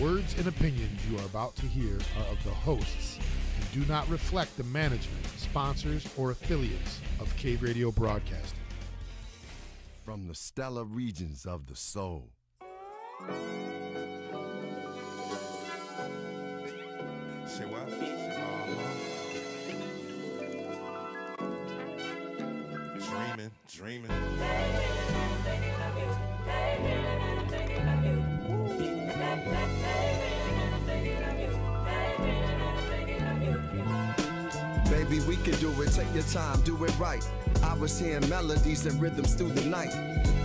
words and opinions you are about to hear are of the hosts and do not reflect the management, sponsors, or affiliates of Cave Radio Broadcasting. From the stellar regions of the soul. Say what? Dreaming. Baby, we can do it. Take your time, do it right. I was hearing melodies and rhythms through the night.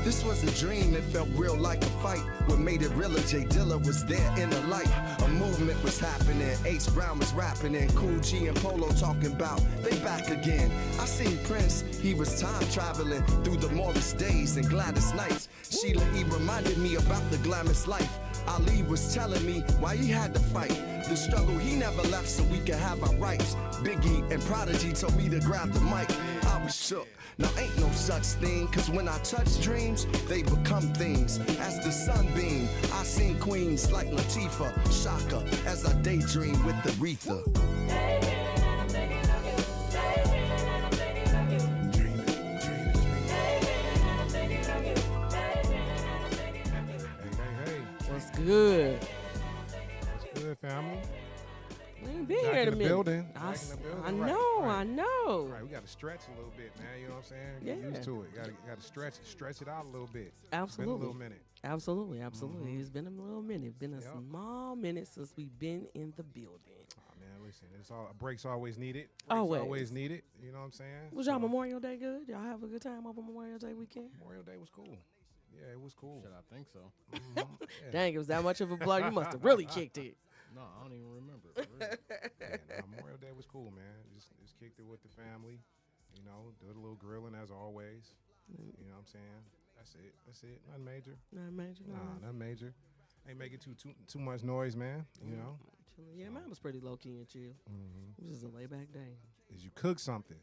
This was a dream, it felt real like a fight. What made it realer, J Dilla was there in the light. A movement was happening, Ace Brown was rapping, and Cool G and Polo talking about they back again. I seen Prince, he was time traveling through the Morris days and Gladys nights. Sheila E reminded me about the glamorous life. Ali was telling me why he had to fight. The struggle he never left so we could have our rights. Biggie and Prodigy told me to grab the mic. I was shook. Now ain't no such thing, cause when I touch dreams, they become things. As the sunbeam, I seen queens like Latifah, Shaka, as I daydream with Aretha. What's good? What's good, family? We ain't been Back here in a the minute. building. I Back in the building. I Right, know, right. I know. All right, we got to stretch a little bit, man. You know what I'm saying? Get Yeah. used to it. Got to stretch it out a little bit. Absolutely. It's been a little minute. Absolutely. Mhm. It's been a little minute. Been a Yep. small minute since we've been in the building. Oh, man, listen, a break's always needed. Always. Needed. You know what I'm saying? Was y'all Memorial Day good? Y'all have a good time over Memorial Day weekend? Memorial Day was cool. Yeah, it was cool. Should I think so? Mhm. Yeah. Dang, it was that much of a blow. You must have really kicked it. No, I don't even remember. For real. Yeah, nah, Memorial Day was cool, man. Just kicked it with the family. You know, did a little grilling as always. You know what I'm saying? That's it. Nothing major. Not major. Nah, nothing major. Ain't making too much noise, man. You know. Chilling. Yeah, mine was pretty low key and chill. Mm-hmm. It was just a layback day. Did you cook something?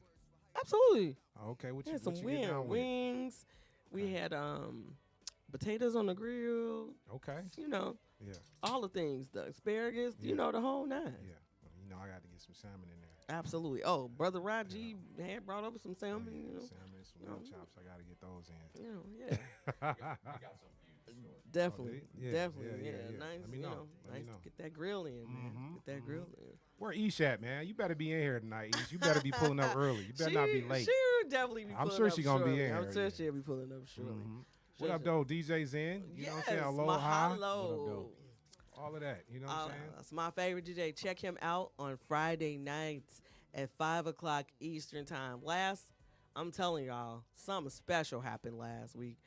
Absolutely. Okay, what We you had some what you get down with? wings. We had potatoes on the grill. Okay. You know, Yeah. all the things. The asparagus. Yeah. You know, the whole nine. Yeah. Well, you know, I got to get some salmon in there. Absolutely. Oh, brother Raji had brought over some salmon. Yeah, You know. salmon, some You know. lamb chops. I got to get those in. You know, yeah. Definitely. Yeah, Definitely. yeah, Yeah. yeah. Nice. Let me You know. know, Let me nice know. to get that grill in, man. Mhm, Get that grill in. Where Ish at, man? You better be in here tonight, Ish. You better be pulling up early. You better not be late. She would definitely be I'm pulling sure up she gonna be shortly. in I'm here, sure yeah. she'll be pulling up shortly. Mhm. Sure, What up, sure. though? DJ Zen. You know what I'm saying? Yes, Aloha. mahalo. All of that. You know what I'm saying? That's my favorite DJ. Check him out on Friday nights at 5 o'clock Eastern time. I'm telling y'all, something special happened last week.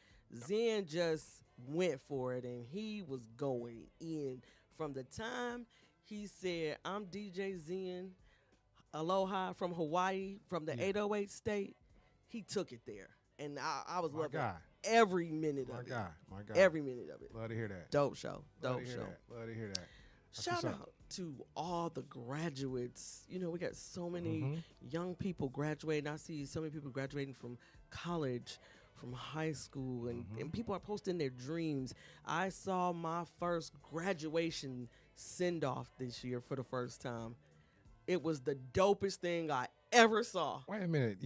Zen just went for it, and he was going in. From the time he said, I'm DJ Zen, Aloha from Hawaii, from the Yeah. 808 state, he took it there. And I was My loving guy. every minute My of guy. it. My guy. Every minute of it. Love to hear that. Dope show. Love Dope to hear show. that. Love to hear that. That's Shout what's up. out to all the graduates. You know, we got so many Mhm. young people graduating. I see so many people graduating from college, from high school, and people are posting their dreams. I saw my first graduation send off this year for the first time. It was the dopest thing I ever saw. Wait a minute.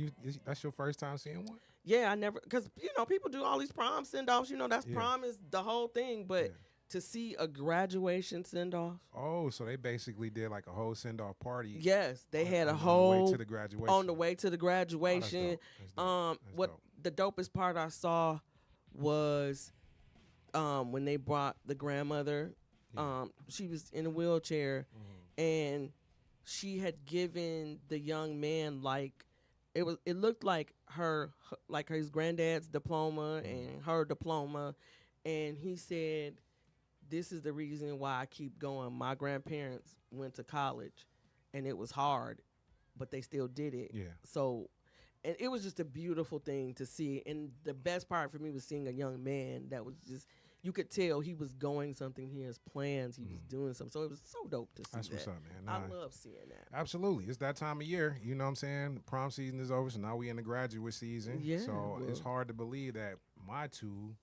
That's your first time seeing one? Yeah, I never, because, you know, people do all these prom send offs. You know, that's Yeah. prom is the whole thing. But Yeah. to see a graduation send off, Oh, so they basically did like a whole send-off party. yes, they had a on the whole way to the graduation. on the way to the graduation. dope. That's dope. That's What dope. the dopest part I saw was when they brought the grandmother. Yeah. She was in a wheelchair, Mhm. and she had given the young man it looked like his granddad's diploma and her diploma, and he said, this is the reason why I keep going. My grandparents went to college, and it was hard, but they still did it. Yeah. So, and it was just a beautiful thing to see. And the best part for me was seeing a young man that was just, you could tell he was going something. He has plans. He was doing something. So it was so dope to see That's that. what's up, man. I Nah, love seeing that. Absolutely. It's that time of year. You know what I'm saying? The prom season is over, so now we in the graduate season. Yeah, So it's well. hard to believe that my two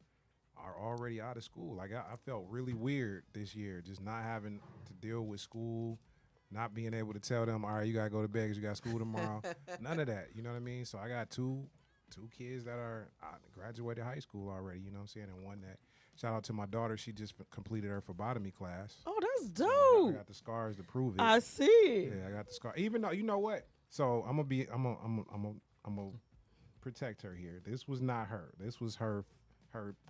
are already out of school. Like I felt really weird this year, just not having to deal with school, not being able to tell them, all right, you gotta go to bed because you got school tomorrow. None of that. You know what I mean? So I got two kids that are graduated high school already. You know what I'm saying? And one that. Shout out to my daughter. She just completed her phlebotomy class. Oh, that's So dope. I got the scars to prove it. I see. Yeah, I got the scar. Even though you know what? So I'm gonna protect her here. This was not her. This was her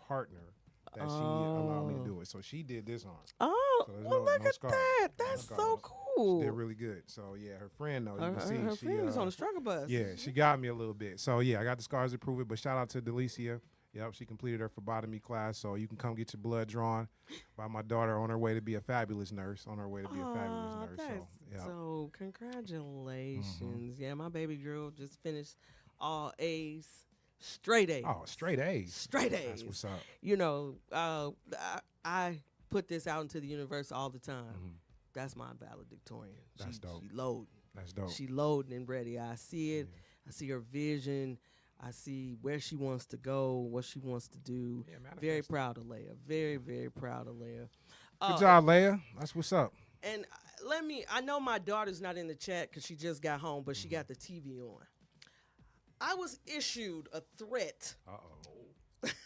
partner that she allowed me to do it. So she did this arm. Oh, So there's well, no look at scars. that. No That's scars. so cool. She did really good. So yeah, her friend though, you Her, can see her she friend was on the struggle bus. yeah, she got me a little bit. So yeah, I got the scars to prove it. But shout out to Delicia. Yep, she completed her phlebotomy class, so you can come get your blood drawn by my daughter on her way to be a fabulous nurse. On her way to be a fabulous nurse. That's So yeah. so congratulations. Yeah, my baby girl just finished all A's, straight A's. Oh, straight A's. Straight A's. That's what's up. You know, I put this out into the universe all the time. That's my valedictorian. That's dope. She loading. That's dope. She loading and ready. I see it. I see her vision. I see where she wants to go, what she wants to do. Yeah, Very manifest it. proud of Leia. Very, very proud of Leia. Good job, Leia. That's what's up. And I know my daughter's not in the chat because she just got home, but she got the TV on. I was issued a threat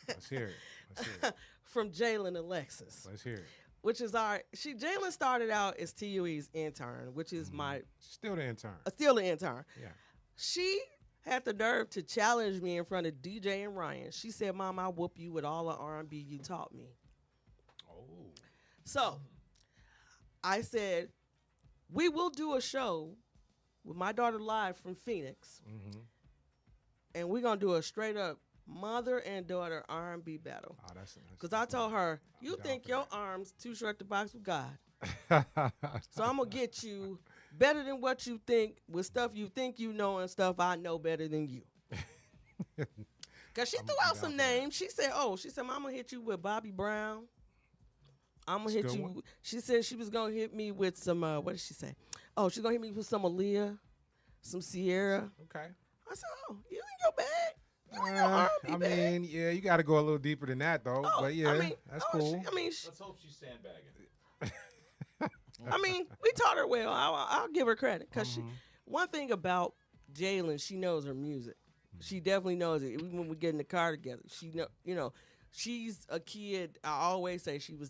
Let's hear it. Let's hear it. from Jalen Alexis, Let's hear it. which is Jalen started out as TUE's intern, which is my Still the intern. still the intern. Yeah. She had the nerve to challenge me in front of DJ and Ryan. She said, "Mom, I'll whoop you with all the R&B you taught me." Oh. So I said, we will do a show with my daughter live from Phoenix, and we're going to do a straight up mother and daughter R&B battle. Oh, that's Because I told her, you down think for your arms too short to box with God. So I'm going to get you better than what you think with stuff you think you know and stuff I know better than you. Because she threw out some names. She said, Mom, I'm going to hit you with Bobby Brown. I'm going to hit Good you. one. She said she was going to hit me with some, what did she say? Oh, she's going to hit me with some Aaliyah, some Sierra. Okay. I said, oh, you in your bag? You in your R&B I bag? mean, yeah, you got to go a little deeper than that, though. Oh, but yeah, that's cool. Let's hope she's sandbagging. We taught her well. I'll give her credit because one thing about Jalen, she knows her music. She definitely knows it. Even when we get in the car together, she's a kid. I always say she was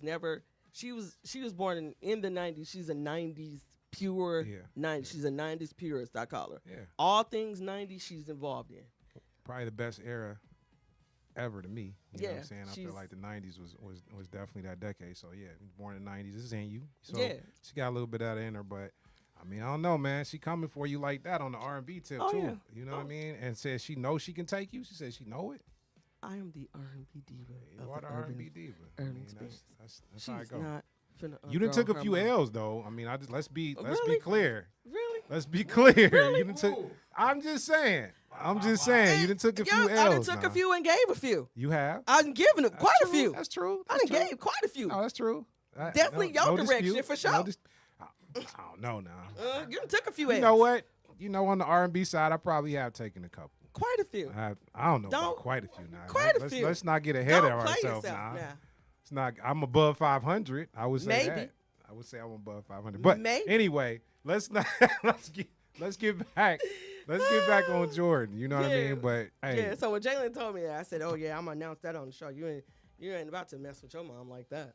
born in the 90s. She's a 90s pure. Yeah. 90s. She's a 90s purist. I call her. Yeah. All things 90s. She's involved in. Probably the best era ever to me. You know what I'm Yeah, saying? I she's- feel like the 90s was definitely that decade. So, yeah, born in the 90s. This is in you. So, Yeah. she got a little bit of that in her. But, I mean, I don't know, man. She coming for you like that on the R&B tip, Oh, too. yeah. You know what I mean? And says she knows she can take you. She says she know it. I am the R&B diva. You of are the urban- R&B diva. I urban mean, experience. that's how it She's goes. not finna You done took a outgrow few her mom. L's, though. I mean, let's be Really? clear. Really? Let's be clear. Really? You done took. I'm just saying. You done took a few I done L's. took now. a few and gave a few. You have. I done given quite a True. few. That's true. I That's done true. gave quite a few. Oh, that's true. Definitely your direction, dispute. for sure. I don't know now. You done took a few You L's. know what? On the R&B side, I probably have taken a couple. Quite a few. I don't know about Don't- quite a few now. quite a let's, few. Let's not get ahead Don't of play ourselves yourself now. now. It's not. I'm above 500. I would say Maybe. that. I would say I'm above 500. But Maybe. anyway, let's not. let's get back. Let's get back on Jordan. You know what I Yeah. mean? But hey, Yeah, so when Jalen told me that, I said, oh, yeah, I'm going to announce that on the show. You ain't about to mess with your mom like that.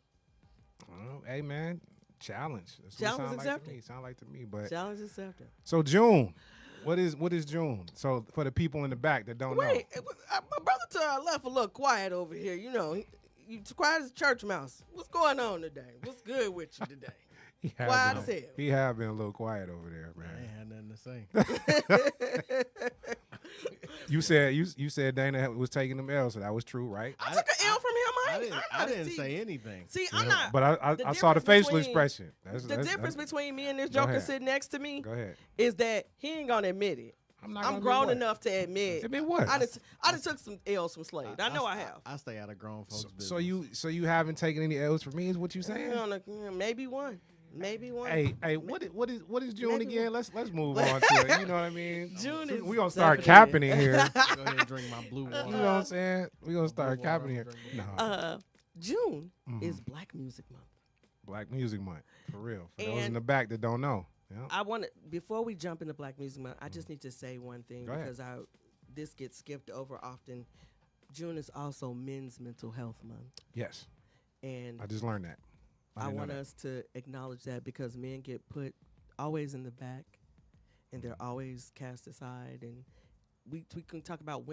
well, hey man, challenge. That's Challenge what it sound like to accepted. me. Sound like to me. But Challenge accepted. so June, what is June? So for the people in the back that don't Wait, my brother to our left a little quiet over here. You know, you quiet as a church mouse. What's going on today? What's good with you today? know, quiet as hell. He have been a little quiet over there, I man. ain't had nothing to say. You said Dana was taking them L's, so that was true, right? I took an L from him. I didn't say anything. See, I'm not. But the I saw the difference facial between- expression. The difference between me and this Go joker ahead. sitting next to me Go ahead. is that he ain't gonna admit it. I'm not. I'm gonna grown do what? enough to admit. Admit what? I done took some L's from Slade. I know I have. I stay out of grown folks' business. So you haven't taken any L's for me? Is what you saying? Maybe one. Maybe one. Hey, what is June Maybe again? Let's move on to it. You know what I mean? June is we gonna start definitely- capping in here. Go ahead and drink my blue water. You know what I'm saying? We gonna start Blue water, capping here. drink blue No. water. June Mhm. is Black Music Month. Black Music Month, for real. For those in And the back that don't know. Yeah. I want to, before we jump into Black Music Month, I just need to say one thing Go ahead. because this gets skipped over often. June is also Men's Mental Health Month, Yes, and I just learned that. I didn't know want that. us to acknowledge that because men get put always in the back, and they're always cast aside. And we can talk about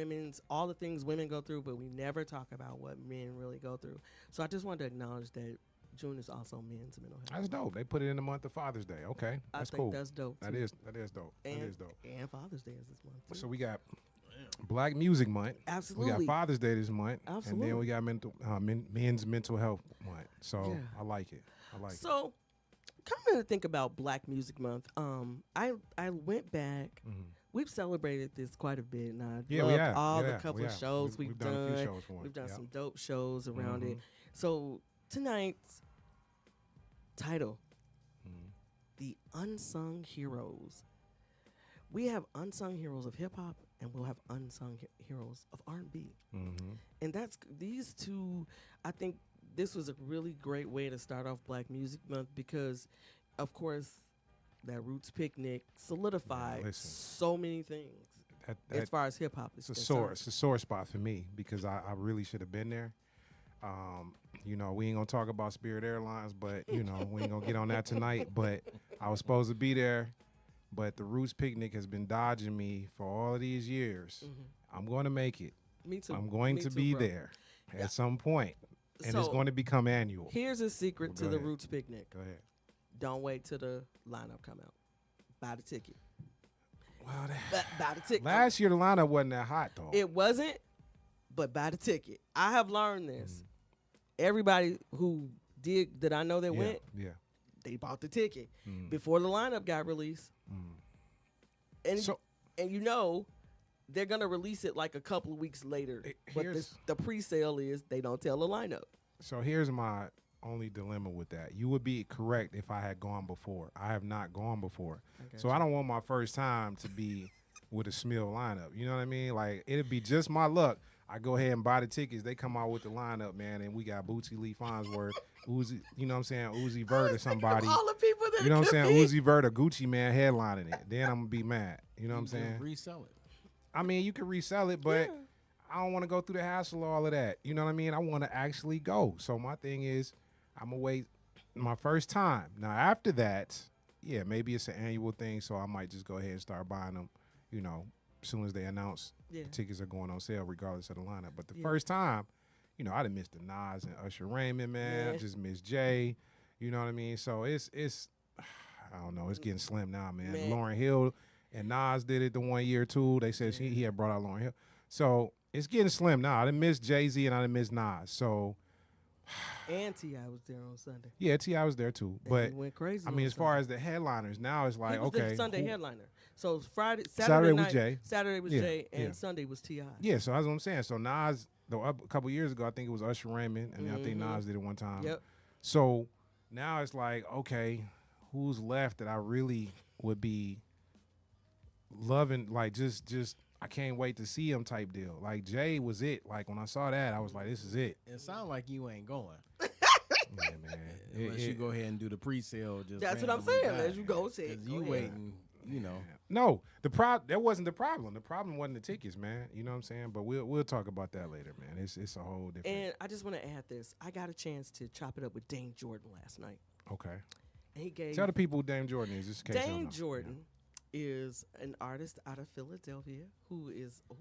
all the things women go through, but we never talk about what men really go through. So I just wanted to acknowledge that June is also Men's Mental Health. That's dope. They put it in the month of Father's Day. Okay, I that's think cool. that's dope. That too. is dope. And, that is dope. And Father's Day is this month. Too. So we got Black Music Month. Absolutely. We got Father's Day this month. And Absolutely. then we got Men's Mental Health Month. So Yeah. I like it. I like it. So, coming to think about Black Music Month, I went back. Mhm. We've celebrated this quite a bit, and I Yeah, we loved have. all Yeah, the couple we of have. shows We've we've done done. a few shows for it. We've done Yep. some dope shows around it. Mhm. So tonight's title, Mhm. The Unsung Heroes. We have unsung heroes of hip hop, and we'll have unsung heroes of R&B. Mhm. And that's these two. I think this was a really great way to start off Black Music Month because, of course, that Roots picnic solidified listen. so many things That, as far as hip hop is it's a concerned. sore. It's a sore spot for me because I really should have been there. You know, we ain't gonna talk about Spirit Airlines, but you know, we ain't gonna get on that tonight. But I was supposed to be there, but the Roots picnic has been dodging me for all of these years. I'm going to make it. Me too. I'm going Me to too, be bro. there at some point, and it's So, going to become annual. Here's a secret Well, to go the ahead. Roots picnic. Go ahead. Don't wait till the lineup come out. Buy the ticket. Well, Buy the ticket. last year the lineup wasn't that hot though. It wasn't, but buy the ticket. I have learned this. Everybody who did that I know that yeah, went, yeah. they bought the ticket Mm. before the lineup got released. And So- and you know they're gonna release it like a couple of weeks later. But here's- the pre-sale is they don't tell the lineup. So here's my only dilemma with that. You would be correct if I had gone before. I have not gone before. So I don't want my first time to be with a Smil lineup. You know what I mean? Like, it'd be just my luck. I go ahead and buy the tickets. They come out with the lineup, man, and we got Bootsy Lee Farnsworth, Uzi, you know what I'm saying, Uzi Vert or somebody. All the people that You know what I'm saying? compete. Uzi Vert or Gucci Man headlining it. Then I'm going to be mad. You know what I'm Just saying? resell it. I mean, you can resell it, but Yeah. I don't want to go through the hassle of all of that. You know what I mean? I want to actually go. So my thing is, I'm going to wait my first time. Now, after that, yeah, maybe it's an annual thing, so I might just go ahead and start buying them, you know, as soon as they announce Yeah. the tickets are going on sale, regardless of the lineup. But the Yeah. first time, you know, I done missed the Nas and Usher Raymond, man. I Yeah. just missed Jay. You know what I mean? So it's I don't know. It's getting slim now, man. Man. Lauryn Hill and Nas did it the 1 year too. They said he had brought out Lauryn Hill. So it's getting slim now. I done missed Jay-Z and I done missed Nas. So And T.I. was there on Sunday. yeah, T.I. was there too. And But he went crazy. I mean, as far as the headliners, now it's like, he was okay. the Sunday who- headliner. So Saturday Saturday was night, Jay. Saturday was Yeah, Jay, and yeah. Sunday was T.I. Yeah, so that's what I'm saying. So Nas, a couple years ago, I think it was Usher Raymond, and I think Mhm. Nas did it one time. Yep. So now it's like, okay, who's left that I really would be loving? Like, just I can't wait to see him type deal. Like Jay was it. Like when I saw that, I was like, this is it. It sounds like you ain't going. Yeah, man. Unless you go ahead and do the pre-sale. Just That's what I'm randomly saying. buy As you it. go, say, 'Cause go you ahead. waiting, you know. No, that wasn't the problem. The problem wasn't the tickets, man. You know what I'm saying? But we'll talk about that later, man. It's a whole different. And I just want to add this. I got a chance to chop it up with Dane Jordan last night. Okay. And he gave Tell the people who Dame Jordan is. Just in case they don't Dane know. Jordan is an artist out of Philadelphia who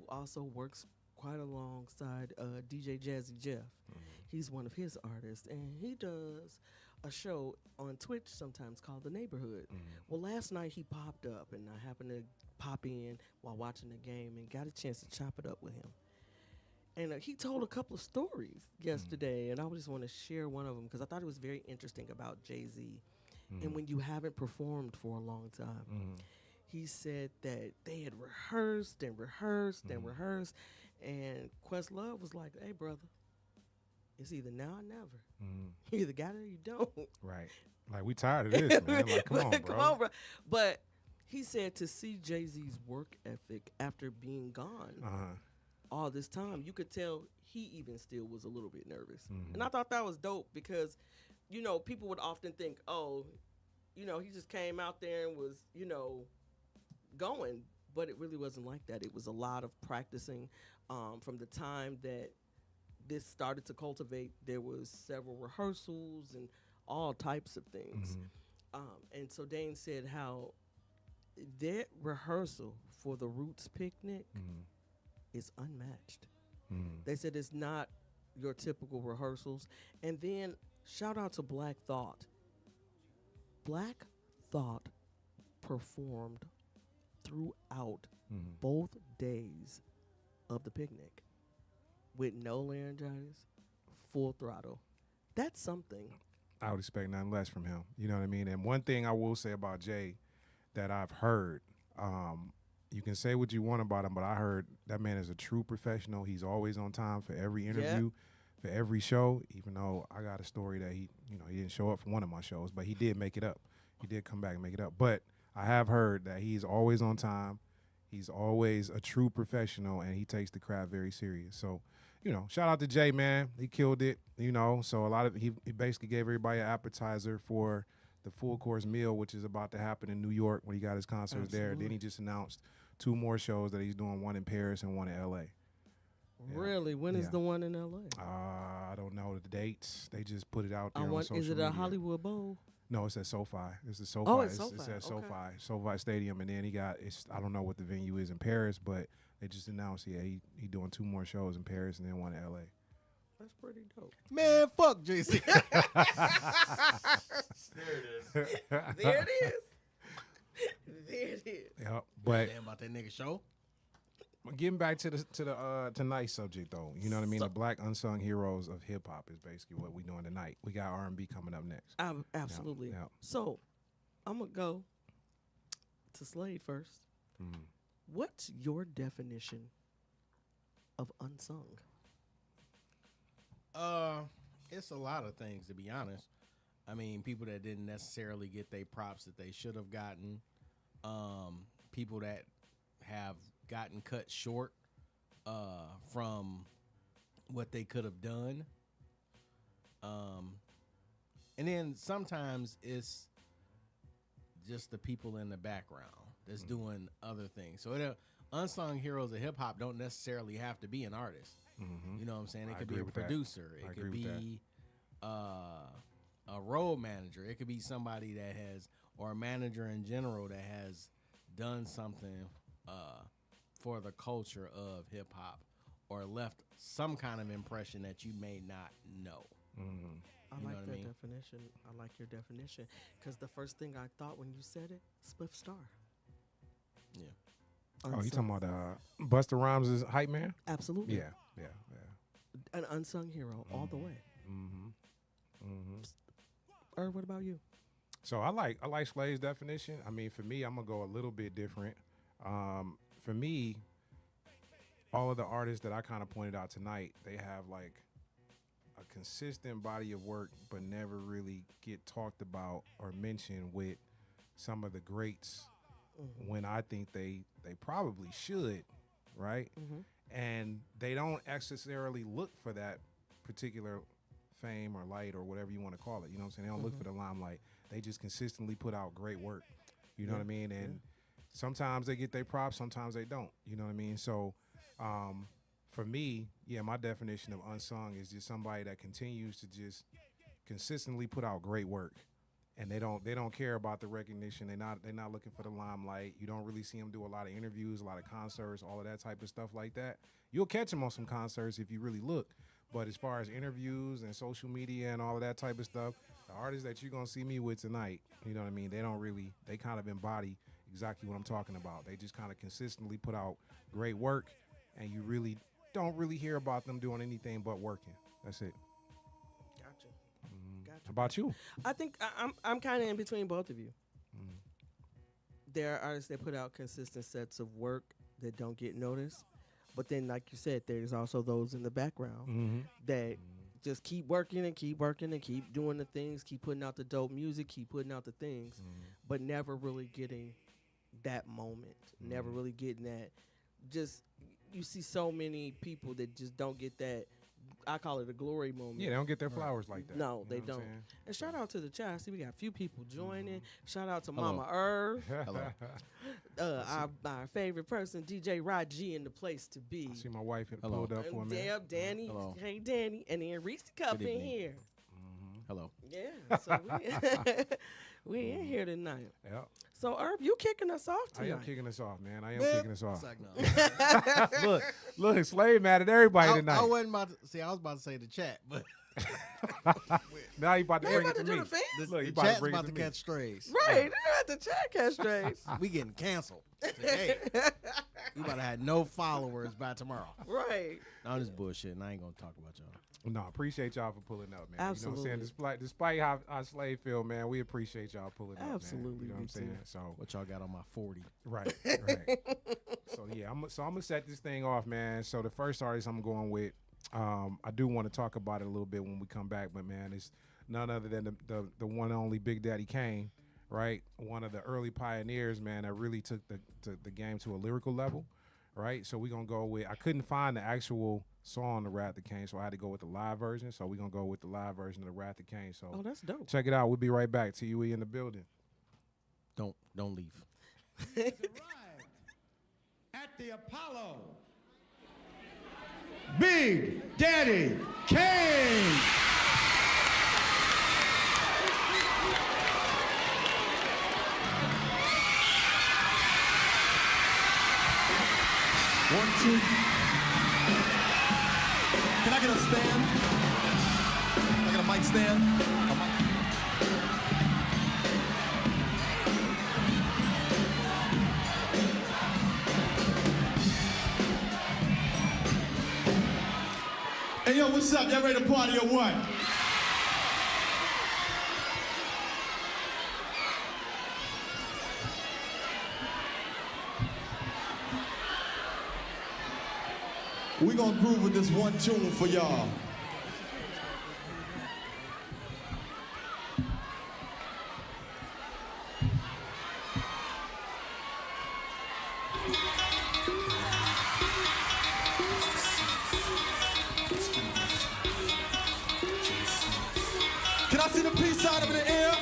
also works quite alongside DJ Jazzy Jeff. Mm-hmm. He's one of his artists, and he does a show on Twitch sometimes called The Neighborhood. Mm-hmm. Well, last night he popped up, and I happened to pop in while watching the game and got a chance to chop it up with him. And he told a couple of stories yesterday, and I just want to share one of them because I thought it was very interesting about Jay-Z. And when you haven't performed for a long time, Mm-hmm. he said that they had rehearsed and rehearsed and rehearsed, and Questlove was like, "Hey, brother, it's either now or never. You either got it or you don't." Right. Like, we tired of this, man. Like, come on, bro. Come on, bro. But he said to see Jay-Z's work ethic after being gone, Uh-huh. all this time, you could tell he even still was a little bit nervous. And I thought that was dope because, you know, people would often think, oh, you know, he just came out there and was, you know, going. But it really wasn't like that. It was a lot of practicing from the time that this started to cultivate. There was several rehearsals and all types of things. And so Dane said how their rehearsal for the Roots picnic is unmatched. They said it's not your typical rehearsals. And then shout out to Black Thought. Black Thought performed throughout both days of the picnic with no laryngitis, full throttle. That's something. I would expect nothing less from him. You know what I mean? And one thing I will say about Jay that I've heard, you can say what you want about him, but I heard that man is a true professional. He's always on time for every interview, for every show, even though I got a story that he didn't show up for one of my shows, but he did make it up. He did come back and make it up. But I have heard that he's always on time. He's always a true professional, and he takes the craft very serious. So, you know, shout out to Jay, man. He killed it, you know. So he basically gave everybody an appetizer for the full course meal, which is about to happen in New York when he got his concerts there. Then he just announced 2 more shows that he's doing, one in Paris and one in L.A. Really? When is the one in L.A.? I don't know the dates. They just put it out there on social Is it media. a Hollywood Bowl? No, it's at SoFi. It's the SoFi. Oh, it's It's SoFi. at Okay. SoFi Stadium, and then I don't know what the venue is in Paris, but they just announced, he doing 2 more shows in Paris and then one in LA. That's pretty dope. Man, fuck JC. There it is. There it is. Yep. But Damn about that nigga show. getting back to the tonight's subject though, you know what I mean? The Black Unsung Heroes of Hip Hop is basically what we doing tonight. We got R&B coming up next. Absolutely. Yeah. So, I'm going to go to Slade first. What's your definition of unsung? It's a lot of things, to be honest. I mean, people that didn't necessarily get their props that they should have gotten. People that have gotten cut short from what they could have done. And then sometimes it's just the people in the background that's doing other things. So unsung heroes of hip hop don't necessarily have to be an artist. You know what I'm saying? It could be a producer. It could be a road manager. It could be somebody that has, or a manager in general that has done something for the culture of hip hop or left some kind of impression that you may not know. I You like know what that I mean? definition. I like your definition. Because the first thing I thought when you said it, Spliff Star. Yeah. Oh, you Unsung. talking about Busta Rhymes' hype man? Absolutely. Yeah. An unsung hero all the way. What about you? So I like Slade's definition. I mean, for me, I'm gonna go a little bit different. For me, all of the artists that I kind of pointed out tonight, they have like a consistent body of work, but never really get talked about or mentioned with some of the greats when I think they probably should, right? And they don't necessarily look for that particular fame or light or whatever you want to call it. You know what I'm saying? They don't look for the limelight. They just consistently put out great work. You know what I mean? And sometimes they get their props, sometimes they don't. You know what I mean? So for me, my definition of unsung is just somebody that continues to just consistently put out great work. And they don't care about the recognition. They're not looking for the limelight. You don't really see them do a lot of interviews, a lot of concerts, all of that type of stuff like that. You'll catch them on some concerts if you really look. But as far as interviews and social media and all of that type of stuff, the artists that you're gonna see me with tonight, you know what I mean? They kind of embody exactly what I'm talking about. They just kind of consistently put out great work, and you really don't really hear about them doing anything but working. That's it. Gotcha. How about you? I think I'm kind of in between both of you. There are artists that put out consistent sets of work that don't get noticed, but then, like you said, there's also those in the background that just keep working and keep working and keep doing the things, keep putting out the dope music, keep putting out the things, but never really getting that moment, never really getting that. Just you see so many people that just don't get that. I call it a glory moment. Yeah, they don't get their flowers like that. No, You know they what I'm don't. saying? And shout out to the chat. I see we got a few people joining. Shout out to Hello. Mama Irv, Hello. our favorite person, DJ Rod G, in the place to be. I see my wife had Hello. pulled up for a minute. Yep, Danny. Hello. Hey, Danny. And then Reese Cup Good in evening. here. Hello. Yeah, so we in here tonight. Yep. So, Irv, you kicking us off I tonight. am kicking us off, man. I am Man, kicking us off. it's like, no. Look, Slade mad at everybody I tonight. wasn't about to see. I was about to say the chat, but Now you about to Man, bring about it to to do me. the fans? the, Look, the you about to chat's bring it about to to me. catch strays. Right, they're at the chat catch strays. We getting canceled. Hey, we about to have no followers by tomorrow. Right. No, I'm just bullshitting. I ain't gonna talk about y'all. No, appreciate y'all for pulling up, man. Absolutely. You know what I'm saying? Despite how Slade feel, man, we appreciate y'all pulling up, Absolutely, man. You know what we I'm saying? do. So, What y'all got on my 40? right. So, yeah, I'm going to set this thing off, man. So, the first artist I'm going with, I do want to talk about it a little bit when we come back, but, man, it's none other than the one and only Big Daddy Kane, right? One of the early pioneers, man, that really took the game to a lyrical level, right? So, we're going to go with, I couldn't find the actual song the Wrath of Kane, so I had to go with the live version. So we're gonna go with the live version of the Wrath of Kane. So Oh, that's dope. check it out. We'll be right back. TUE in the building. Don't leave. At the Apollo, Big Daddy Kane. One, two. Can I get a stand? Can I get a mic stand? A mic. Hey, yo, what's up? Y'all ready to party or what? We gonna groove with this one tune for y'all. Can I see the peace sign up in the air?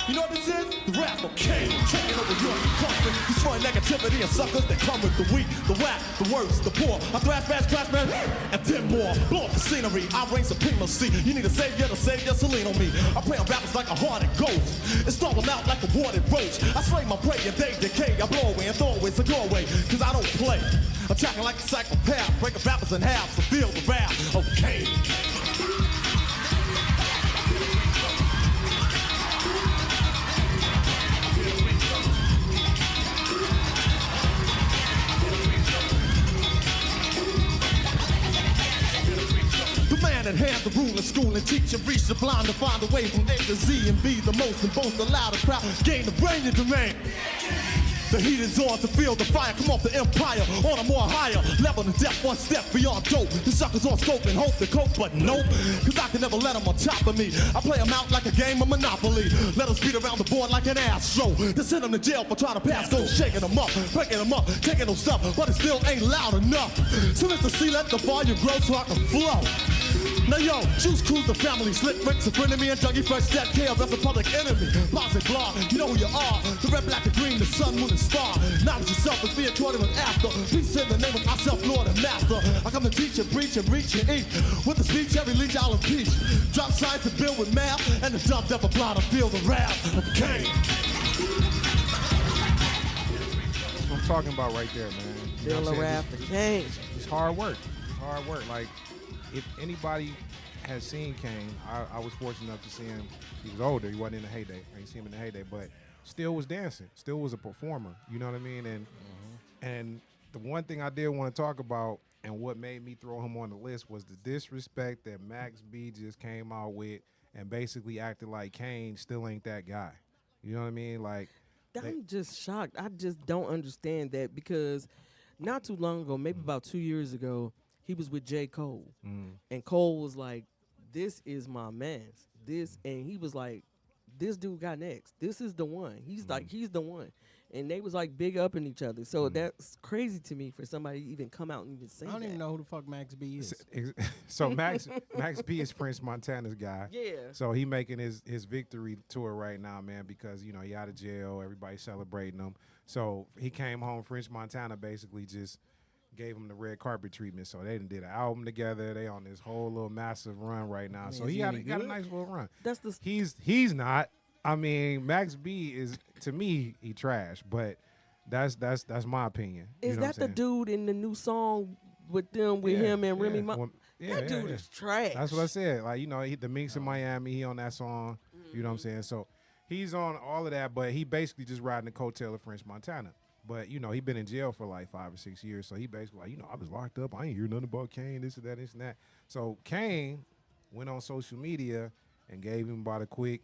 You know what this is? The rap of Kane, taking over your country, destroying negativity and suckers that come with the weak, the whack, the worst, the poor. I thrash, bash, crash, man, and then more. Blow up the scenery, I reign supremacy. You need a savior to save your lean on me. I prey on rappers like a hearted ghost, and stall them out like a watered roach. I slay my prey and they decay. I blow away and throw away, so go away, cause I don't play. Attacking like a psychopath, breaking rappers in half, so feel the wrath of Kane. The man at hand, the rule of school and teach and reach the blind to find a way from A to Z and be the most and boast the louder crowd. Gain the brain and domain. The heat is on to feel the fire. Come off the empire on a more higher level than death, one step beyond dope. The suckers on scope and hope to cope, but nope. Cause I can never let them on top of me. I play them out like a game of Monopoly. Let them speed around the board like an astro. Then send them to jail for trying to pass go, shaking them up, breaking them up, taking them stuff, but it still ain't loud enough. So Mr. C, let the volume grow so I can flow. Now yo, Juice Crew's the family, Slick Rick's a friend of me, and Dougie Fresh Step Kale, that's a public enemy. Positive blog, you know who you are. The red, black, and green, the sun, moon, and star. Knowledge yourself is being taught even after. Peace in the name of myself, Lord and Master. I come to teach and preach and reach and eat. With the speech, every leech I'll impeach. Drop science and build with math, and the dumb devil blind to feel the wrath of Kane. That's what I'm talking about right there, man. You know Feel what the I'm saying? wrath of Kane. It's hard work. It's hard work. Like, if anybody has seen Kane, I was fortunate enough to see him. He was older. He wasn't in the heyday. I didn't see him in the heyday, but still was dancing. Still was a performer. You know what I mean? And the one thing I did want to talk about and what made me throw him on the list was the disrespect that Max B just came out with and basically acted like Kane still ain't that guy. You know what I mean? Like, I'm just shocked. I just don't understand that because not too long ago, maybe about 2 years ago, he was with J. Cole. And Cole was like, this is my man's. And he was like, this dude got next. This is the one. He's like, he's the one. and they was like big up in each other. So that's crazy to me for somebody to even come out and even say I don't that. even know who the fuck Max B is. So Max B is French Montana's guy. Yeah. So he making his victory tour right now, man, because he out of jail. Everybody's celebrating him. So he came home. French Montana basically just gave him the red carpet treatment. So they did an album together. They on this whole little massive run right now. So he got a nice little run. That's the He's not. I mean, Max B is, to me, he trash, but that's my opinion. Is that the dude in the new song with him and Remy Ma? Well, that dude is trash. That's what I said. Like, the Minx in Miami, he on that song. You know what I'm saying? So he's on all of that, but he basically just riding the coattail of French Montana. But, he been in jail for like 5 or 6 years. So he basically like, I was locked up. I ain't hear nothing about Kane, this and that. So Kane went on social media and gave him about a quick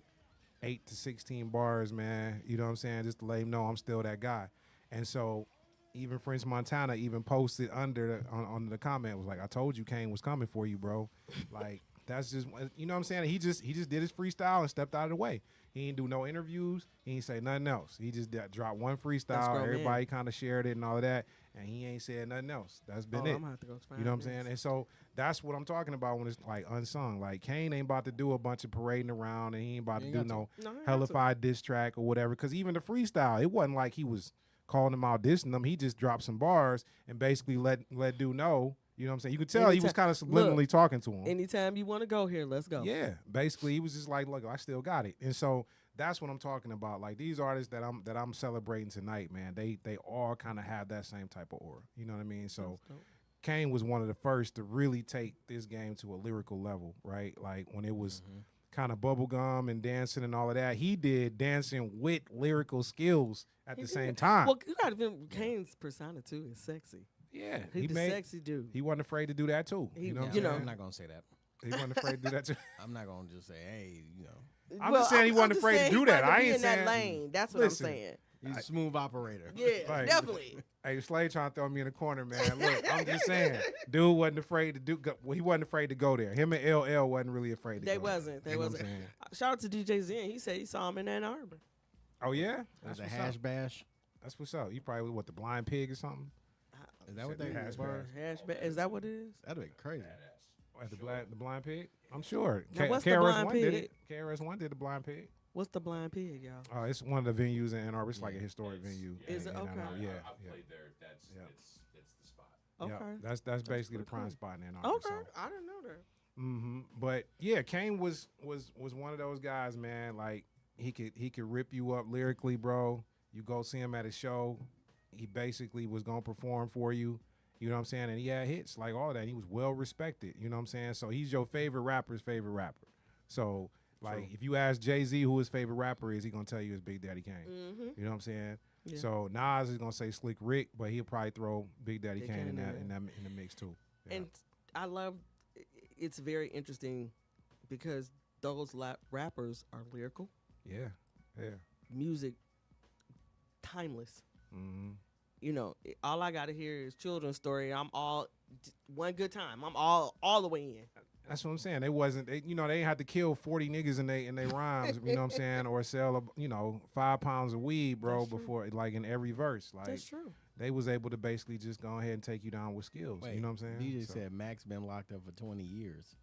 8 to 16 bars, man. You know what I'm saying? Just to let him know I'm still that guy. And so even French Montana even posted under on the comment, was like, I told you Kane was coming for you, bro. Like, that's just, you know what I'm saying? He just did his freestyle and stepped out of the way. He ain't do no interviews. He ain't say nothing else. He just dropped one freestyle. Everybody kind of shared it and all of that, and he ain't said nothing else. That's been it. I'm gonna have to go You know what I'm saying? And so that's what I'm talking about when it's like unsung. Like, Kane ain't about to do a bunch of parading around, and he ain't about to do no hellified diss track or whatever. Because even the freestyle, it wasn't like he was calling him out, dissing them. He just dropped some bars and basically let dude know. You know what I'm saying? You could tell he was kind of subliminally talking to him. Anytime you want to go here, let's go. Yeah, basically he was just like, look, I still got it. And so that's what I'm talking about. Like, these artists that I'm celebrating tonight, man, they all kind of have that same type of aura. You know what I mean? So Kane was one of the first to really take this game to a lyrical level, right? Like, when it was kind of bubblegum and dancing and all of that, he did dancing with lyrical skills at the same time. Well, you got to remember, Kane's persona too is sexy. Yeah, he's the sexy dude. He wasn't afraid to do that too. I'm not gonna say that. He wasn't afraid to do that too. I'm not gonna just say, hey, I'm just saying he wasn't afraid to do that. I ain't in saying that lane. That's what I'm saying. He's a smooth operator. Yeah, Like, definitely. Hey, Slade trying to throw me in the corner, man. Look, I'm just saying, dude wasn't afraid to he wasn't afraid to go there. Him and LL wasn't really afraid to go wasn't. there. They wasn't. Shout out to DJ Zen. He said he saw him in Ann Arbor. Oh yeah, That's a hash bash. That's what's up. You probably was the Blind Pig or something. Is that what they hash were? Is that what it is? That'd be crazy. At the Blind Pig? I'm sure. Now, what's the Blind did Pig? it. KRS-One did the Blind Pig. What's the Blind Pig, y'all? Oh, it's one of the venues in Ann Arbor. It's like a historic venue. Is it? in Ann Okay. Arbor. Yeah. I played there. It's the spot. Okay. Yeah, that's basically the prime cool. spot in Ann Arbor. Okay, So. I didn't know that. Mm-hmm. But yeah, Kane was one of those guys, man. Like, he could rip you up lyrically, bro. You go see him at a show, he basically was gonna perform for you. You know what I'm saying? And he had hits, like all that. He was well respected. You know what I'm saying? So he's your favorite rapper's favorite rapper. So, like, if you ask Jay-Z who his favorite rapper is, he gonna tell you it's Big Daddy Kane. Mm-hmm. You know what I'm saying? Yeah. So Nas is gonna say Slick Rick, but he'll probably throw Big Daddy Kane in the mix too. Yeah. And I love. It's very interesting because those rappers are lyrical. Yeah. Music, timeless. Mm-hmm. You know, all I gotta hear is children's story. I'm all one good time. I'm all the way in. That's what I'm saying. They ain't had to kill 40 niggas in they rhymes, you know what I'm saying, or sell 5 pounds of weed, bro, before like in every verse. Like, That's true. They was able to basically just go ahead and take you down with skills. Wait, you know what I'm saying? DJ said Max been locked up for 20 years.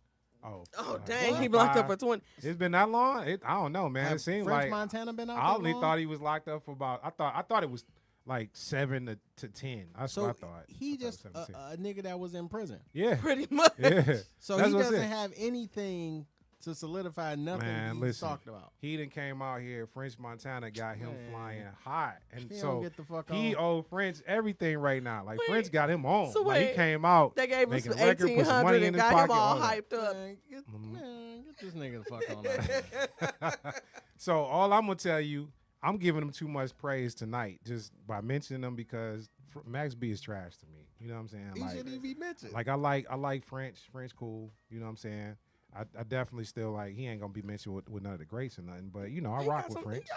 Oh dang, he locked up for 20. It's been that long? I don't know, man. It seemed French like Montana been out I that only long? thought he was locked up for about. I thought it was like 7 to 10. That's So what I thought. he I thought just it was 7 to 10. a nigga that was in prison. Yeah, Pretty much. yeah. So That's he what I doesn't said. have anything to solidify nothing Man, he's listen. talked about. He done came out here. French Montana got him Man. flying high, and He so don't get the fuck he on. owed French everything right now. Like, Wait, French got him on. so Like, he wait, call out. They gave him making some a record, put some 1800 money in and his got him pocket, all all that. hyped up. Man, get this nigga the fuck on out. So all I'm gonna tell you, I'm giving him too much praise tonight just by mentioning him because Max B is trash to me. You know what I'm saying? He Like, shouldn't even be mentioned. like I like French. French cool. You know what I'm saying? I definitely still like. He ain't gonna be mentioned with none of the greats or nothing. But I rock with French.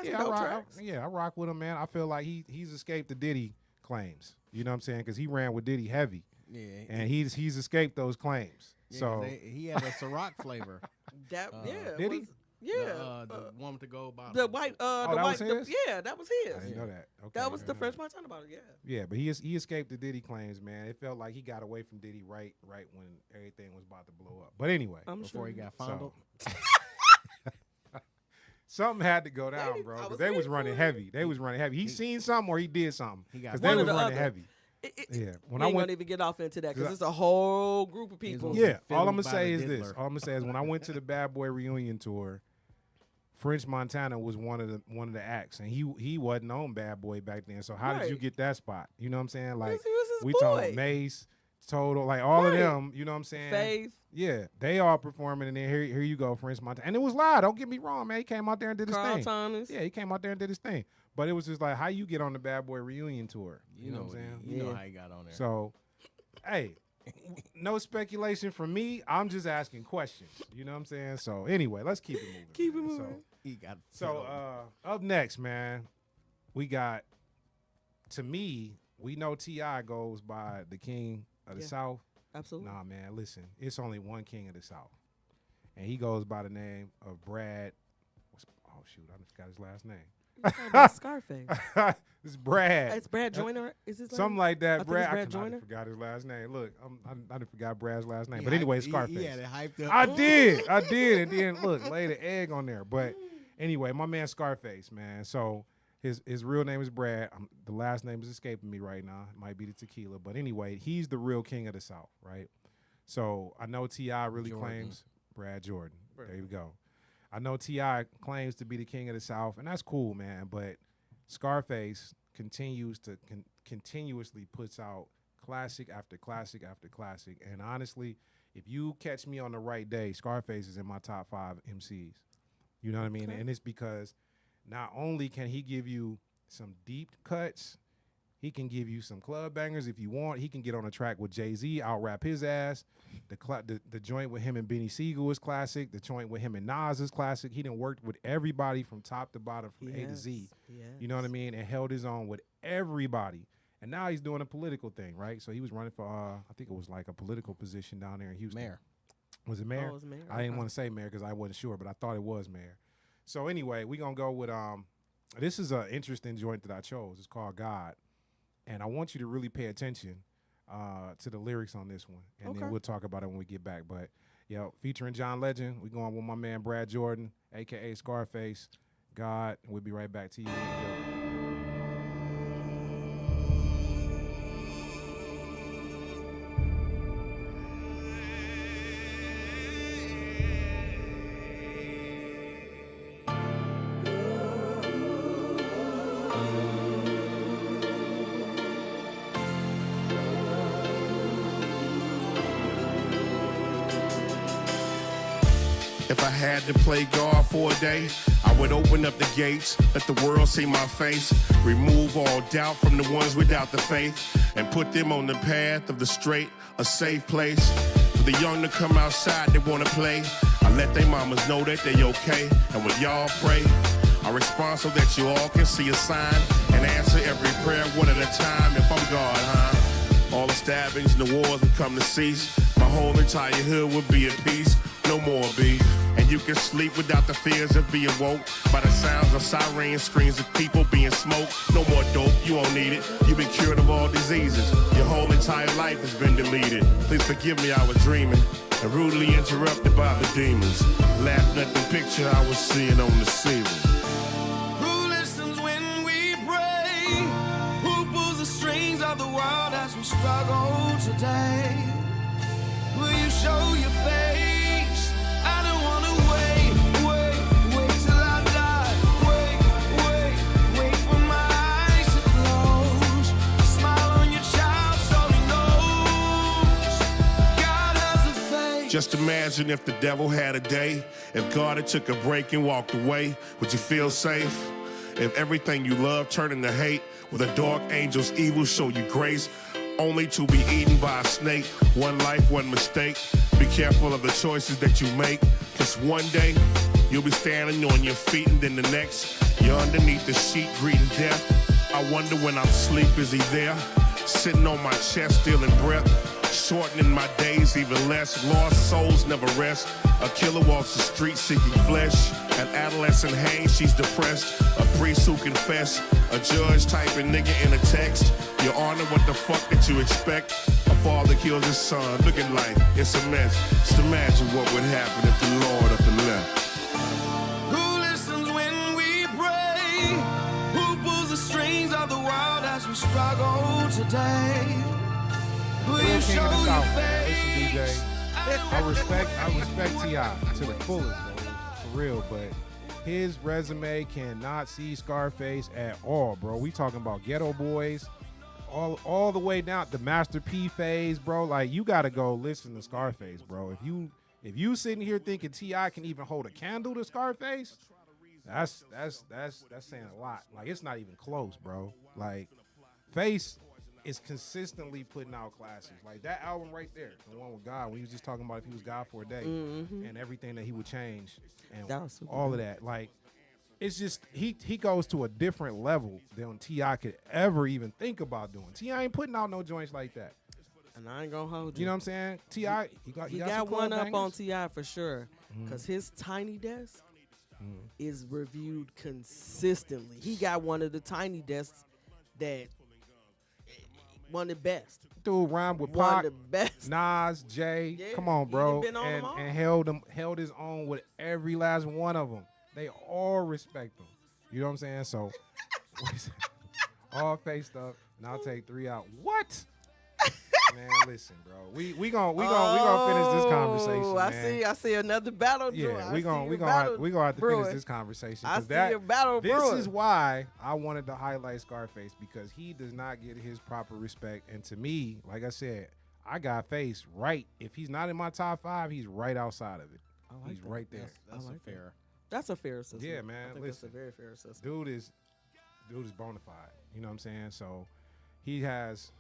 I rock with him, man. I feel like he's escaped the Diddy claims. You know what I'm saying? Because he ran with Diddy heavy, Yeah, and he's escaped those claims. yeah, So he had a Ciroc flavor. That Uh, yeah. did he? Yeah. The one with the gold bottle. The white, that the was white, his? yeah, that was his. I didn't know that. Okay, That was the yeah. French Montana bottle, yeah. Yeah, but he escaped the Diddy claims, man. It felt like he got away from Diddy right when everything was about to blow up. But anyway, I'm Before sure. he got fondled. something had to go down, Maybe- bro. I 'Cause was they was waiting running for it. heavy. They was running heavy. He seen something or he did something. He got Because one they or was the running other. heavy. Yeah. When We I ain't went, gonna even get off into that because Cause it's a whole group of people. Yeah. yeah, all I'm fiddled gonna by say the is this. diddler. All I'm gonna say is when I went to the Bad Boy reunion tour, French Montana was one of the acts, and he wasn't on Bad Boy back then. So how did you Right. get that spot? You know what I'm saying? Like He was his we boy. talking Mace, Total, like all of Right. them. You know what I'm saying? Faith, Yeah, they all performing, and then here you go, French Montana, and it was live. Don't get me wrong, man. He came out there and did his Carl thing. Thomas. Yeah, he came out there and did his thing. But it was just like, how you get on the Bad Boy reunion tour? You know what I'm saying? You know Yeah. how he got on there. So, hey, no speculation from me. I'm just asking questions. You know what I'm saying? So anyway, let's keep it moving. Keep it man. moving. he got So up next, man, we got, to me, we know T.I. goes by the King of the Yeah. South. Absolutely. Nah, man, listen, it's only one King of the South, and he goes by the name of Brad. Oh shoot, I just forgot his last name. You're talking about Scarface. It's Brad. It's Brad Joyner. Is his Something name? like that. I think Brad. it's Brad I Joyner. forgot his last name. Look, I didn't forgot Brad's last name. He But anyway, hyped- Scarface. He had it hyped up. I did. And then look, lay the egg on there. But anyway, my man Scarface, man. So his real name is Brad. The last name is escaping me right now. It might be the tequila. But anyway, he's the real King of the South, right? So I know T.I. really Jordan. claims Brad Jordan. There you go. I know T.I. claims to be the King of the South, and that's cool, man. But Scarface continues to continuously puts out classic after classic after classic. And honestly, if you catch me on the right day, Scarface is in my top 5 MCs. You know what I mean? And it's because not only can he give you some deep cuts, he can give you some club bangers if you want. He can get on a track with Jay-Z, out-rap his ass. The joint with him and Benny Siegel is classic. The joint with him and Nas is classic. He done worked with everybody from top to bottom, from A to Z. Yes. You know what I mean? And held his own with everybody. And now he's doing a political thing, right? So he was running for, I think it was like a political position down there in Houston. Mayor. Was it mayor? Oh, it was mayor, I didn't okay. want to say mayor because I wasn't sure, but I thought it was mayor. So anyway, we're going to go with, this is an interesting joint that I chose. It's called God. And I want you to really pay attention to the lyrics on this one. And then Okay. we'll talk about it when we get back. But, featuring John Legend, we're going with my man Brad Jordan, a.k.a. Scarface, God. And we'll be right back to you. If I had to play God for a day, I would open up the gates, let the world see my face, remove all doubt from the ones without the faith, and put them on the path of the straight, a safe place. For the young to come outside, they wanna play. I let they mamas know that they okay, and when y'all pray, I respond so that you all can see a sign, and answer every prayer one at a time if I'm God, huh? All the stabbings and the wars would come to cease. My whole entire hood would be at peace. No more beef. And you can sleep without the fears of being woke by the sounds of sirens, screams of people being smoked. No more dope, you won't need it. You've been cured of all diseases. Your whole entire life has been deleted. Please forgive me, I was dreaming and rudely interrupted by the demons. Laughing at the picture I was seeing on the ceiling. Who listens when we pray? Who pulls the strings of the world as we struggle today? Will you show your face? I don't wanna wait till I die. Wait for my eyes to close. Smile on your child so he knows God has a face. Just imagine if the devil had a day. If God had took a break and walked away, would you feel safe? If everything you love turned into hate, will the dark angel's evil show you grace? Only to be eaten by a snake. One life, one mistake. Be careful of the choices that you make. Cause one day, you'll be standing on your feet and then the next, you're underneath the sheet greeting death. I wonder when I'm asleep, is he there? Sitting on my chest, stealing breath. Shortening my days even less. Lost souls never rest. A killer walks the street seeking flesh. An adolescent hangs, she's depressed. A priest who confess. A judge typing nigga in a text. Your Honor, what the fuck did you expect? A father kills his son, looking like it's a mess. Just imagine what would happen if the Lord up and left. Who listens when we pray? Who pulls the strings of the world as we struggle today? Will Real you king show of the your South, man. face? Listen, DJ. I respect T.I. to the fullest, bro, for real. But his resume cannot see Scarface at all, bro. We talking about Ghetto Boys, all the way down the Master P phase, bro. Like, you gotta go listen to Scarface, bro. If you sitting here thinking T.I. can even hold a candle to Scarface, that's saying a lot. Like, it's not even close, bro. Like, Face is consistently putting out classics. Like that album right there, the one with God, when he was just talking about if he was God for a day and everything that he would change and all of that. Like, it's just he goes to a different level than T.I. could ever even think about doing. T.I. ain't putting out no joints like that. And I ain't gonna hold you. You know what I'm saying? T.I. he got one up bangers. on T.I. for sure. Because his Tiny Desk is reviewed consistently. He got one of the Tiny Desks that one of the best. Dude rhymed with One Pac, of the best. Nas, Jay. Yeah, Come on, he bro. done been on them all. And held his own with every last one of them. They all respect him. You know what I'm saying? So all Face stuff. And I'll take 3 out. What? Man, listen, bro. We gonna finish this conversation. Man. I see another battle. Yeah, we gonna have to finish this conversation. I see a battle. This is why I wanted to highlight Scarface, because he does not get his proper respect. And to me, like I said, I got Face right. If he's not in my top 5, he's right outside of it. He's right there. That's a fair. That's a fair assessment. Yeah, man. I think Listen, that's a very fair assessment. dude is bona fide. You know what I'm saying? So he has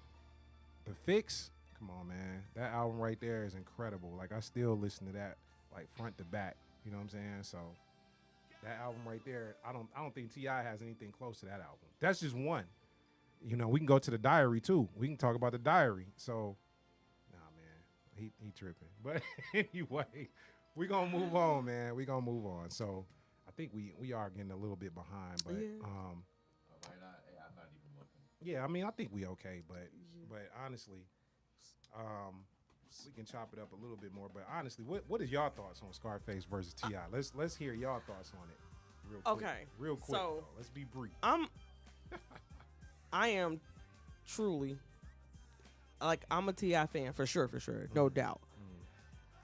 The Fix. Come on, man. That album right there is incredible. Like, I still listen to that like front to back. You know what I'm saying? So that album right there, I don't think T.I. has anything close to that album. That's just one. You know, we can go to the Diary too. We can talk about the Diary. So, nah, man, he tripping. But anyway, we gonna move on, man. We gonna move on. So I think we are getting a little bit behind, but I'm not even looking. yeah, I mean, I think we okay, but honestly, we can chop it up a little bit more. But honestly, what is y'all thoughts on Scarface versus T.I.? Let's hear y'all thoughts on it. Real quick. Okay, Real quick. so though. Let's be brief. I am truly, like, I'm a T.I. fan for sure, no doubt.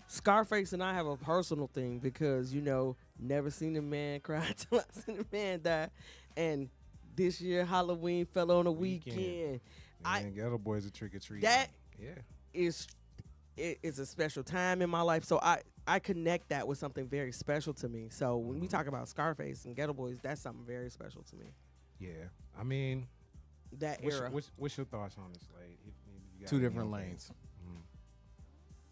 Scarface and I have a personal thing because, you know, never seen a man cry till I seen a man die. And this year Halloween fell on a weekend. Man, Ghetto Boys a trick or treat. That yeah. is a special time in my life. So I connect that with something very special to me. So when we talk about Scarface and Ghetto Boys, that's something very special to me. Yeah. I mean, that era. What's your thoughts on this, Slade? You got Two any different opinion? lanes.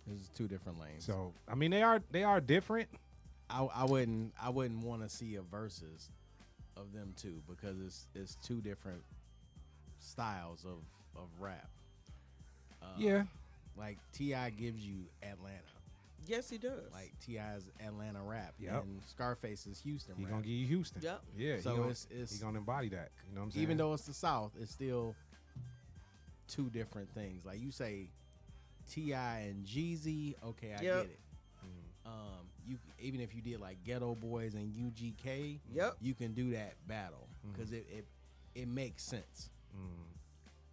There's 2 different lanes. So I mean, they are different. I wouldn't want to see a versus of them two because it's 2 different styles of rap. Yeah. Like T.I. gives you Atlanta. Yes, he does. Like T.I.'s Atlanta rap. Yep. And Scarface is Houston He rap. gonna give you Houston. Yep. Yeah. So he gonna embody that. You know what I'm saying? even though it's the South, it's still 2 different things. Like you say T.I. and Jeezy, okay, I Yep. get it. You even if you did like Ghetto Boys and UGK, Yep. you can do that battle because it makes sense.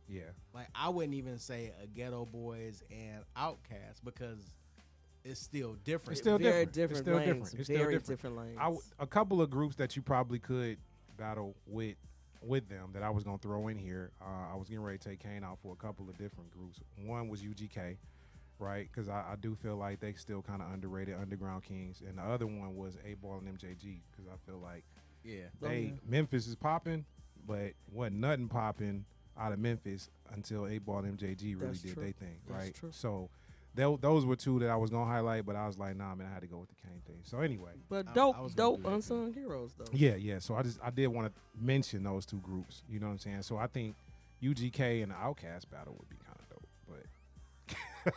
Yeah. Like I wouldn't even say a Ghetto Boys and Outkast because it's still different. It's still Very different. different It's still lanes. different. It's still Very different. lanes. A couple of groups that you probably could battle with them that I was gonna throw in here. I was getting ready to take Kane out for a couple of different groups. One was UGK, right? Because I do feel like they still kind of underrated, underground kings. And the other one was A-Ball and MJG because I feel like Memphis is popping, but wasn't nothing popping out of Memphis until A-Ball and MJG really did their thing, right? True. So those were 2 that I was gonna highlight, but I was like, nah, man, I had to go with the Kane thing. So anyway, But I dope was gonna do that unsung heroes though. yeah. So I did want to mention those 2 groups. You know what I'm saying? So I think UGK and the Outkast battle would be kind of dope, but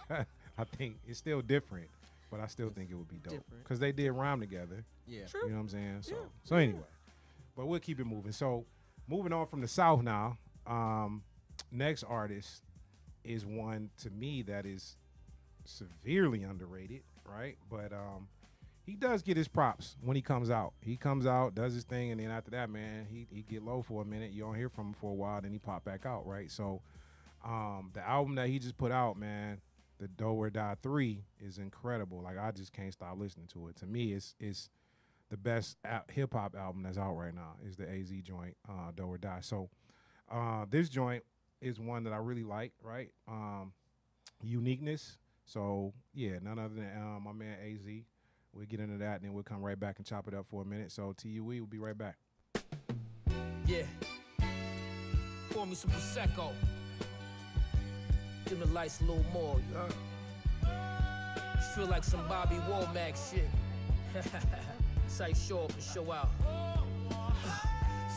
I think it's still different, but I still think it would be dope different. because they did rhyme together. Yeah. True. You know what I'm saying? So, Yeah. so anyway, but we'll keep it moving. So, moving on from the South now. Next artist is one to me that is severely underrated, right? But he does get his props when he comes out. He comes out, does his thing, and then after that, man, he get low for a minute. You don't hear from him for a while, then he pop back out, right? So, the album that he just put out, man, the Do or Die 3 is incredible. Like, I just can't stop listening to it. To me, it's the best hip hop album that's out right now is the AZ joint, Do or Die. So, this joint is one that I really like, right? Uniqueness. So, yeah, none other than my man AZ. We'll get into that, and then we'll come right back and chop it up for a minute. So, TUE, we'll be right back. Yeah. Pour me some Prosecco. Dim the lights a little more, you heard? Feel like some Bobby Womack shit. That's how you show up and show out.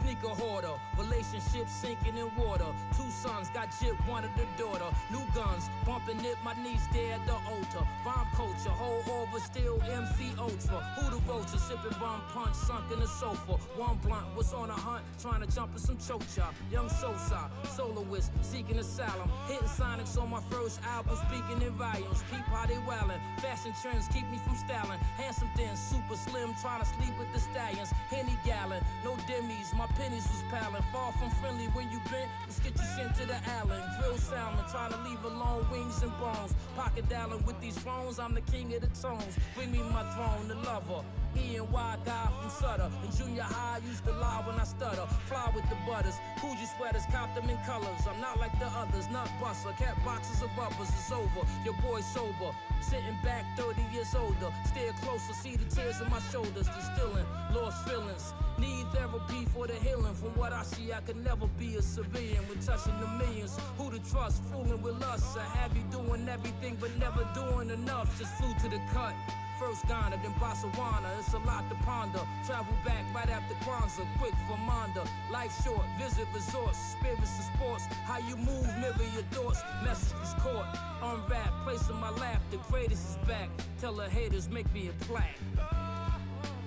Sneaker hoarder, relationships sinking in water. 2 sons got jip, wanted a daughter. New guns, bumping it, my knees there at the altar. Bomb culture, whole over, still MC Ultra. Who the roaster, sipping bomb punch, sunk in the sofa. One blunt was on a hunt, trying to jump in some choke chop. Young Sosa, soloist, seeking asylum. Hitting sonics on my first album, speaking in volumes. Peep how they wildin', fashion trends keep me from styling. Handsome thin, super slim, trying to sleep with the stallions. Henny gallon, no dimmies, my pennies was piling. Far from friendly when you bent, let's get you sent to the island. Drill salmon, trying to leave alone wings and bones. Pocket dialing with these phones, I'm the king of the tones. Bring me my throne, the lover. E&Y guy from Sutter. In junior high, I used to lie when I stutter. Fly with the butters, Coogee sweaters, cop them in colors. I'm not like the others, nut buster. Kept boxes of rubbers, it's over. Your boy sober, sitting back 30 years older. Stare closer, see the tears in my shoulders. Distilling, lost feelings. Need therapy for the healing. From what I see, I could never be a civilian. We're touching the millions. Who to trust, fooling with lust. I have you doing everything but never doing enough. Just flew to the cut. First Ghana, then Botswana, it's a lot to ponder. Travel back right after Kwanzaa, quick for Manda. Life short, visit resorts, spirits and sports. How you move, mirror your thoughts. Message was caught, unwrapped, place in my lap. The greatest is back. Tell the haters, make me a plaque.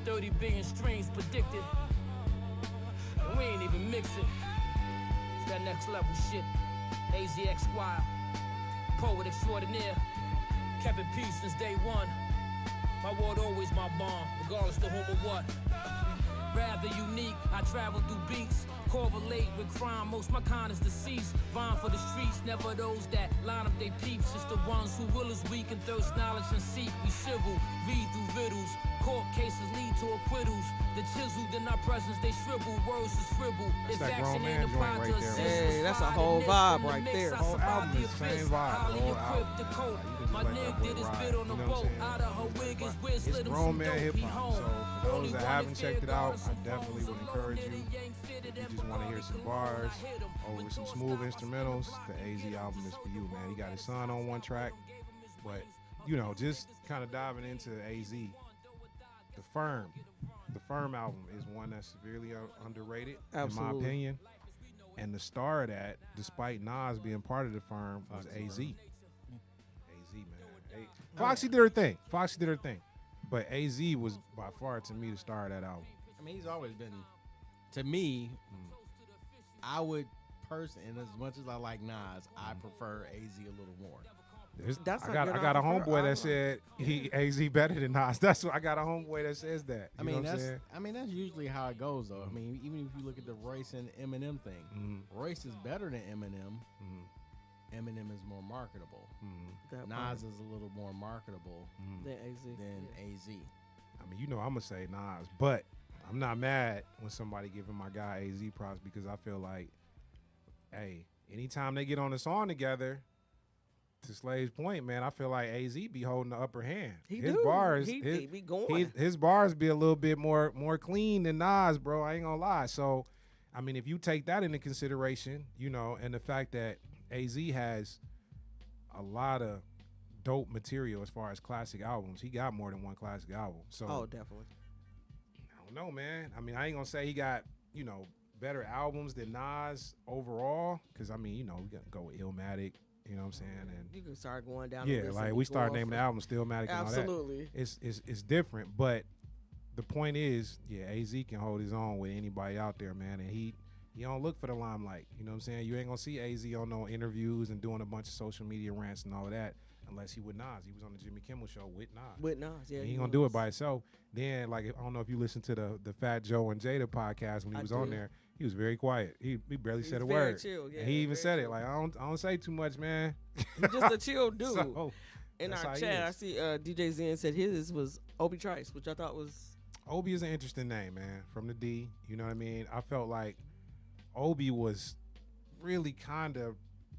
30 billion streams predicted. And we ain't even mix it. It's that next level shit. AZX Squire, poet extraordinaire. Kept it peace since day one. My word always my bond, regardless to whom or what. Rather unique, I travel through beats. Correlate with crime, most my kind is deceased. Vying for the streets, never those that line up they peeps. It's the ones who will is weak and thirst knowledge and seek. We civil, read through riddles. Court cases lead to acquittals. The chiseled in our presence, they shrivel. Words is scribble. That's If that action grown ain't man joint applied right to there, assist, man. Hey, that's a slide whole in this vibe from the right mix, there. I Whole survived album the is the same abyss. vibe, Highly whole equipped to album. cope. You can just My let that nigga boy did his ride, bit on you the know what I'm boat. saying? Out of her wig, his whiz It's lit him grown some man dope. hip He hop. home. So for Only those that one haven't to checked it fear, out, guard I some definitely phones would alone. encourage Did you. he ain't fitted You and just want to hear some Bacardi bars cologne. I hit him. over With some doors smooth down, I instrumentals. spun The block, AZ get album him is for some you, man. He got his son on one track, gave him his but wings. you know, just kind of diving into AZ. The Firm album is one that's severely underrated, in my Absolutely. opinion. And the star of that, despite Nas being part of the Firm, was AZ. AZ, man. Foxy did her thing. Foxy did her thing. But AZ was by far, to me, the star of that album. I mean, he's always been, to me, I would personally, and as much as I like Nas, I prefer AZ a little more. That's I a got good I got a answer. homeboy I that like- said he AZ better than Nas. That's what I got a homeboy that says that. I You know mean, what I'm that's saying? that's usually how it goes, though. I mean, even if you look at the Royce and Eminem thing, Royce is better than Eminem. Eminem is more marketable. That part. Nas is a little more marketable Than AZ. than AZ. I mean, you know, I'm gonna say Nas, but I'm not mad when somebody giving my guy AZ props because I feel like, hey, anytime they get on a song together, to Slave's point, man, I feel like AZ be holding the upper hand. He his do. bars, He his, be going. his bars be a little bit more clean than Nas, bro. I ain't gonna lie. So, I mean, if you take that into consideration, you know, and the fact that AZ has a lot of dope material as far as classic albums, he got more than one classic album. So, Oh, definitely. I don't know, man. I mean, I ain't gonna say he got, you know, better albums than Nas overall, because I mean, you know, we gotta go with Illmatic, You know what I'm saying? And You can start going down. yeah, the list like and we be start going naming the from- album Stillmatic and all that. Absolutely. It's different, but the point is, yeah, AZ can hold his own with anybody out there, man, and he don't look for the limelight. You know what I'm saying? You ain't gonna see AZ on no interviews and doing a bunch of social media rants and all of that unless he with Nas. He was on the Jimmy Kimmel show with Nas. With Nas, yeah. He ain't gonna do it by himself. Then, like, I don't know if you listened to the Fat Joe and Jada podcast when he I was on did. there. He was very quiet. He barely said a very word. chill, yeah, and he even very said it chill. like, I don't say too much, man. He's just a chill dude. So, In that's our how he chat, I is. see DJ Zen said his was Obi Trice, which I thought was Obi is an interesting name, man. From the D, you know what I mean? I felt like Obi was really kind of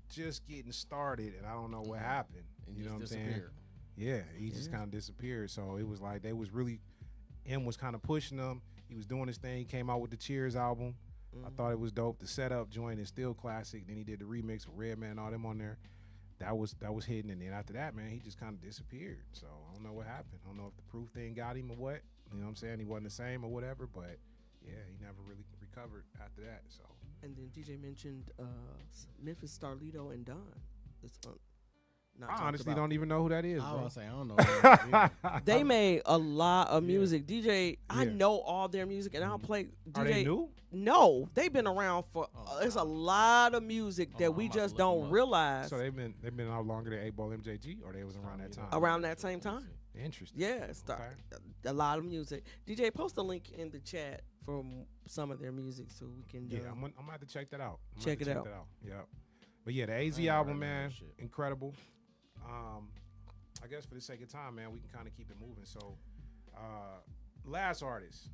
just getting started, and I don't know what happened. And You know what I'm just saying? disappeared. Yeah, he just kind of disappeared. So it was like they was really, M was kind of pushing him. He was doing his thing. He came out with the Cheers album. I thought it was dope. The setup joint is still classic. Then he did the remix with Redman and all them on there. That was hidden. And then after that, man, he just kind of disappeared. So I don't know what happened. I don't know if the proof thing got him or what. You know what I'm saying? He wasn't the same or whatever. But yeah, he never really recovered after that. So and then DJ mentioned Memphis Starlito and Don. It's not I talked honestly about. don't even know who that is, I bro. was gonna say I don't know. They made a lot of music. DJ, I Yeah. know all their music, and I'll play. DJ, Are they new? No, they've been around for. There's a lot of music that I'm we about to just look don't them up. realize So they've been out longer than 8 Ball MJG, or they was around that time. around that same time. Interesting. Yeah, a lot of music. DJ, post a link in the chat for some of their music so we can. Yeah, I'm gonna have to check that out. Check it out. Yeah. But yeah, the AZ ain't album, never heard man, that shit. incredible. I guess for the sake of time, man, we can kind of keep it moving. So, last artist.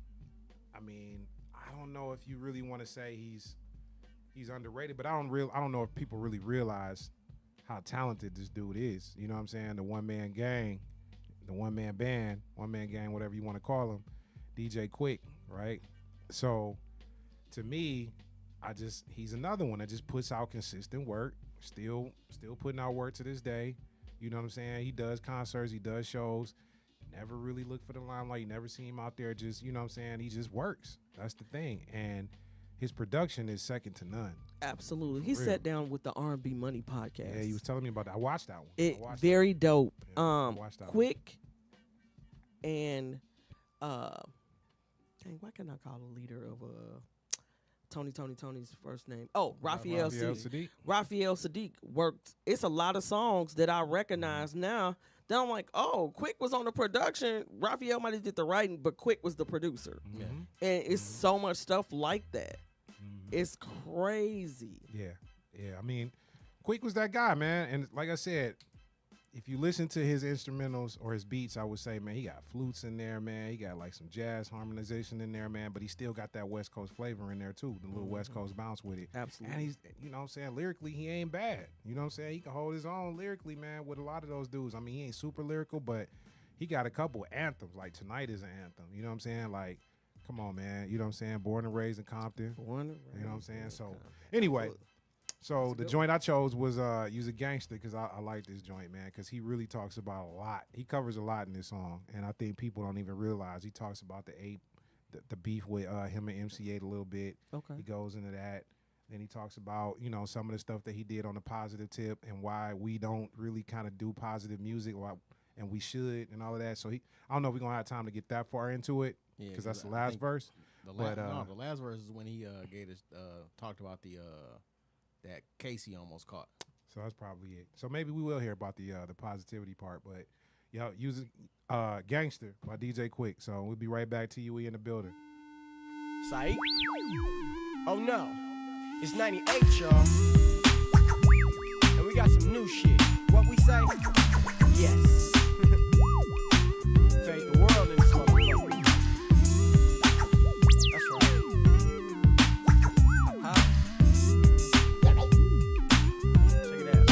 I mean, I don't know if you really want to say he's underrated, but I don't know if people really realize how talented this dude is. You know what I'm saying? The one man gang, the one man band, one man gang, whatever you want to call him, DJ Quick, right? So, to me, he's another one that just puts out consistent work, still putting out work to this day. You know what I'm saying? He does concerts, he does shows. Never really look for the limelight. You never see him out there just, you know what I'm saying? He just works. That's the thing. And his production is second to none. Absolutely. He real. sat down with the R&B Money podcast. Yeah, he was telling me about that. I watched that one. It I watched very dope. Yeah, I watched that one. Quick and dang, why can I call the leader of Tony's first name? Oh, Raphael Sadiq. Raphael Sadiq worked. It's a lot of songs that I recognize now. Then I'm like, oh, Quick was on the production. Raphael might have did the writing, but Quick was the producer. Mhm. And it's so much stuff like that. It's crazy. Yeah. Yeah. I mean, Quick was that guy, man. And like I said, if you listen to his instrumentals or his beats, I would say, man, he got flutes in there, man. He got like some jazz harmonization in there, man. But he still got that West Coast flavor in there too, the little West Coast bounce with it. Absolutely. And he's, you know what I'm saying, lyrically, he ain't bad. You know what I'm saying? He can hold his own lyrically, man, with a lot of those dudes. I mean, he ain't super lyrical, but he got a couple anthems. Like Tonight is an anthem. You know what I'm saying? Like, come on, man. You know what I'm saying? Born and raised in Compton. You know what I'm saying? So, anyway. So the joint I chose was Use a Gangster because I like this joint, man, because he really talks about a lot. He covers a lot in this song, and I think people don't even realize he talks about the beef with him and MC8 a little bit. Okay. He goes into that. Then he talks about, you know, some of the stuff that he did on the positive tip and why we don't really kind of do positive music, and we should, and all of that. So I don't know if we're going to have time to get that far into it because that's the last verse. The But, last verse is when he talked about that case he almost caught. So that's probably it. So maybe we will hear about the positivity part, but using Gangster by DJ Quick. So we'll be right back to UE in the building. Sight? Oh no, it's 98, y'all. And we got some new shit. What we say? Yes. Fade the world in this motherfucker. That's right. Huh? Check it out.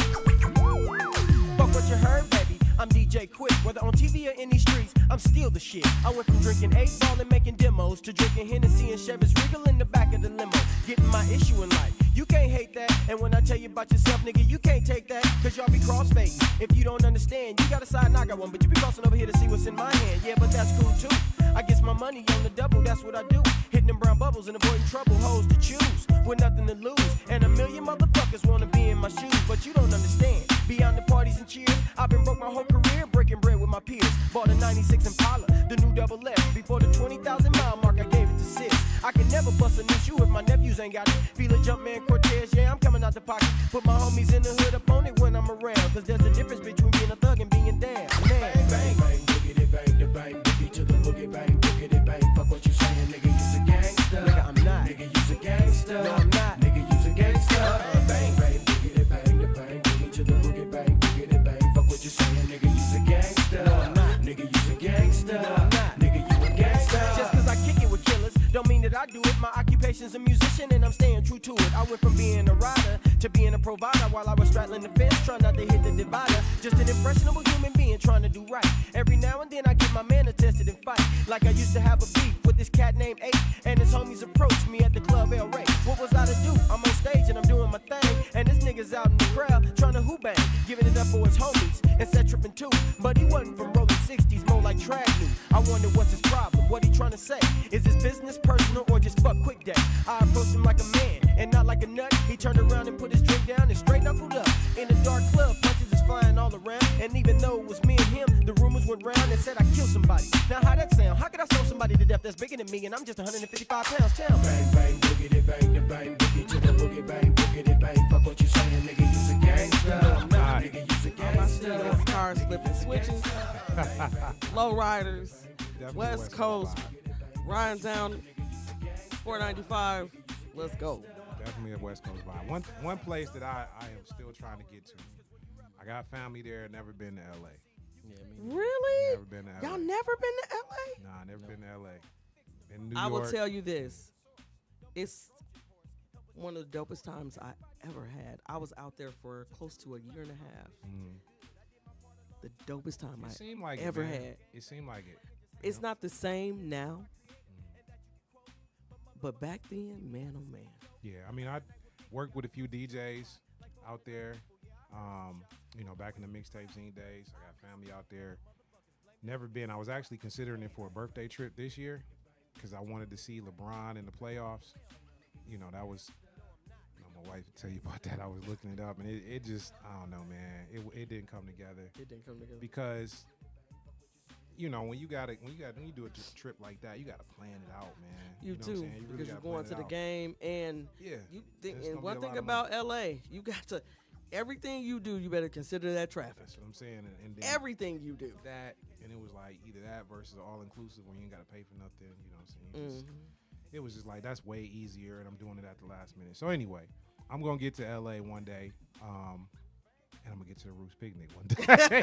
Fuck what you heard, baby. I'm DJ Quick. Whether on TV or in these streets, I'm still the shit. I went from drinking 8-ball and making demos to drinking Hennessy and Chevys Regal in the back of the limo. Getting my issue in life. You can't hate that. And when I tell you about yourself, nigga, you can't take that. Cause y'all be crossfading. If you don't understand, you got a side and I got one. But you be crossing over here to see what's in my hand. Yeah, but that's cool too. I guess my money on the double, that's what I do. Hitting them brown bubbles and avoiding trouble, hoes to choose. With nothing to lose. And a million motherfuckers wanna be in my shoes. But you don't understand. Beyond the parties and cheers, I've been broke my whole career, breaking bread with my peers. Bought a 96 Impala, the new double S. Before the 20,000 mile mark, I gave it to 6. I can never bust a new shoe if my nephews ain't got it. Feel a jump man Cortez, yeah, I'm coming out the pocket. Put my homies in the hood up on it when I'm around. Cause there's a difference between being a thug and being down. Man, bang, bang, bang, boogity, bang, the bang, boogie to the boogie, bang, boogity, bang. Fuck what you saying, nigga, you's a gangster. Nigga, I'm not. Nigga, you's a gangster. No, I'm not. Nigga, you's a gangster. Bang, bang, boogity, bang, the bang, boogie to the boogie, bang, boogity, bang. Fuck what you saying, nigga, you's a gangster. No, I'm not. Nigga, you's a gangster. No, I'm not. Nigga, you a gangster. Just cause I kick it with killers, don't mean that I do it. My occupation's a musician and I'm staying true to it. I went from being a rider to being a provider while I was straddling the fence, trying not to hit the divider. Just an impressionable human being trying to do right. Every now and then I get my man tested and fight. Like I used to have a beef with this cat named Ace, and his homies approached me at the club El Rey. What was I to do? I'm on stage and I'm doing my thing, and this nigga's out in the crowd trying to hoop bang, giving it up for his homies and set tripping too. But he wasn't from rolling 60s, more like trad new. I wonder what's his problem, what he trying to say. Is this business personal or just fuck quick day? I approached him like a man and not like a nut. He turned around and put his drink down and straight knuckled up. In a dark club, punches is flying all around, and even though it was me and him, the rumors went round and said I killed somebody. Now how that sound? How could I sell somebody to death that's bigger than me and I'm just 155 pounds? Tell me. Bang, bang, boogity, bang, the bang, boogie to the boogie, bang, boogity, bang. Fuck what you saying, nigga, you's a gangster. No, I'm not. Nigga, you's a gangster. Cars flipping switches, low riders, Definitely West Coast, riding down 495. Let's go. Definitely a West Coast vibe. One place that I am still trying to get to. I got family there. Never been to LA. Really? Never been to LA. Y'all never been to LA? Nah, never been to LA. In New I York. will tell you this. It's one of the dopest times I ever had. I was out there for close to a year and a half. The dopest time It I seemed like ever it, man. had. It seemed like it. It's not the same now. But back then, man, oh man. Yeah, I mean, I worked with a few DJs out there. You know, back in the mixtape scene days, I got family out there. Never been. I was actually considering it for a birthday trip this year because I wanted to see LeBron in the playoffs. You know, that was. You know, my wife would tell you about that. I was looking it up, and it just, I don't know, man. It didn't come together. It didn't come together Because, you know, when you do a trip like that, you gotta plan it out, man. You know what I'm too, saying? You really because you're gotta going plan to it the out. game, and Yeah. you think. It's And gonna one be a thing lot of about LA, you got to everything you do, you better consider that traffic. That's what I'm saying. And then Everything you do. that, and it was like either that versus all inclusive where you ain't gotta pay for nothing. You know what I'm saying? It was just like that's way easier, and I'm doing it at the last minute. So anyway, I'm gonna get to LA one day, and I'm gonna get to the Roots Picnic one day.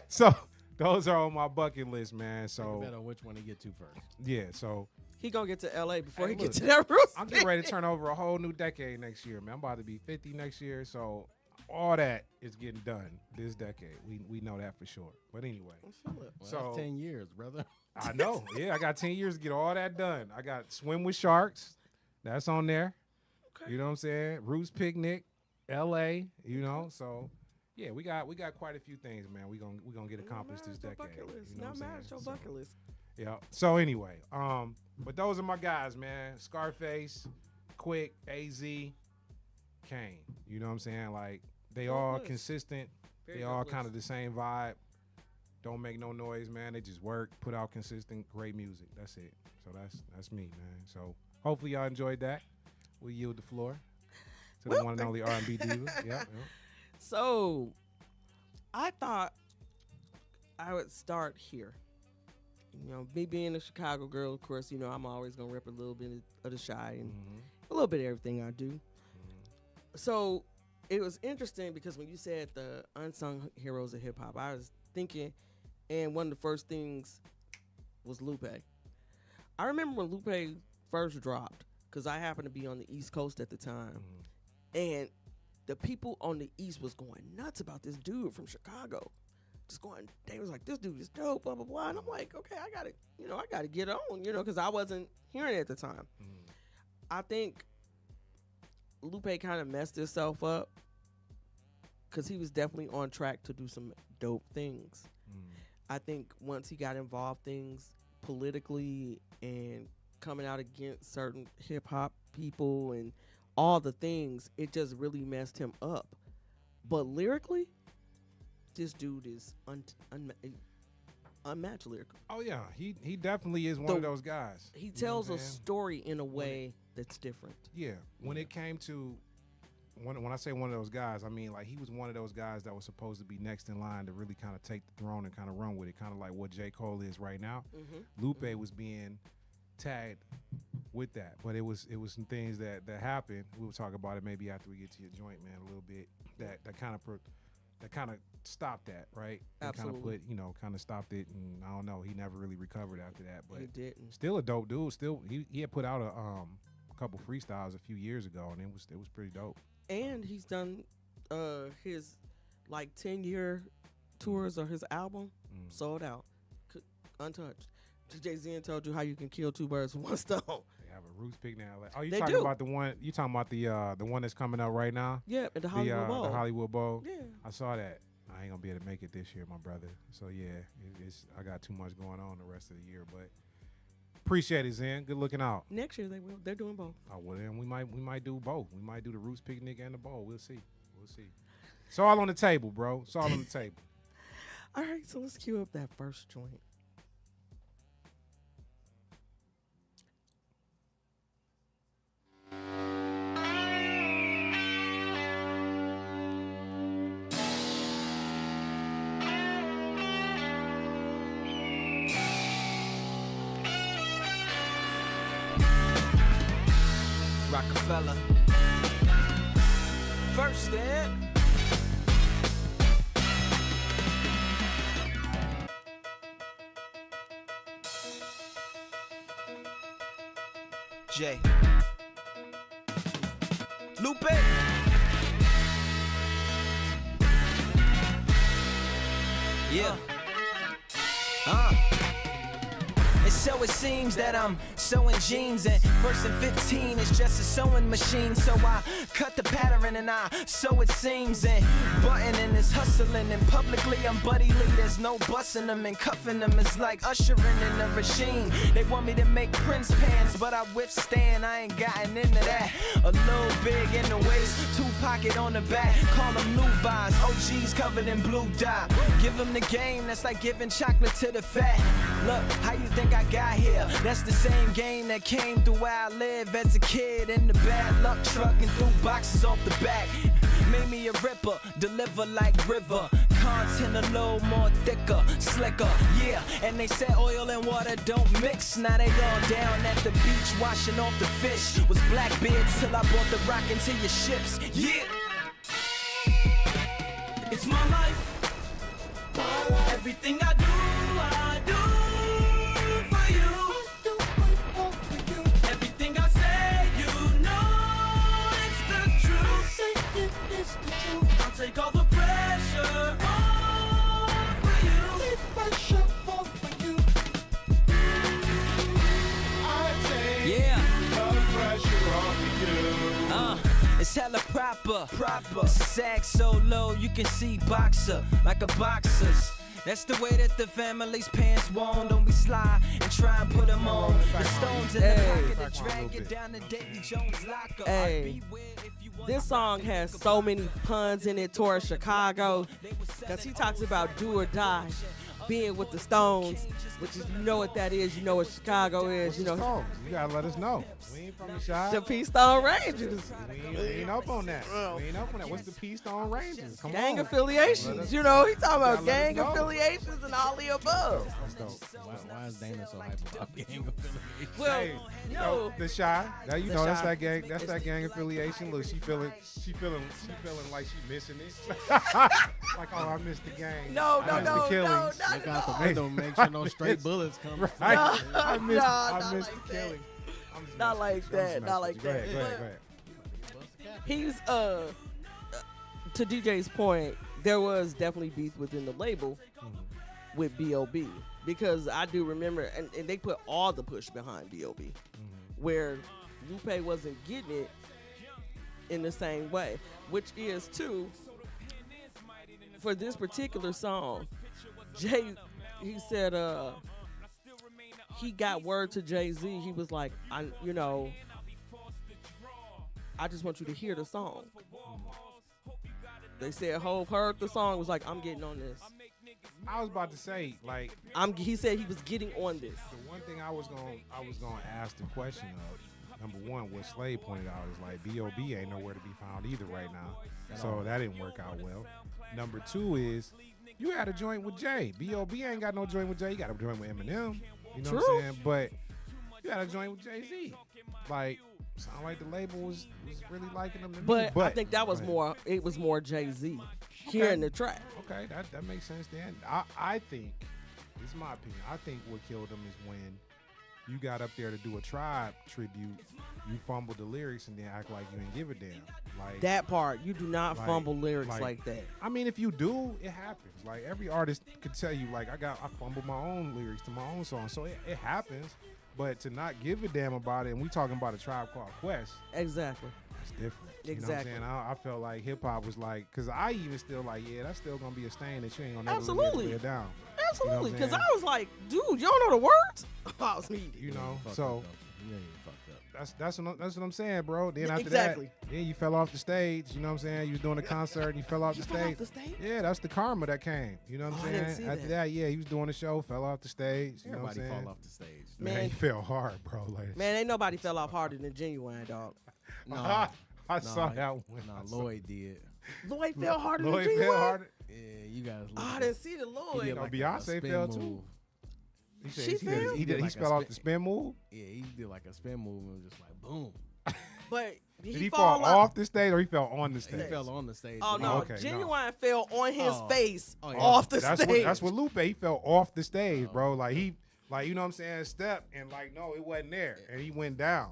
So those are on my bucket list, man. So Bet on which one to get to first. yeah, so He gonna get to LA before Hey, he gets look, to that roof. I'm getting ready to turn over a whole new decade next year, man. I'm about to be 50 next year, so all that is getting done this decade. We know that for sure. But anyway, Well, so that's 10 years, brother. I know. Yeah, I got 10 years to get all that done. I got Swim with Sharks. That's on there. Okay. You know what I'm saying? Roots Picnic, LA, you know. So yeah, we got quite a few things, man. We gonna get accomplished this decade. Bucket list. You know Not what I'm mad at your saying? bucket list. Yeah. So anyway, but those are my guys, man. Scarface, Quick, AZ, Kane. You know what I'm saying? Like they Dope all list. consistent. Very They dope all list. kind of the same vibe. Don't make no noise, man. They just work, put out consistent, great music. That's it. So that's me, man. So hopefully y'all enjoyed that. We yield the floor to the one and only R&B diva. Yeah. So, I thought I would start here. You know, me being a Chicago girl, of course, you know, I'm always going to rep a little bit of the shy and a little bit of everything I do. So, it was interesting because when you said the unsung heroes of hip hop, I was thinking, and one of the first things was Lupe. I remember when Lupe first dropped, because I happened to be on the East Coast at the time, and the people on the East was going nuts about this dude from Chicago. Just going, they was like, this dude is dope, blah, blah, blah. And I'm like, okay, I gotta get on, because I wasn't hearing it at the time. I think Lupe kind of messed himself up because he was definitely on track to do some dope things. I think once he got involved things politically and coming out against certain hip hop people and all the things, it just really messed him up. But lyrically, this dude is unmatched lyrical. Oh yeah, he definitely is one of those guys. He You know tells what a I'm saying? story in a way that's different. Yeah, when it came to when I say one of those guys, I mean like he was one of those guys that was supposed to be next in line to really kind of take the throne and kind of run with it, kind of like what J. Cole is right now. Lupe was being tagged with that, but it was some things that happened. We'll talk about it maybe after we get to your joint, man, a little bit. That kind of stopped that, right? Absolutely. Kind of stopped it, and I don't know. He never really recovered after that, but He didn't. still a dope dude. Still, he had put out a couple freestyles a few years ago, and it was pretty dope. And he's done his like 10-year tours of his album, sold out, untouched. DJ Zen told you how you can kill two birds with one stone. They have a roots pick now. Oh, you They talking do. about the one? You talking about the one that's coming out right now? Yeah, at the Hollywood Bowl. The Hollywood Bowl. Yeah. I saw that. I ain't gonna be able to make it this year, my brother. So yeah, I got too much going on the rest of the year, but appreciate it, Zen. Good looking out. Next year they will. They're doing both. Oh well, then we might do both. We might do the Roots Picnic and the bowl. We'll see. It's all on the table, bro. It's all on the table. All right, so let's cue up that first joint. Rockefeller. First step. J. Lupe. Yeah. And so it seems that I'm sewing jeans, and first and 15 is just a sewing machine. So I cut the pattern and I sew it seams, and buttoning is hustling, and publicly I'm Buddy Lee. There's no busting them and cuffing them. It's like ushering in a regime. They want me to make Prince pants, but I withstand. I ain't gotten into that. A little big in the waist, 2 pocket on the back. Call them Levi's, OGs covered in blue dye. Give them the game, that's like giving chocolate to the fat. Look, how you think I got here? That's the same game that came through where I live as a kid, in the bad luck truck and threw boxes off the back. Made me a ripper, deliver like river. Content a little more thicker, slicker, yeah. And they said oil and water don't mix. Now they all down at the beach washing off the fish. Was Blackbeards till I brought the rock into your ships, yeah. It's my life. Everything I do for you. Everything I say, you know it's the truth. I'll take all the pressure off for you. Yeah. It's hella proper. Sack so low you can see boxer like a boxer's. That's the way that the family's pants worn. Don't be sly and try and put them on. The stones in the pocket that drag you down to Davy Jones' locker. Hey, this song has so many puns in it towards Chicago, because he talks about do or die, being with the Stones, which is, you know what that is, you know what Chicago is, you know. Stones? You gotta let us know. We ain't from the shy. The Peace Stone Rangers. We ain't up on that. We ain't up on that. What's the Peace Stone Rangers? Come Gang on. affiliations, you know, he talking about Gotta let us gang know. affiliations and all the above. That's dope. Why is Dana so hyped about gang affiliation? Well, Hey, yo, the shy. Now you The know that's Shy. that gang. That's that gang affiliation. Look, she feeling like she missing it. Like, oh, I missed the gang. no, I missed the not killings. at Look out all. the window, make sure no stray bullets come. Right. No, I missed not the like that. killing. I'm just Not messing like with you. I'm just that, messing not with like you. Go that. ahead, go ahead, go ahead. He's to DJ's point, there was definitely beef within the label with B.O.B. because I do remember, and they put all the push behind B.O.B. where Lupe wasn't getting it in the same way, which is too, for this particular song, Jay, he said he got word to Jay-Z. He was like, I just want you to hear the song. They said Hov heard the song, was like, I'm getting on this. I was about to say, like, He said he was getting on this. the one thing I was gonna ask the question of, number one, what Slade pointed out is like B.O.B. ain't nowhere to be found either right now. So that didn't work out well. Number two is you had a joint with Jay. B.O.B. ain't got no joint with Jay. You got a joint with Eminem. You know what I'm saying? But you had a joint with Jay-Z. Like, sound like the label was really liking them to me. But I think that was more, it was more Jay-Z here in the track. Okay, that makes sense then. I think, this is my opinion, I think what killed them is when you got up there to do a Tribe tribute, you fumbled the lyrics and then act like you didn't give a damn. Like That part, you do not fumble lyrics like that. I mean, if you do, it happens. Like every artist could tell you, like I fumbled my own lyrics to my own song, so it happens. But to not give a damn about it, and we talking about a Tribe Called Quest, Exactly. it's different. Exactly. You know what I'm saying? I felt like hip hop was like, because I even still like, yeah, that's still gonna be a stain that you ain't gonna never Absolutely. really lay down. Absolutely. You know Because what I'm I was like, dude, you don't know the words? I was needed. You know, Fucked so up, though. Yeah, you fucked up. that's what I'm saying, bro. Then after Exactly. that, then you fell off the stage. You know what I'm saying? You was doing a concert and you fell off the fell stage. off the stage? Yeah, that's the karma that came. You know what I'm I saying? didn't see After that. yeah, he was doing a show, fell off the stage. You know what I'm Everybody saying? fall off the stage. Man, he fell hard, bro. Like, Man, ain't nobody fell off harder than Genuine, dog. No, I saw that one. No, Lloyd did. Lloyd fell harder Lloyd than Genuine? fell harder. Yeah, you guys. Oh, I didn't see the Lloyd. know, Beyonce fell too. He said, She fell? He Like fell a off the spin move. Yeah, he did like a spin move and was just like boom. But Did he fall off the stage or he fell on the He stage? fell on the stage. Oh, no. Okay, no. Genuine fell on his face Oh, yeah. off the that's stage. that's what Lupe. He fell off the stage, bro. Like you know what I'm saying? Step and like no, it wasn't there, and he went down.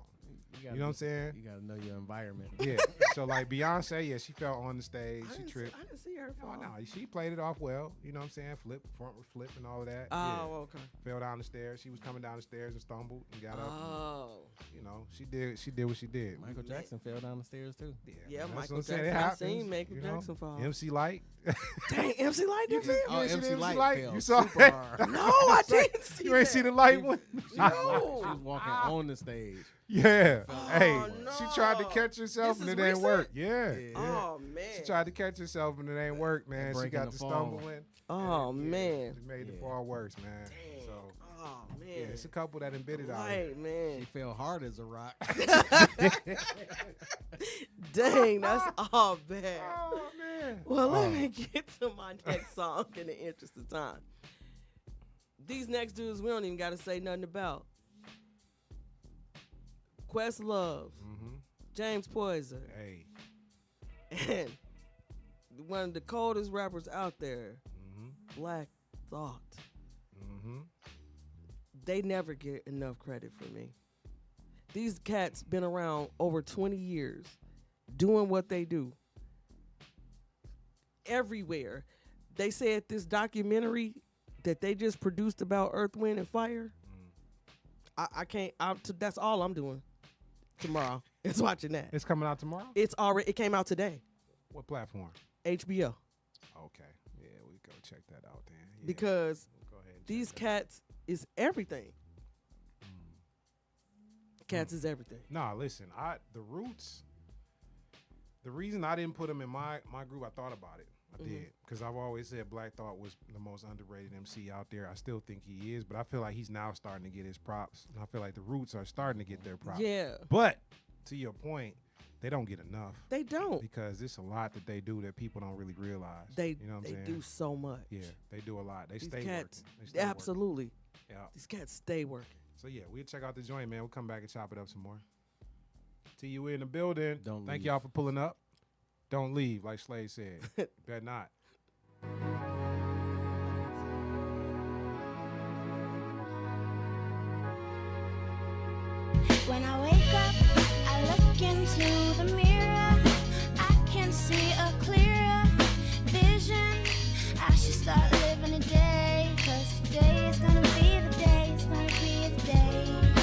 You know what I'm saying? You gotta know your environment. Yeah. So like Beyonce, yeah, she fell on the stage. She tripped. I didn't see her fall. No, she played it off well. You know what I'm saying? Front flip and all of that. Oh, okay. Fell down the stairs. She was coming down the stairs and stumbled and got up. Oh. And, you know, she did what she did. Michael Jackson fell down the stairs too. Yeah, man, that's Michael what I'm saying. Jackson. It I happens, seen Michael you know? Jackson fall. MC Light. Dang, MC Light did feel? Oh, You see MC the Light fell You saw super that? hard. No, I didn't see You ain't see the light one? She was walking on the stage. Yeah. Hey, no. she tried to catch herself This and is it ain't recent? work. Yeah. Oh, man. She tried to catch herself and it ain't work, man. She breaking got the to fall. stumbling. Oh, Yeah, man. It made the fall worse, man. Dang. So Oh, man. yeah, it's a couple that done bit it out. Right, He man. fell hard as a rock. Dang, that's all bad. Oh man. Well, let me get to my next song in the interest of time. These next dudes we don't even got to say nothing about. Questlove, James Poison, Hey. and one of the coldest rappers out there, Black Thought. They never get enough credit for me. These cats been around over 20 years doing what they do. Everywhere. They said this documentary that they just produced about Earth, Wind, and Fire, I can't, that's all I'm doing tomorrow. Is watching that. It's coming out tomorrow? It came out today. What platform? HBO. Okay. Yeah, we go check that out then. Yeah. Because Go ahead and check these that. cats is everything. Cats is everything. Nah, listen, the Roots, the reason I didn't put them in my group, I thought about it. I did. Because I've always said Black Thought was the most underrated MC out there. I still think he is, but I feel like he's now starting to get his props. And I feel like the Roots are starting to get their props. Yeah. But to your point, they don't get enough. They don't. Because it's a lot that they do that people don't really realize. They you know what I'm saying? do so much. Yeah, they do a lot. They These stay cats, working. They stay absolutely. Working. Yeah. These cats stay working. So yeah, we'll check out the joint, man. We'll come back and chop it up some more. See you in the building. Don't Thank leave. y'all for pulling up. Don't leave, like Slade said. Better not. When I wake up, I look into the mirror. I can see a clearer vision. I should start living today, 'cause today is gonna be the day, it's gonna be the day.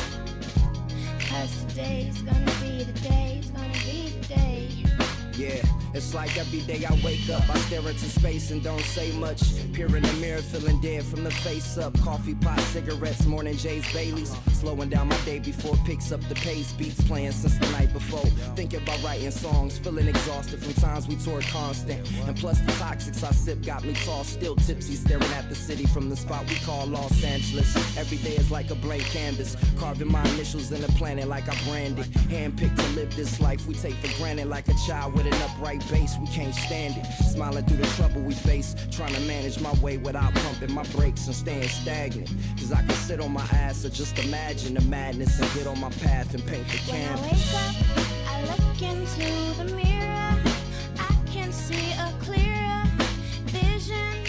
'Cause today is gonna be the day, it's gonna be the day. Yeah, It's like every day I wake up, I stare into space and don't say much. Peer in the mirror, feeling dead from the face up. Coffee pot, cigarettes, morning J's, Baileys. Slowing down my day before it picks up the pace. Beats playing since the night before. Thinking about writing songs, feeling exhausted from times we toured constant. And plus the toxics I sip got me tossed, still tipsy, staring at the city from the spot we call Los Angeles. Every day is like a blank canvas, carving my initials in the planet like I branded. Handpicked to live this life we take for granted, like a child with an upright base. We can't stand it. Smiling through the trouble we face, trying to manage my way without pumping my brakes and staying stagnant. Cause I can sit on my ass or just imagine the madness and get on my path and paint the canvas. When I wake up, I look into the mirror. I can see a clearer vision.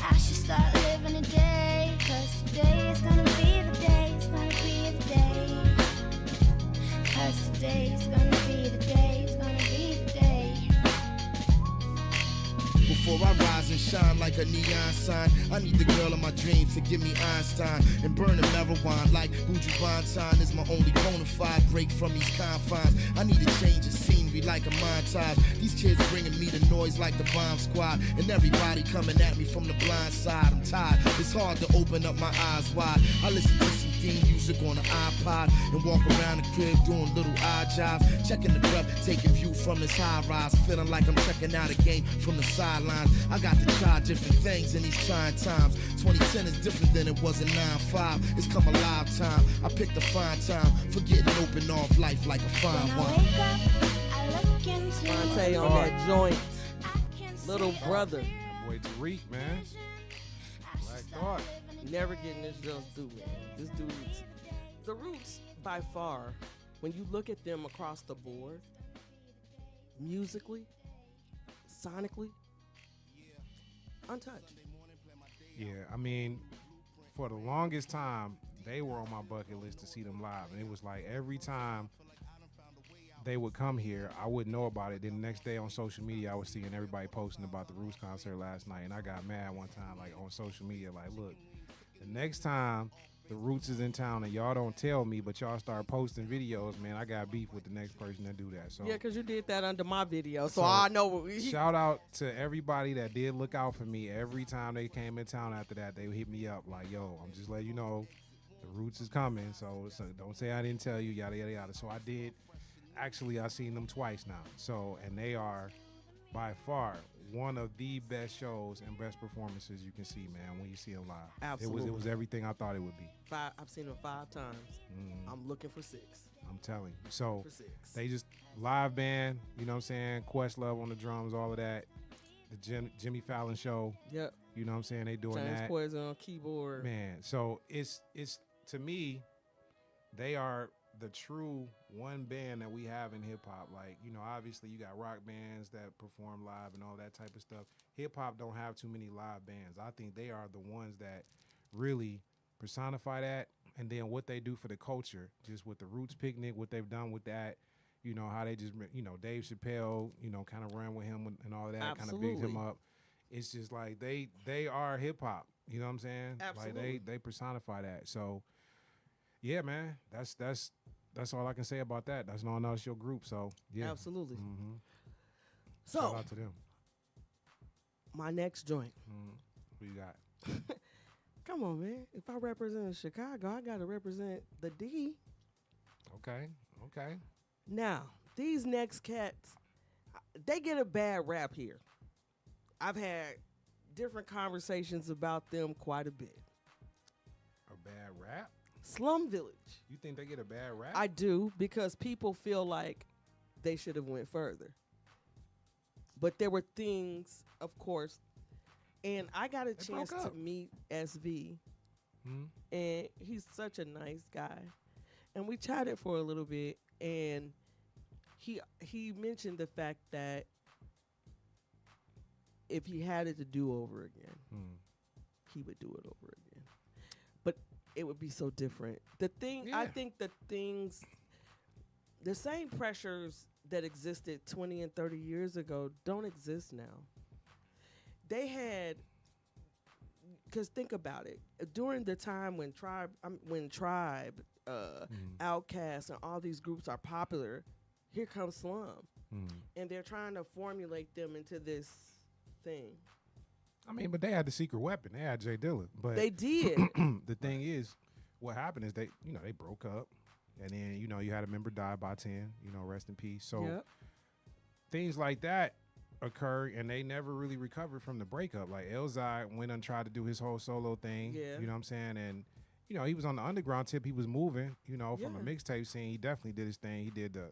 I should start living a day, cause today is gonna be the day, it's gonna be the day. Cause today is gonna be the day, it's gonna be the day. Before I rise and shine like a neon sign, I need the girl of my dreams to give me Einstein and burn the marijuana like Buju Banton is my only bona fide break from these confines. I need a change of scenery like a montage. These kids bringing me the noise like the bomb squad, and everybody coming at me from the blind side. I'm tired. It's hard to open up my eyes wide. I listen to some theme music on the iPod and walk around the crib doing little odd jobs, checking the breathtaking view from this high rise, feeling like I'm checking out a game from the sidelines. I got to try different things in these trying times. 2010 is different than it was in 9-5. It's come alive time. I picked a fine time for getting open off life like a fine wine. When I wake up, I look into Fonte on that joint. Little brother. That boy Tariq, man. Black Thought. Never getting this just do, man. This dude's the Roots by far. When you look at them across the board, musically, sonically, untouched. Yeah, I mean, for the longest time, they were on my bucket list to see them live. And it was like every time they would come here, I wouldn't know about it. Then the next day on social media, I was seeing everybody posting about the Roots concert last night. And I got mad one time, like on social media, like, look, the next time the Roots is in town and y'all don't tell me, but y'all start posting videos, man, I got beef with the next person that do that. So Yeah, because you did that under my video, so I know what we... Shout out to everybody that did look out for me. Every time they came in town after that, they would hit me up like, yo, I'm just letting you know the Roots is coming, so don't say I didn't tell you, yada, yada, yada. So I did. Actually, I've seen them twice now. So, and they are by far one of the best shows and best performances you can see, man, when you see them live. Absolutely. It was everything I thought it would be. I've seen them 5 times. I'm looking for 6. I'm telling you. So For 6. they just live band, you know what I'm saying? Questlove on the drums, all of that. The Jimmy Fallon show. Yep. You know what I'm saying? They doing James that. Poison on keyboard. Man, so it's to me, they are the true one band that we have in hip hop. Like, you know, obviously you got rock bands that perform live and all that type of stuff. Hip hop don't have too many live bands. I think they are the ones that really personify that. And then what they do for the culture, just with the Roots Picnic, what they've done with that, you know, how they just, you know, Dave Chappelle, you know, kind of ran with him and all of that, kind of bigged him up. It's just like they are hip hop. You know what I'm saying? Absolutely. Like they personify that. So yeah, man, that's all I can say about that. That's no it's your group. So yeah, Absolutely. Mm-hmm. So shout out to them. My next joint. Who you got? Come on, man. If I represent Chicago, I got to represent the D. Okay. Now, these next cats, they get a bad rap here. I've had different conversations about them quite a bit. A bad rap? Slum Village. You think they get a bad rap? I do, because people feel like they should have went further. But there were things, of course, and I got a chance to meet SV, and he's such a nice guy. And we chatted for a little bit, and he mentioned the fact that if he had it to do over again, he would do it over again. But it would be so different. I think the same pressures that existed 20 and 30 years ago don't exist now. They had, because think about it, during the time when Tribe, Outkast, and all these groups are popular here comes Slum, Mm. and they're trying to formulate them into this thing. I mean, but they had the secret weapon. They had Jay Dilla. But They did. the thing is, what happened is they broke up, and then you had a member die by 10. Rest in peace. So Yep. things like that occur, and they never really recovered from the breakup. Like Elzai went and tried to do his whole solo thing. Yeah. You know what I'm saying? And he was on the underground tip. He was moving. From a Yeah. mixtape scene. He definitely did his thing. He did the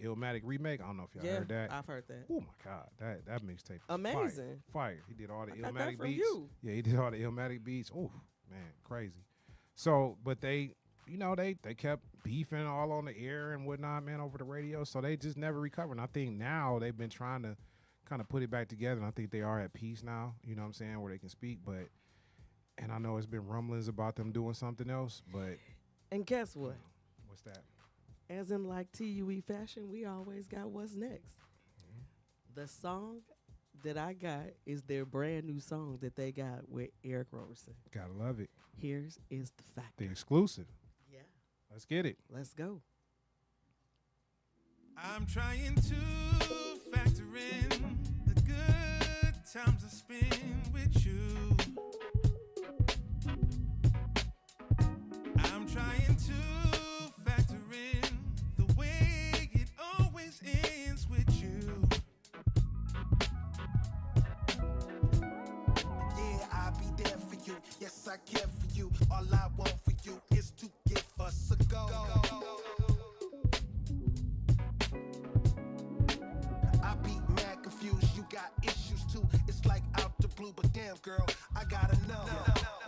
Illmatic remake. I don't know if y'all Yeah, heard that. I've heard that. Oh my God, that mixtape. Amazing. Fire. He did all the I got that Illmatic from beats. you. Yeah, he did all the Illmatic beats. Oh man, crazy. So, but they kept beefing all on the air and whatnot, man, over the radio. So they just never recovered. And I think now they've been trying to kind of put it back together. And I think they are at peace now. You know what I'm saying, where they can speak. And I know it's been rumblings about them doing something else. But And guess what? what's that? As in like TUE fashion, we always got what's next. The song that I got is their brand new song that they got with Eric Roberson. Gotta love it. Here's is the fact. The exclusive. Yeah. Let's get it. Let's go. I'm trying to factor in the good times I spend with you. I'm trying to factor in the way it always ends with you. Yeah, I'll be there for you. Yes, I care for you. All I want for you is to give us a go. I be mad confused. You got issues too. It's like out the blue, but damn girl, I gotta know.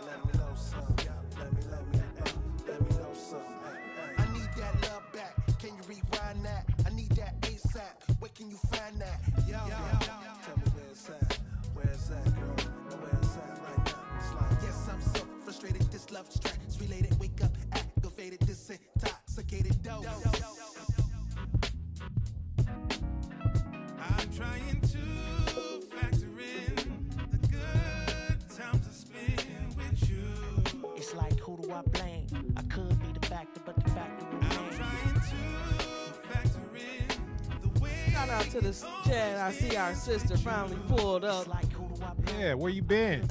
Let me know something. Let me know something. I need that love back. Can you rewind that? I need that ASAP. Where can you find that? Yo. Tell me where it's at. Where it's at, girl? Know where it's at right now. It's like, yes, I'm so frustrated. This love strike is related. Wake up, activated. This intoxicated dose. I'm trying to factor in the good times I spend with you. It's like, who do I blame? I could be the factor, but the factor remains. I'm trying to factor in the way. Shout out to the chat. I see our sister finally pulled up. It's like, who do I blame? Yeah, where you been?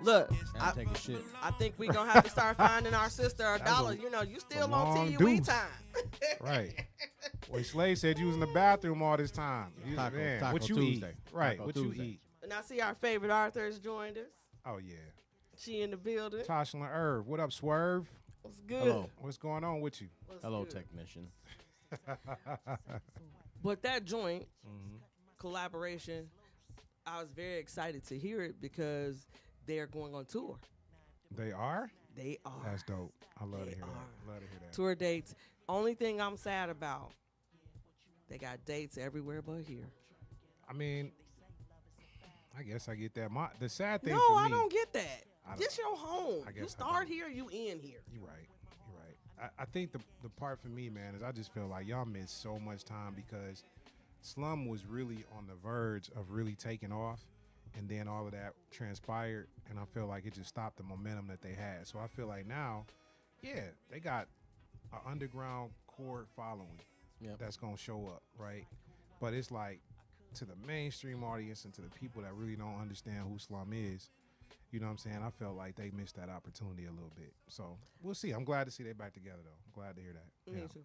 Look, Gotta take a shit. I think we gonna have to start finding our sister a dollar. You still on long TUE deuce. time. Right. Well, Slade said you was in the bathroom all this time. Taco What you Tuesday. eat? Right. Taco What Tuesday. you eat? And I see our favorite Arthur has joined us. Oh yeah. She in the building. Tasha Irv. What up, Swerve? What's good? Hello. What's going on with you? What's Hello, good? technician. But that joint collaboration, I was very excited to hear it because they're going on tour. They are? They are. That's dope. I love to They hear are. that. Love to hear that. Tour dates. Only thing I'm sad about, they got dates everywhere but here. I mean, I guess I get that. The sad thing No, for me, I don't get that. I don't- This your home. I You guess I start don't. here, you end here. You're right. You're right. I think the part for me, man, is I just feel like y'all missed so much time because Slum was really on the verge of really taking off, and then all of that transpired, and I feel like it just stopped the momentum that they had. So I feel like now, yeah, they got an underground core following that's gonna show up, right? But it's like to the mainstream audience and to the people that really don't understand who Slum is, you know what I'm saying? I felt like they missed that opportunity a little bit. So we'll see. I'm glad to see they back together though. I'm glad to hear that. Me Yeah. too.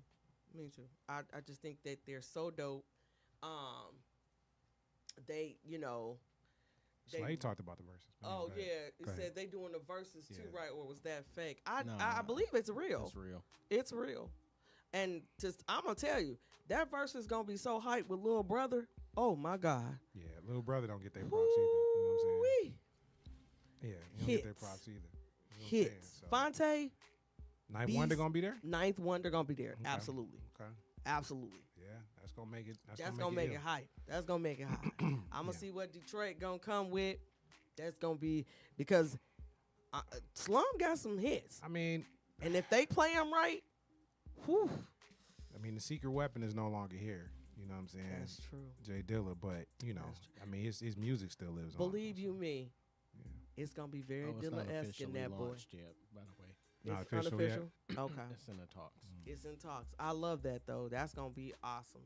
Me too. I just think that they're so dope. They, Slade talked about the verses. Oh Go yeah, ahead. it Go ahead. said they doing the verses too, Yeah. right? Or was that fake? I Nah, believe it's real. It's real. It's real. And I'm gonna tell you, that verse is gonna be so hyped with Lil Brother. Oh my God. Yeah, little brother don't get their props either. You know what I'm saying? Woo-wee. Yeah, he don't get their Hits. props either. You know what I'm Hits. saying? So, Fonte, Ninth Beast, Wonder gonna be there? Ninth Wonder gonna be there. Okay. Absolutely. Okay. Absolutely. Yeah, that's gonna make it. That's gonna make it hype. That's gonna make it hype. I'm gonna see what Detroit gonna come with. That's gonna be because Slum got some hits. I mean, and if they play them right, whew. I mean, the secret weapon is no longer here. You know what I'm saying? That's true. Jay Dilla, but I mean, his music still lives on. Believe you me, it's gonna be very Oh, it's not Dilla-esque in officially that boy. launched yet, by the way. Not It's official yet. unofficial. Okay. It's in the talks. It's in talks. I love that though. That's gonna be awesome.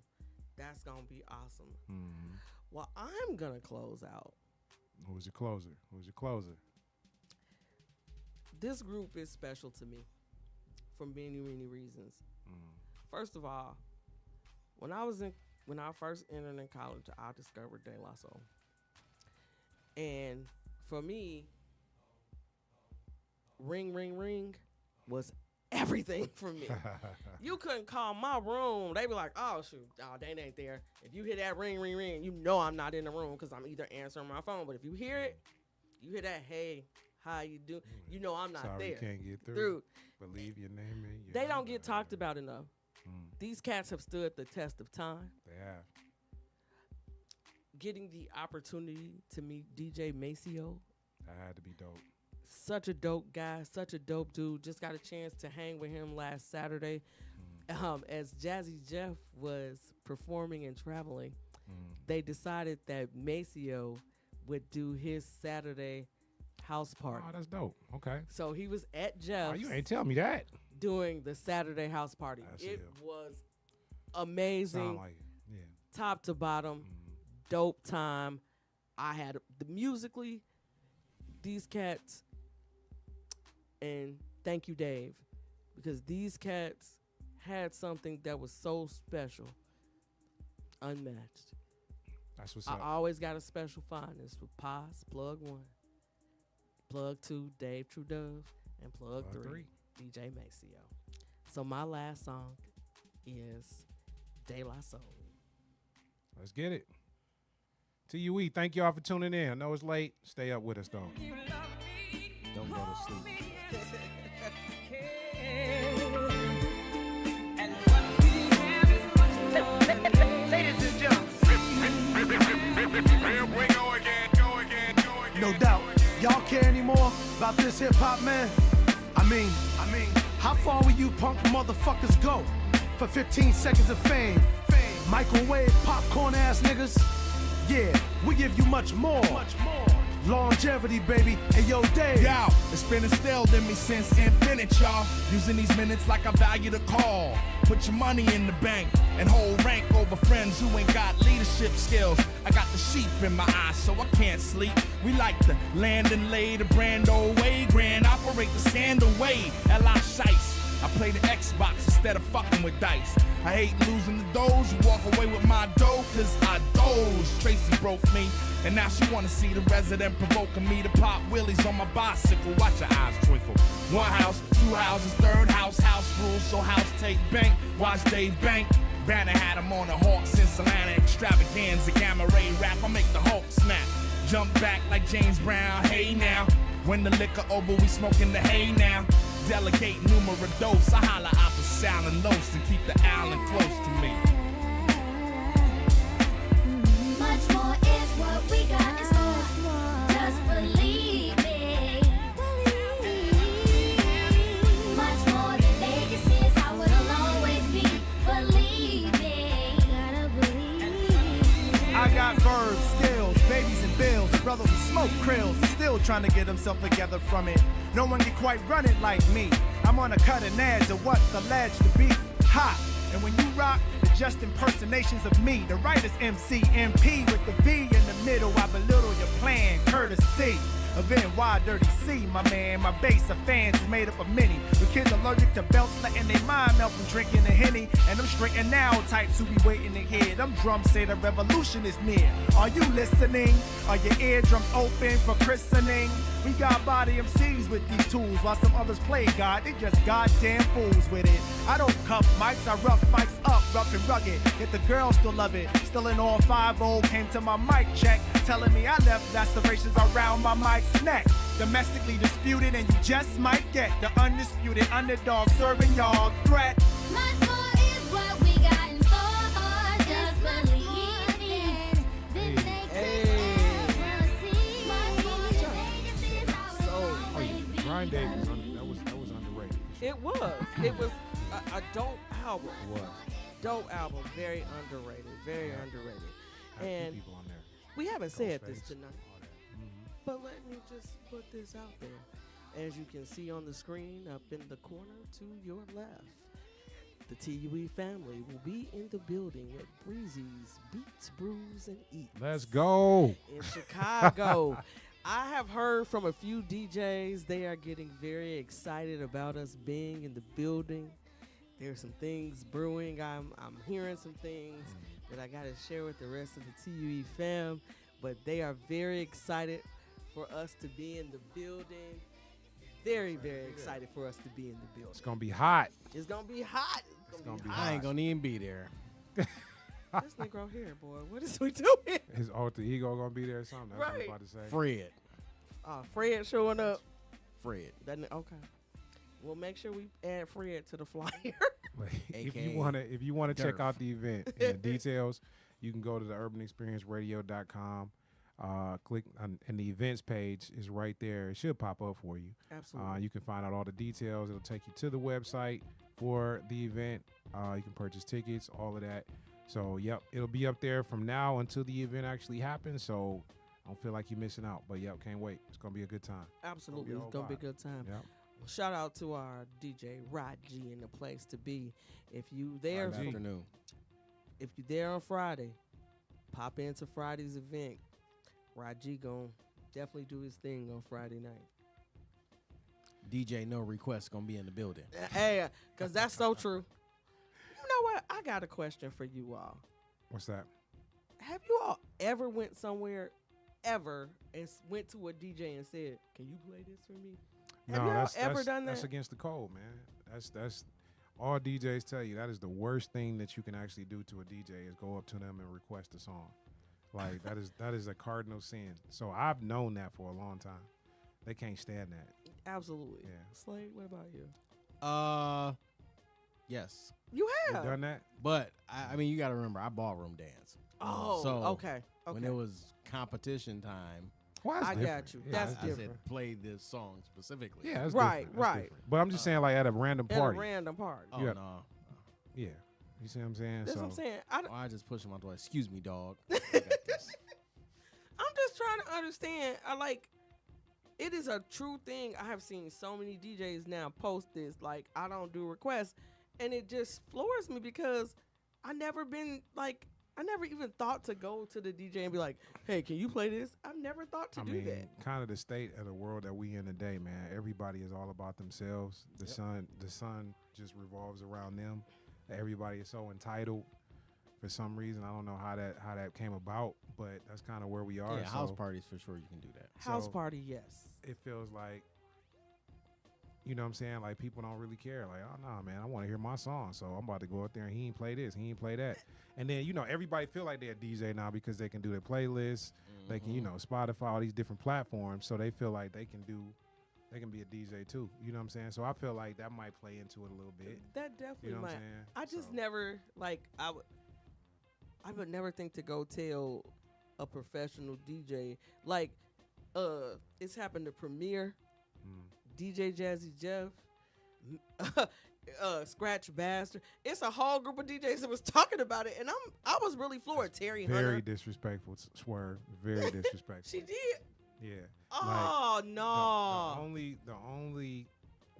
That's gonna be awesome. Mm-hmm. Well, I'm gonna close out. Who's your closer? This group is special to me for many, many reasons. First of all, when I first entered in college, I discovered De La Soul. And for me, Ring Ring Ring was everything for me. You couldn't call my room. They be like, oh, shoot, oh, they ain't there. If you hear that ring, ring, ring, you know I'm not in the room because I'm either answering my phone. But if you hear it, you hear that, hey, how you do? You know I'm not Sorry, there. you can't get through. But leave your name in. They don't get talked about enough. These cats have stood the test of time. They have. Getting the opportunity to meet DJ Maceo. That had to be dope. Such a dope guy, such a dope dude. Just got a chance to hang with him last Saturday. As Jazzy Jeff was performing and traveling, they decided that Maceo would do his Saturday house party. Oh, that's dope. Okay. So he was at Jeff's. Oh, you ain't tell me that. Doing the Saturday house party. It was amazing. Sound like it. Yeah. Top to bottom. Dope time. I had the musically, these cats, and thank you, Dave, because these cats had something that was so special, unmatched. That's what's I up. always got a special fondness for Paz, Plug 1, Plug 2, Dave Trudove, and Plug 3, DJ Maceo. So my last song is De La Soul. Let's get it. TUE, thank y'all for tuning in. I know it's late. Stay up with us, though. Don't go to sleep. Ladies and gentlemen. No doubt. Y'all care anymore about this hip hop, man? I mean, how far will you punk motherfuckers go for 15 seconds of fame? Microwave popcorn ass niggas? Yeah, we give you much more. Longevity, baby. Hey, yo, Dave. Yo, it's been instilled in me since infinite, y'all. Using these minutes like I value the call. Put your money in the bank and hold rank over friends who ain't got leadership skills. I got the sheep in my eyes, so I can't sleep. We like to land and lay the brand old way. Grand operate the scandal way. L.I. Shice. I play the Xbox instead of fucking with dice. I hate losing the doze, walk away with my dough, cause I doze. Tracy broke me, and now she wanna see the resident provoking me to pop wheelies on my bicycle. Watch your eyes twinkle. One house, two houses, third house, house rules, so house take bank. Watch Dave Bank. Banner had him on the Hawks in Solana extravaganza, gamma ray rap. I make the Hulk snap. Jump back like James Brown, hey now. When the liquor over, we smoking the hay now. Delegate numero dos. I holla out the sound and los and keep the island close to me. Much more is what we got in store. Just believe it. Much more than legacy is how it'll always be. Believe it. Gotta believe. I got verbs, skills, babies and bills. Brother who smoke krills, still trying to get himself together from it. No one can quite run it like me. I'm on a cutting edge of what's alleged to be hot. And when you rock, the just impersonations of me. The writer's MC, MP with the V in the middle. I belittle your plan, courtesy of NY Dirty C, my man. My base of fans is made up of many. With kids allergic to belts, letting their mind melt from drinking the Henny. And them straight and now types who be waiting to hear. Them drums say the revolution is near. Are you listening? Are your eardrums open for christening? We got body MCs with these tools, while some others play God. They just goddamn fools with it. I don't cuff mics, I rough mics up, rough and rugged. Yet the girls still love it. Still in all 5-0, came to my mic check, telling me I left lacerations around my mic's neck. Domestically disputed, and you just might get the undisputed underdog serving y'all threat. Much more is what we got in store. Just believe it. Then they could ever see. Much more than legacy is how it'll always be. Brian Davis, that was underrated. It was a dope album. It was. Dope album, very underrated, very underrated. Had a few And people on there. we haven't said this Ghostface, tonight, all that. but let me just put this out there. as you can see on the screen up in the corner to your left, the TUE family will be in the building at Breezy's Beats, Brews, and Eats. Let's go. In Chicago. I have heard from a few DJs. They are getting very excited about us being in the building. There's some things brewing. I'm hearing some things that I got to share with the rest of the TUE fam. But they are very excited for us to be in the building. Very, very excited for us to be in the building. It's going to be hot. It's going to be hot. It's going to be hot. I ain't gonna even be there. This Negro here, boy. What is we doing? His alter ego going to be there or something. That's what Right. I'm about to say. Fred. Fred showing up. Fred. Okay. Well, make sure we add Fred to the flyer. if AKA you wanna check Durf. out the event and the details, you can go to the urbanexperienceradio.com. Click on, and the events page is right there. It should pop up for you. Absolutely. You can find out all the details. It'll take you to the website for the event. You can purchase tickets, all of that. So, yep, it'll be up there from now until the event actually happens. So, don't feel like you're missing out. But, yep, can't wait. It's going to be a good time. Absolutely. It's going to be a good time. Yep. Well, shout out to our DJ Rod G in the place to be. If you there, Good afternoon. if you there on Friday, pop into Friday's event. Rod G gonna definitely do his thing on Friday night. DJ No Request gonna be in the building. Hey, because that's so true. You know what? I got a question for you all. What's that? Have you all ever went somewhere ever and went to a DJ and said, "Can you play this for me"? Have you all ever done that? That's against the code, man. That's all DJs tell you. That is the worst thing that you can actually do to a DJ is go up to them and request a song. Like that is a cardinal sin. So I've known that for a long time. They can't stand that. Absolutely. Yeah. Slade, what about you? Yes. You You have. done that? But I mean, you got to remember, I ballroom dance. Oh, so okay. When it was competition time, Well, that's I different. got you. Yeah, That's I different. said play this song specifically. Yeah, that's Right, different. That's right. different. But I'm just saying, like at a random At party. a random party. Oh Yeah. no. Yeah. You see what I'm saying? That's so what I'm saying. I just push him out the way. Excuse me, dog. I got this. I'm just trying to understand. It is a true thing. I have seen so many DJs now post this, like, I don't do requests. And it just floors me because I never even thought to go to the DJ and be like, hey, can you play this? I've never thought to do that. kind of the state of the world that we in today, man. Everybody is all about themselves. The sun just revolves around them. Everybody is so entitled for some reason. I don't know how that came about, but that's kind of where we are. Yeah, house parties for sure. You can do that. House So- party, yes. It feels like, you know what I'm saying? Like people don't really care. Like, oh no, man, I want to hear my song. So I'm about to go out there and he ain't play this, he ain't play that. And then, everybody feel like they're a DJ now because they can do their playlists. They can, Spotify, all these different platforms. So they feel like they can be a DJ too. You know what I'm saying? So I feel like that might play into it a little bit. That definitely You know what might. I'm saying? I just So- never, I would never think to go tell a professional DJ, it's happened to Premier, DJ Jazzy Jeff, Scratch Bastard. It's a whole group of DJs that was talking about it, and I was really floored. Terry Very Hunter. disrespectful, Swerve. Very disrespectful. She did. Yeah. Oh no. The only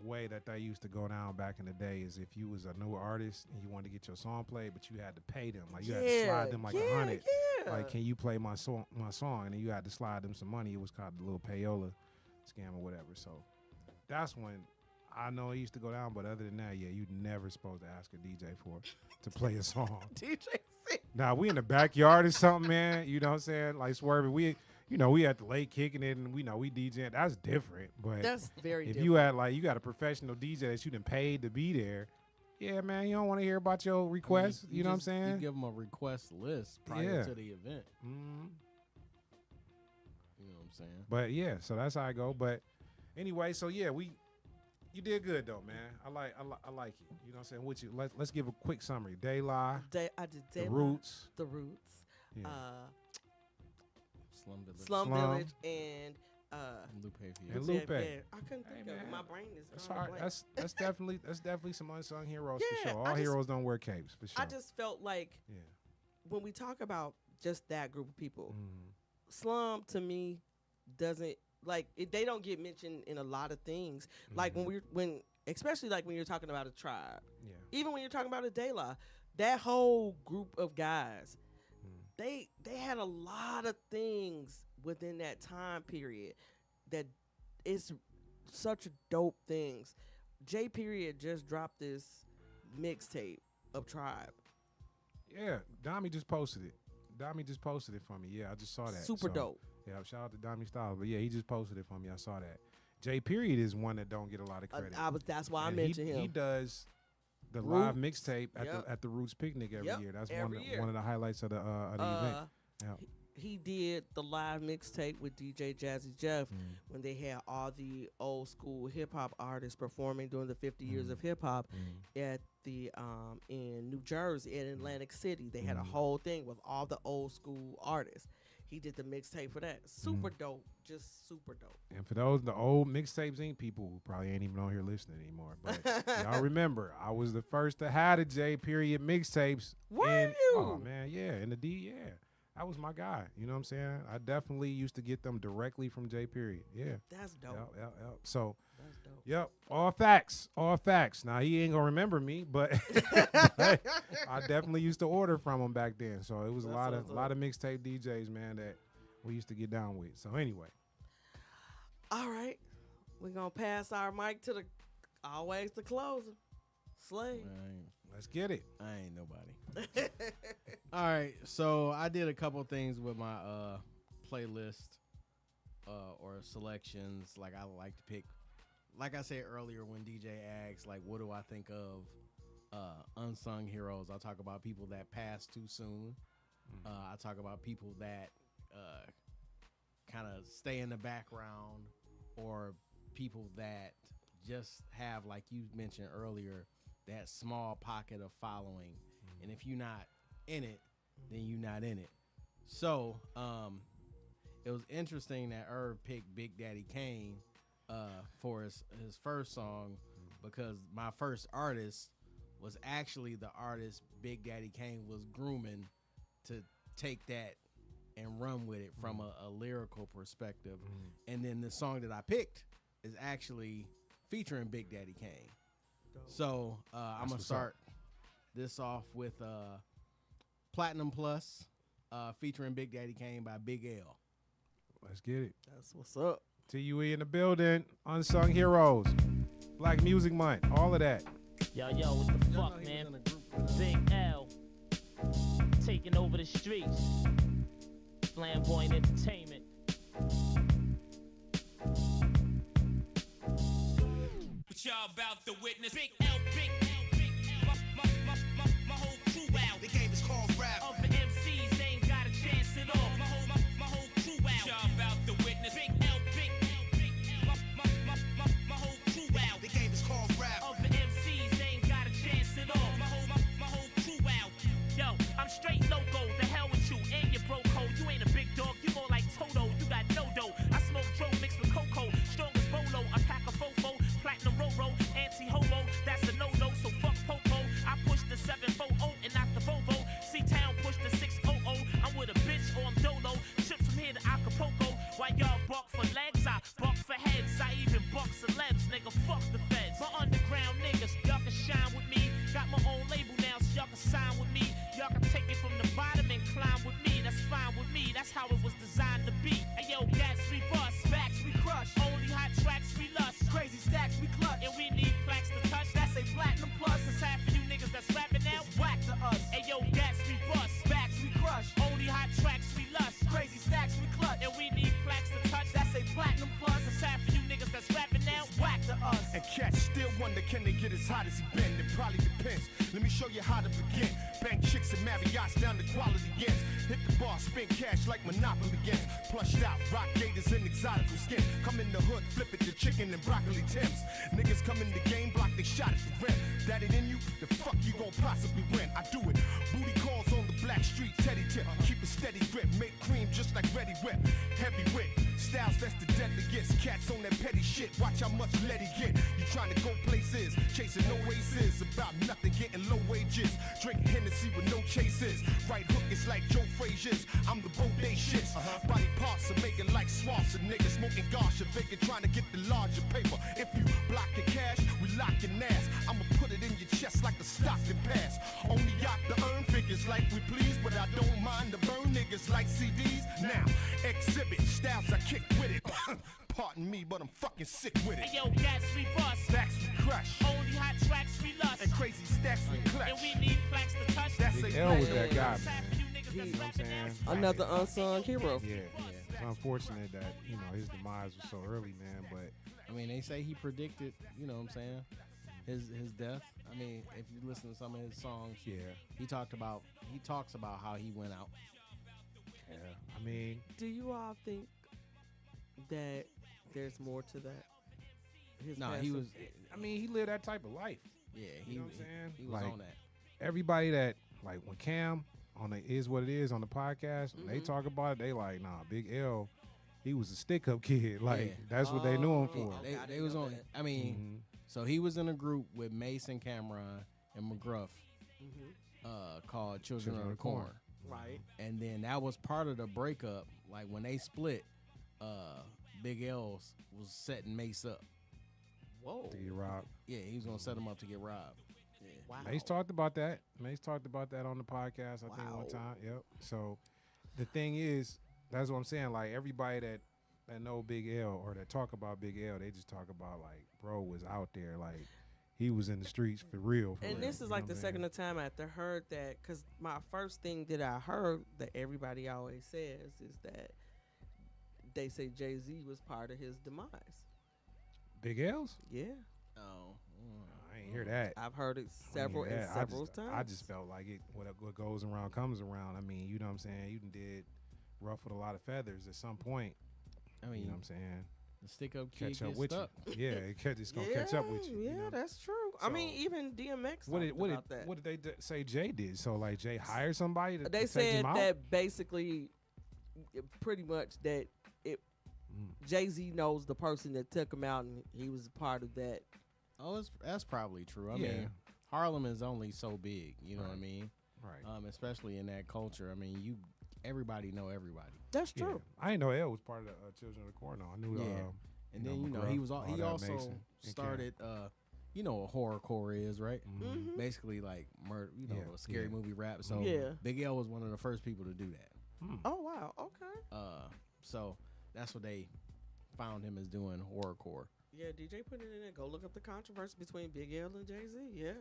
way that used to go down back in the day is if you was a new artist and you wanted to get your song played, but you had to pay them. Like you had to slide them like $100. Yeah. Like, can you play my song? And then you had to slide them some money. It was called the little payola scam or whatever. So that's when I know it used to go down. But other than that, yeah, you never supposed to ask a DJ to play a song. DJ C. Now we in the backyard or something, man. You know what I'm saying? Like Swerving, we at the lake kicking it, and we DJing. That's different. But That's very if different. you got a professional DJ that you done paid to be there, yeah, man, you don't want to hear about your requests. You know what I'm saying? You give them a request list prior to the event. Mm-hmm. You know what I'm saying? But yeah, so that's how I go. But anyway, so yeah, you did good though, man. I like it. You know what I'm saying? With you, let's give a quick summary. De La, I did The De La, Roots. The Roots. Yeah. Slum Slum Village and Lupe Fiel. And Lupe. Yeah, I couldn't think of it. man. My brain is That's going hard. blank. That's definitely some unsung heroes Yeah, for sure. I All just- heroes don't wear capes for sure. I just felt like yeah. when we talk about just that group of people, Mm. Slum to me doesn't like they don't get mentioned in a lot of things. Like when especially like when you're talking about a tribe, even when you're talking about a De La, that whole group of guys, they had a lot of things within that time period that is such dope things. J Period just dropped this mixtape of Tribe. Yeah, Dami just posted it. Dami just posted it for me. Yeah, I just saw that. Super dope. Yeah, shout out to Dami Styles. But yeah, he just posted it for me. I saw that. J Period is one that don't get a lot of credit. That's why I mentioned him. He does the Roots. live mixtape at the Roots Picnic every year. That's one of the highlights of the event. Yep. He did the live mixtape with DJ Jazzy Jeff when they had all the old school hip hop artists performing during the 50 years of hip hop at the in New Jersey, in Atlantic City. They had a whole thing with all the old school artists. He did the mixtape for that. Super dope, just super dope. And for those the old mixtapes ain't people who probably ain't even on here listening anymore. But y'all remember, I was the first to have the J Period mixtapes. Were you? Oh man, yeah, in the D, yeah. That was my guy. You know what I'm saying? I definitely used to get them directly from J Period. Yeah. That's dope. Yep. So, that's dope. Yep. All facts. All facts. Now, he ain't going to remember me, but I definitely used to order from him back then. So, it was a lot of mixtape DJs, man, that we used to get down with. So, anyway. All right. We're going to pass our mic to always the closer. Slay. Let's get it. I ain't nobody. All right, so I did a couple things with my playlist or selections. Like I like to pick, like I said earlier when DJ asked, like, what do I think of unsung heroes? I talk about people that passed too soon. I talk about people that kind of stay in the background, or people that just have, like you mentioned earlier, that small pocket of following. And if you're not in it, then you're not in it. So it was interesting that Irv picked Big Daddy Kane for his first song, because my first artist was actually the artist Big Daddy Kane was grooming to take that and run with it from a lyrical perspective. And then the song that I picked is actually featuring Big Daddy Kane. So I'm going to start this off with Platinum Plus featuring Big Daddy Kane by Big L. Let's get it. That's what's up. TUE in the building. Unsung Heroes. Black Music Month. All of that. Yo, what the fuck, man? Big L. Taking over the streets. Flamboyant Entertainment. What y'all about to witness? Big L, Big L, Big L. My whole crew out. The game is called rap. Other MCs ain't got a chance at all. My whole crew out. What y'all about to witness? Big L, Big L, Big L. My whole crew out. The game is called rap. Other MCs ain't got a chance at all. My whole crew out. Yo, I'm straight loco. The hell with you and your bro code. You ain't a big dog. You more like Toto. You got no dough. I smoke dro mixed with cocoa. Strong as bolo. I pack a fofo. Platinum Roro, anti-homo, that's a no-no, so fuck Popo. I push the 740 and not the Volvo. C-Town push the 600. I'm with a bitch or I'm dolo. Trip from here to Acapulco. While y'all bark for legs, I bark for heads. I even bark celebs, nigga, fuck the feds. My underground niggas, y'all can shine with me. Got my own label now, so y'all can sign with me. Y'all can take it from the bottom and climb with me. That's fine with me, that's how it was designed to be. Hey yo, gats we bust, backs we crush. Only hot tracks we lust. Crazy stacks we clutch. And we need plaques to touch. That's a platinum plus. It's half of you niggas that's rapping now. It's whack to us. Hey yo, gats we bust, backs we crush. Only hot tracks we lust. Crazy stacks we clutch. And we need plaques to touch. That's a platinum plus. It's half of you niggas that's rapping now. It's whack to us. And cats still wonder, can they get as hot as he been? It probably depends. Let me show you how to begin. Bank chicks and Marriott's down to quality ends. Hit the bar, spend cash like Monopoly games. Plushed out, rock gators and exotical skins. Come in the hood, flip it to chicken and broccoli Tims. Niggas come in the game, block they shot at the rim. That it in you? The fuck you gon' possibly win? I do it. Booty calls on the black street, teddy tip. Keep a steady grip, make cream just like Ready Whip. Heavy whip, styles that's the deadliest. Cats on that petty shit, watch how much let he get. You trying to go places, chasing no aces. About nothing, getting low wages. Drinking Hennessy with no cases. Right hook is like Joe Frazier's. I'm the bodacious. Body parts are making like swamps of niggas smoking gosh and faking trying to get the larger paper. If you block your cash, we lock your ass. I'ma put it in your chest like a Stockton pass. Only yacht to earn figures like we please, but I don't mind to burn niggas like CDs. Now, exhibit styles I kick with it. Pardon me, but I'm fucking sick with it. Hey, yo, gas we bust. Backs we crush. Only hot tracks we lust. And crazy stacks we clutch. And we need plaques to touch. That's Big a L was that guy, He, man. You know what I'm saying? Another unsung hero. Yeah. It's unfortunate that, you know, his demise was so early, man, but I mean, they say he predicted, you know what I'm saying, his death. I mean, if you listen to some of his songs, yeah. he talks about how he went out. Yeah. I mean, Do you all think that there's more to that? His No, he passing? was. I mean, he lived that type of life. Yeah, You know what I'm saying? He was Like, on that. Everybody that, like, when Cam on the Is What It Is on the podcast, when they talk about it, they like, nah, Big L, he was a stick-up kid. Like, Yeah. that's what they knew him for. They was on. I mean, so he was in a group with Mason, Cameron, and McGruff, called Children of the Corn. Right. And then that was part of the breakup. Like when they split, Big L was setting Mace up. Whoa. To get robbed. Yeah, he was gonna set him up to get robbed. Yeah. Wow. Mace talked about that. Mace talked about that on the podcast, I think, one time. Yep. So the thing is, that's what I'm saying. Like, everybody that know Big L or that talk about Big L, they just talk about, like, bro was out there. Like, he was in the streets for real. And real, this is you like know the what I'm second time after heard that, because my first thing that I heard that everybody always says is that they say Jay-Z was part of his demise. Big L's? Yeah. Oh. I ain't hear that. I've heard it I ain't several hear and that. several I times. just felt like it. What goes around comes around. I mean, you know what I'm saying. You done did ruffled a lot of feathers at some point. I mean, you know what I'm saying. The stick-up kid Catch up gets with stuck. you. Yeah, it's gonna catch up with you. Yeah, you know? that's true. I So, mean, even DMX What talked did about that. what did they say Jay did? So like Jay hired somebody to They take said him out? that basically, pretty much that it. Jay-Z knows the person that took him out, and he was a part of that. Oh, that's probably true. I Yeah. mean, Harlem is only so big. You know what I mean? Right. Especially in that culture. I mean, everybody know everybody. That's Yeah. true. I didn't know L was part of the Children of the Corn. Though. I knew. Yeah. And then McGruff, he was all he that also Mason and Cam. started you know what horrorcore is, right? Mhm. Basically like murder, you know, Yeah, a scary yeah. movie rap. So Yeah. Big L was one of the first people to do that. Oh wow. Okay. So that's what they found him as doing horrorcore. Yeah, DJ put it in there. Go look up the controversy between Big L and Jay-Z. Yeah.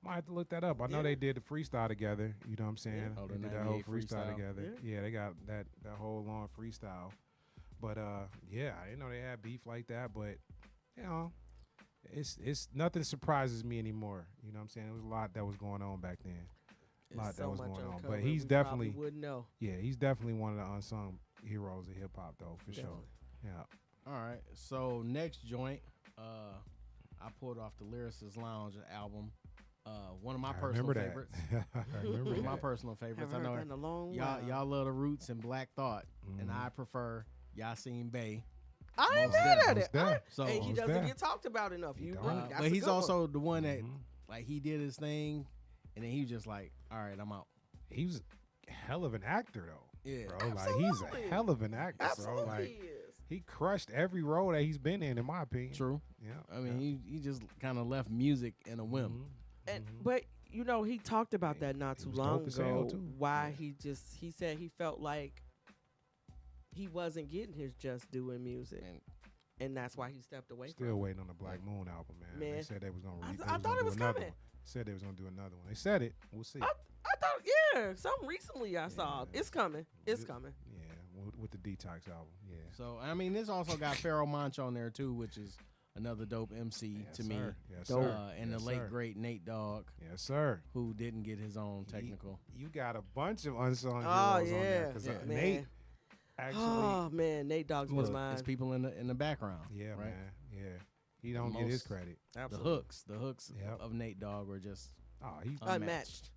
Might have to look that up. I know Yeah. they did the freestyle together. You know what I'm saying? Oh, they the did that whole 98 freestyle freestyle. together. Yeah, they got that whole long freestyle. But yeah, I didn't know they had beef like that. But you know, it's nothing surprises me anymore. You know what I'm saying? There was a lot that was going on back then. A lot It's that so was much going on. uncovered, But he's we probably definitely wouldn't know. Yeah, he's definitely one of the unsung heroes of hip hop though, for sure. Yeah. All right. So next joint, I pulled off the Lyricist Lounge album. One of my I personal remember that. favorites. I remember One of my that. personal favorites. Haven't I know heard that in a long y'all while. y'all love the Roots and Black Thought, and Mhm. I prefer Yasin Bey. I ain't Most mad at definitely. it. Most So And he Most doesn't def. get talked about enough. He You don't. really, that's but a he's good one. also the one that Mhm. like he did his thing, and then he was just like, all right, I'm out. He was a hell of an actor though. Yeah. Bro, like he's Absolutely. a hell of an actor, Absolutely bro. Like he is. he crushed every role that he's been in my opinion. True. Yeah. I mean, he just kind of left music in a whim. Mhm. And but you know he talked about that not He too was long dope as hell, ago. too. Why he said he felt like he wasn't getting his just due in music, and that's why he stepped away. Still from waiting on the Black Moon album, man. They Man. said they was gonna. I They thought gonna it do was another coming. one. Said they was gonna do another one. They said it. We'll see. I thought something recently I saw. Yeah. It's coming. It's It- coming. Yeah, with the Detox album. Yeah. So I mean, this also got Pharoah Monch on there too, which is another dope MC Yes, to me. sir. Yes, Dope. sir. And Yes, the late sir. great Nate Dogg, Yes, sir. who didn't get his own technical. You got a bunch of unsung Oh heroes on there yeah, because Yeah. Nate man. actually. Oh man, Nate Dogg's was Look, mine. it's people in the background. Yeah, right? man. Yeah, he don't get his most- credit. The hooks Yep. of Nate Dogg were just Oh, he's Unmatched.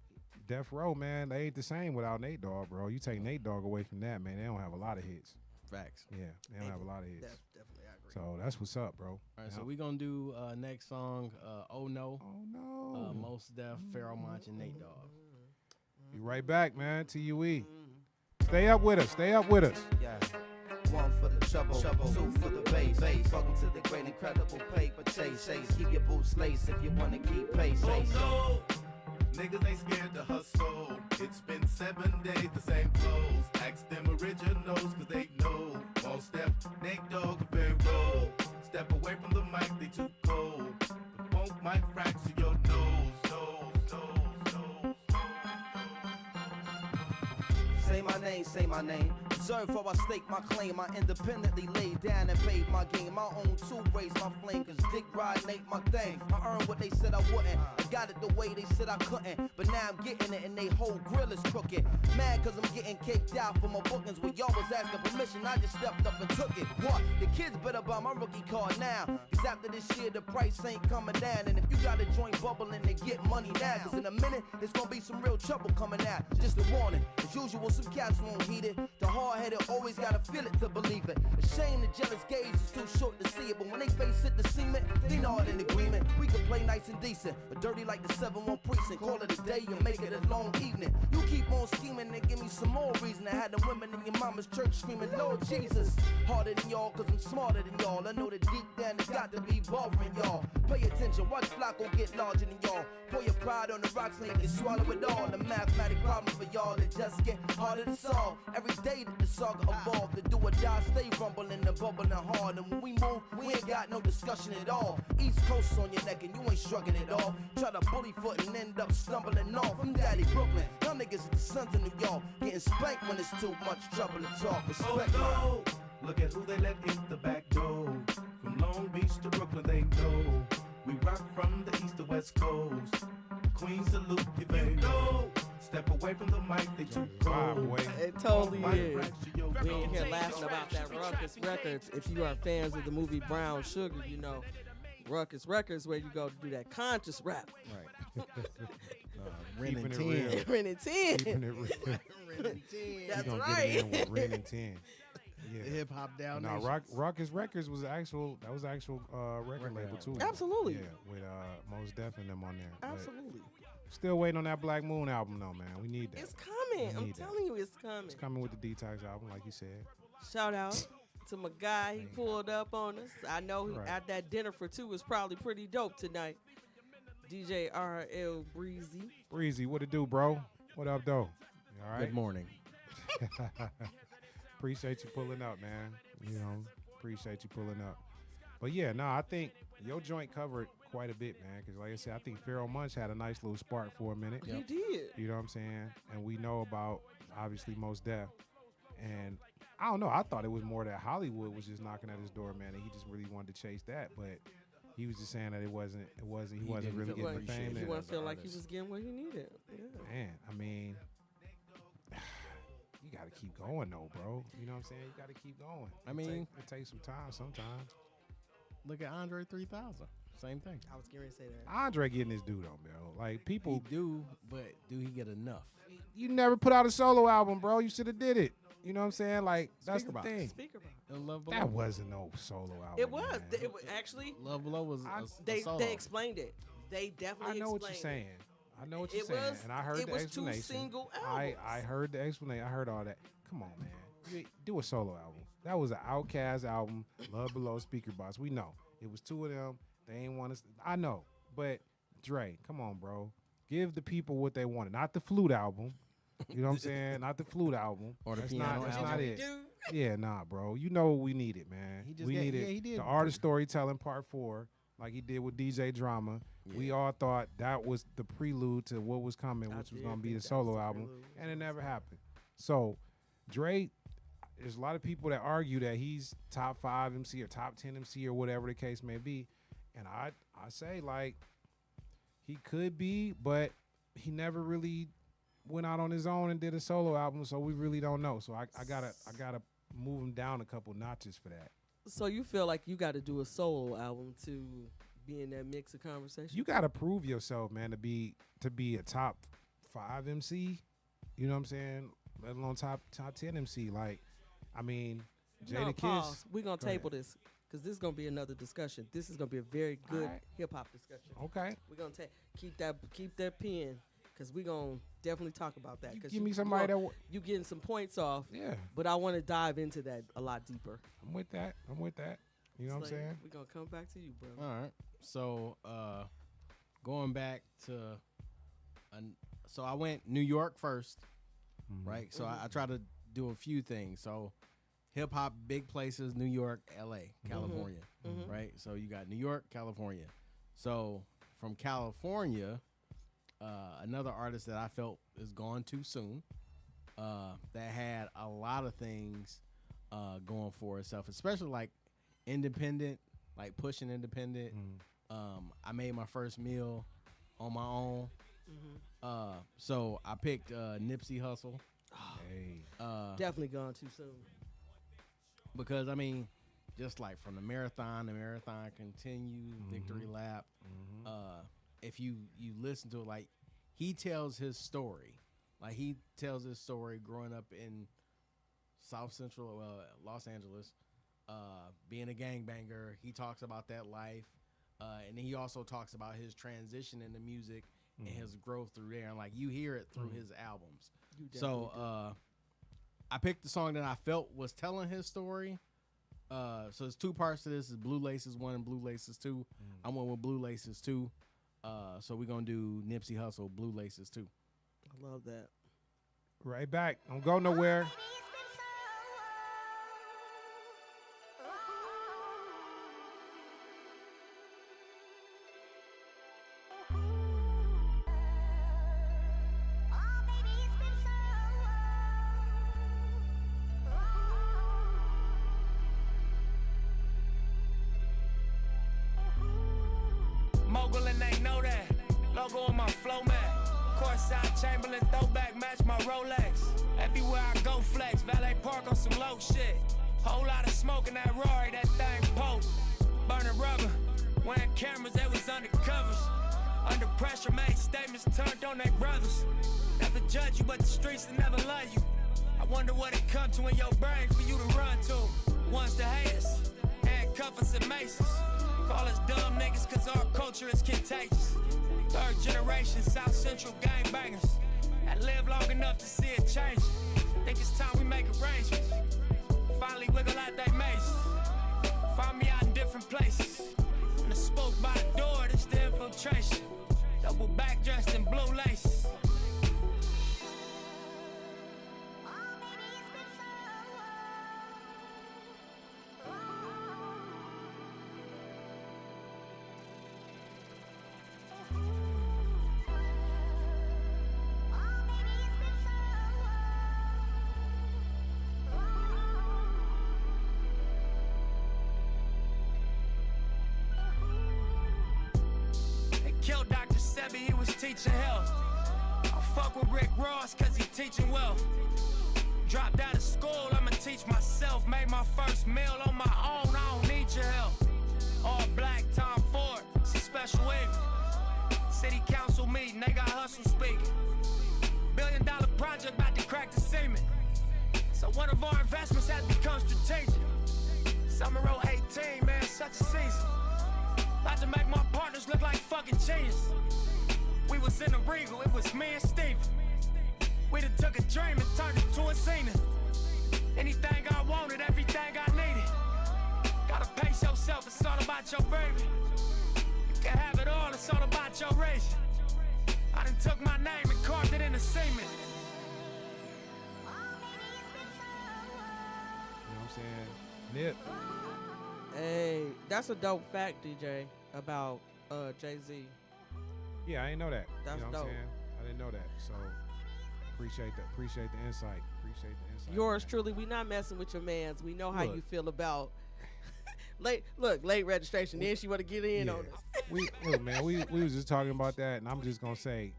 Death Row, man. They ain't the same without Nate Dogg, bro. You take Nate Dogg away from that, man. They don't have a lot of hits. facts. Yeah, they don't have a lot of hits. Definitely, I agree. So that's what's up, bro. All right, so Yep. we gonna do next song. Oh no, Oh no. Most Def, Pharoah Monch, and Nate Dogg. Be right back, man. TUE. Stay up with us. Stay up with us. Yeah. One for the trouble, two for the bass. Welcome to the great incredible paper chase. Keep your boots laced if you wanna keep pace. Oh no, niggas ain't scared to hustle. It's been 7 days, the same clothes. Ask them originals, cause they know. Won't step, Nate Dogg, very roll. Step away from the mic, they too cold. The funk might fracture your nose. Say my name. Deserve for I stake my claim. I independently laid down and paid my game. My own two raised my flame, cause dick ride ain't my thing. I earned what they said I wouldn't. I got it the way they said I couldn't. But now I'm getting it and they whole grill is crooked. Mad cause I'm getting caked out for my bookings. When y'all was asking permission, I just stepped up and took it. What? The kids better buy my rookie card now. Cause after this year, the price ain't coming down. And if you got a joint bubbling, then get money now. Cause in a minute, it's gonna be some real trouble coming out. Just a warning. As usual, some cats won't heed it. The hard-headed always gotta feel it to believe it. A shame the jealous gaze is too short to see it. But when they face it, the cement, they not in agreement. We can play nice and decent, but dirty like the 7-1 precinct. Call it a day and make it a long evening. You keep on scheming and give me some more reason. I had the women in your mama's church screaming, Lord Jesus. Harder than y'all, cause I'm smarter than y'all. I know that deep down it's got to be bothering y'all. Pay attention, watch Flacco get larger than y'all. Pour your pride on the rocks and you can swallow it all. The mathematic problem for y'all, it just get harder to solve. Every day that the saga evolved, the do or die stay rumbling and bubbling hard. And when we move, we ain't got no discussion at all. East Coast on your neck and you ain't shrugging it off. Try to bully foot and end up stumbling off. I'm Daddy Brooklyn, y'all niggas is the sons of New York. Getting spanked when it's too much trouble to talk. Respect no. Look at who they let in the back door. From Long Beach to Brooklyn, they know. We rock from the east to west coast. Queen salute you, baby. No. Step away from the mic, they too cold. It totally is. We ain't here laughing about that Ruckus Records. If you are fans of the movie Brown Sugar, you know Ruckus Records where you go to do that conscious rap. Right. Ren and 10. Ren and 10. Keeping it real. That's gonna right. Get it in with Ren and 10. Yeah. The hip hop down there. No, Ruckus Records was actual record label too. Absolutely. Yeah, with Mos Def and them on there. Absolutely. But still waiting on that Black Moon album though, man. We need that. It's coming. I'm telling you, it's coming. It's coming with the Detox album, like you said. Shout out to my guy. He pulled up on us. I know at that dinner for two is probably pretty dope tonight. DJ RL Breezy. Breezy, what it do, bro? What up, though? You all right? Good morning. Appreciate you pulling up, man. You know, appreciate you pulling up. But yeah, no, I think your joint covered quite a bit, man. Because like I said, I think Pharoah Munch had a nice little spark for a minute. He did. You know what I'm saying? And we know about, obviously, Mos Def. And I don't know. I thought it was more that Hollywood was just knocking at his door, man, and he just really wanted to chase that. But he was just saying that he wasn't really getting the fame. He wasn't feel like he was getting what he needed. Yeah. Man, I mean, you got to keep going, though, bro. You know what I'm saying? You got to keep going. I mean, it takes some time sometimes. Look at Andre 3000. Same thing. I was going to say that. Andre getting his due, though, bro. Like, people do, but do he get enough? You never put out a solo album, bro. You should have did it. You know what I'm saying? Like, that's the thing. Speaker Box. Love Below. That wasn't no solo album. It was. Man. It was actually. Love Below was they solo. They explained it. They definitely. I know what you're saying. I know what you're saying, and I heard the explanation. It was 2 single albums. I heard the explanation. I heard all that. Come on, man. Do a solo album. That was an Outkast album. Love Below, Speaker Box. We know it was 2 of them. They ain't want to. I know, but Dre, come on, bro. Give the people what they wanted. Not the flute album. You know what I'm saying? Not the flute album. Or the that's piano not, that's album. not it. Yeah, nah, bro. You know what we needed, man. We needed the art of storytelling part 4, like he did with DJ Drama. Yeah. We all thought that was the prelude to what was coming, which was going to be the solo album, and it never happened. So, Dre, there's a lot of people that argue that he's top 5 MC or top 10 MC or whatever the case may be, and I say, like, he could be, but he never really went out on his own and did a solo album, so we really don't know. So I gotta move him down a couple notches for that. So you feel like you got to do a solo album to be in that mix of conversation? You gotta prove yourself, man, to be a top 5 MC. You know what I'm saying? Let alone top 10 MC. Like, I mean, Jadakiss. We're gonna table this because this is gonna be another discussion. This is gonna be a very good hip hop discussion. Okay. We're gonna keep that pen. because we going to definitely talk about that. Give me somebody that you getting some points off. Yeah. But I want to dive into that a lot deeper. I'm with that. You know what I'm saying? We're going to come back to you, bro. All right. So, going back to, so I went New York first, right? So I try to do a few things. So hip hop, big places, New York, LA, California, right? So you got New York, California. So from California, another artist that I felt is gone too soon, that had a lot of things going for itself, especially like independent, like pushing independent. I made my first meal on my own. So I picked Nipsey Hussle. Definitely gone too soon. Because, I mean, just like from the marathon continues, victory lap. If you listen to it, like, he tells his story. Like, he tells his story growing up in South Central Los Angeles, being a gangbanger. He talks about that life. And he also talks about his transition into music and his growth through there. And, like, you hear it through his albums. So, I picked the song that I felt was telling his story. So there's two parts to this. Is Blue Laces 1 and Blue Laces 2. I went with Blue Laces 2. So we're going to do Nipsey Hussle, Blue Laces 2. I love that. Right back. Don't go nowhere. Mogul and they know that. Logo on my flow mat. Courtside Chamberlain throwback match my Rolex. Everywhere I go flex. Valet park on some low shit. Whole lot of smoke in that Rory, that thing poke. Burning rubber. Wearing cameras, they was undercovers. Under pressure, made statements turned on their brothers. Never judge you, but the streets will never love you. I wonder what it come to in your brain for you to run to. Ones to hate us, handcuff us and maces. Call us dumb niggas cause our culture is contagious. Third generation South Central gangbangers that live long enough to see it change. Think it's time we make arrangements. Finally wiggle out they maze. Find me out in different places. When the spoke by the door, this the infiltration. Double back dressed in blue laces. Killed Dr. Sebi, he was teaching health. I fuck with Rick Ross cause he teaching wealth. Dropped out of school, I'ma teach myself. Made my first meal on my own, I don't need your help. All black, Tom Ford, it's a special evening. City council meeting, they got hustle speaking. $1 billion project about to crack the cement. So one of our investments has become strategic. Summer 18, man, such a season. About to make my partners look like fucking genius. We was in the Regal, it was me and Steven. We done took a dream and turned it to a scene. Anything I wanted, everything I needed. Gotta pace yourself, it's all about your baby. You can have it all, it's all about your race. I done took my name and carved it in the cement. You know what I'm saying? Nip. Hey, that's a dope fact, DJ, about Jay-Z. Yeah, I didn't know that. That's you know what dope. I'm saying? I didn't know that. So appreciate the insight. Appreciate the insight. Yours truly, we not messing with your mans. We know how Look. you feel about late registration. Then she want to get in on us. Look, man, we was just talking about that, and I'm just gonna say,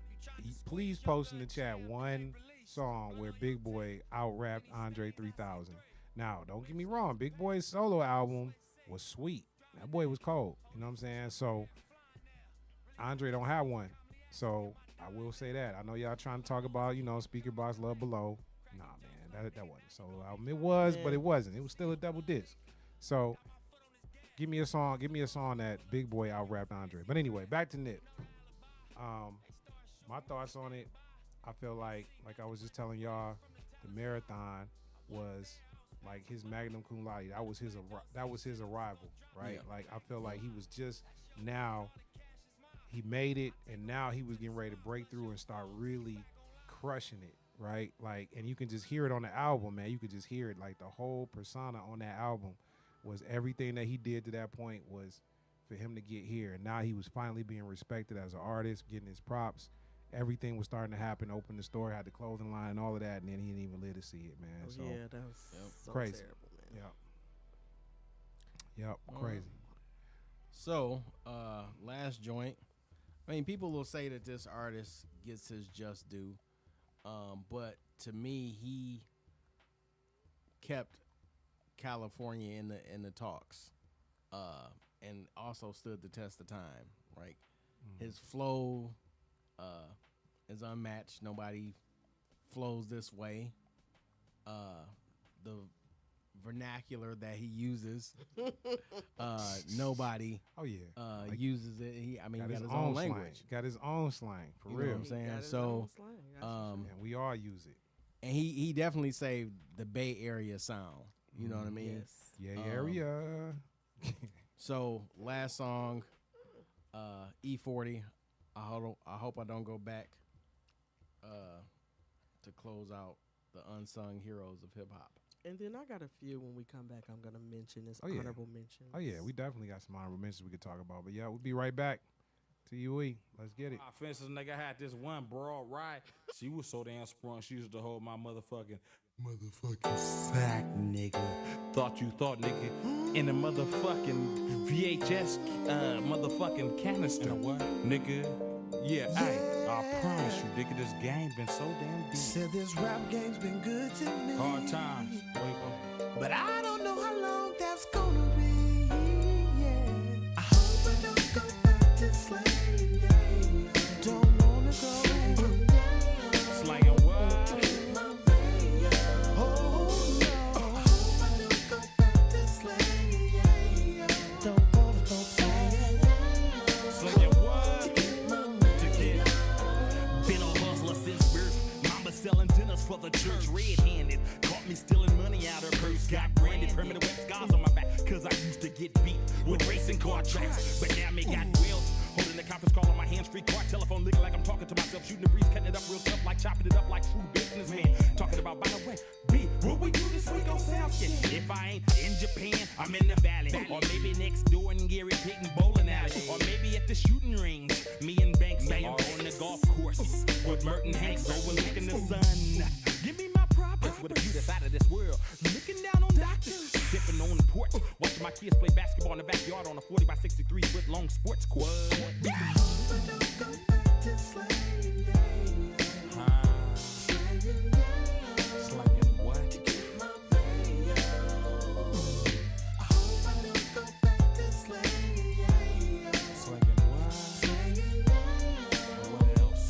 please post in the chat one song where Big Boy out-rapped Andre 3000. Now, don't get me wrong, Big Boy's solo album was sweet. That boy was cold. You know what I'm saying? So Andre don't have one. So I will say that. I know y'all trying to talk about, Speaker Box Love Below. Nah, man, that wasn't a solo album. It was, but it wasn't. It was still a double disc. So give me a song that Big Boy out-rapped Andre. But anyway, back to Nip. My thoughts on it, I feel like I was just telling y'all, the marathon was like his magnum cum laude. That was his arrival, right? Yeah. Like I feel like he was just now, he made it, and now he was getting ready to break through and start really crushing it, right? Like, and you can just hear it on the album, man. You could just hear it. Like the whole persona on that album was everything that he did to that point was for him to get here, and now he was finally being respected as an artist, getting his props. Everything was starting to happen. Opened the store, had the clothing line, and all of that, and then he didn't even live to see it, man. Oh, so yeah, that was so crazy. terrible, man. Yep, crazy. So, last joint. I mean, people will say that this artist gets his just due, but to me, he kept California in the talks, and also stood the test of time. Right, his flow is unmatched. Nobody flows this way. The vernacular that he uses, nobody uses it. He got his own language. Slang. Got his own slang, for You real. know what I'm saying? So, and we all use it. and he definitely saved the Bay Area sound. You know what I mean? Yeah, area. So last song, E40. I hope I don't go back to close out the unsung heroes of hip hop. And then I got a few when we come back I'm going to mention as Oh, yeah. honorable mentions. Oh yeah, we definitely got some honorable mentions we could talk about. But yeah, we'll be right back to UE. Let's get it. Offenses, nigga, I had this one broad ride. She was so damn sprung, she used to hold my motherfucking sack, nigga. Thought you thought, nigga, in the motherfucking VHS motherfucking canister. What? Nigga, yeah, I promise you, nigga, this game been so damn deep. Said this rap game's been good to me. Hard times. But I don't know how long that's gonna be. Yeah. I hope I don't go back to slang. Yeah. Don't wanna go. Slanging what? Oh no. I hope I don't go back to slang. Yeah. Don't wanna go back. Slanging what? To get. Been a hustler since birth. Mama selling dinners for the church, red-handed. Caught me stealing money out her purse. Got branded, permanent wet scars on my back. Cause I used to get beat with racing car tracks. But now me got wheels. Holding the conference call on my hands, free car telephone, looking like I'm talking to myself. Shooting the breeze, cutting it up real tough, like chopping it up like true businessman. Talking about, by the way, B, what we do this week on Soundskin? If I ain't in Japan, I'm in the valley. Or maybe next door in Gary Payton bowling alley. Or maybe at the shooting range, me and Banks. Or on the golf course with Merton Hanks overlooking the sun. Give me my props with a view that's out of this world. Looking down on doctors, sipping on the porch, watching my kids play basketball in the backyard on a 40 by 63 foot long sports court. Slanging what? Slanging what? What else?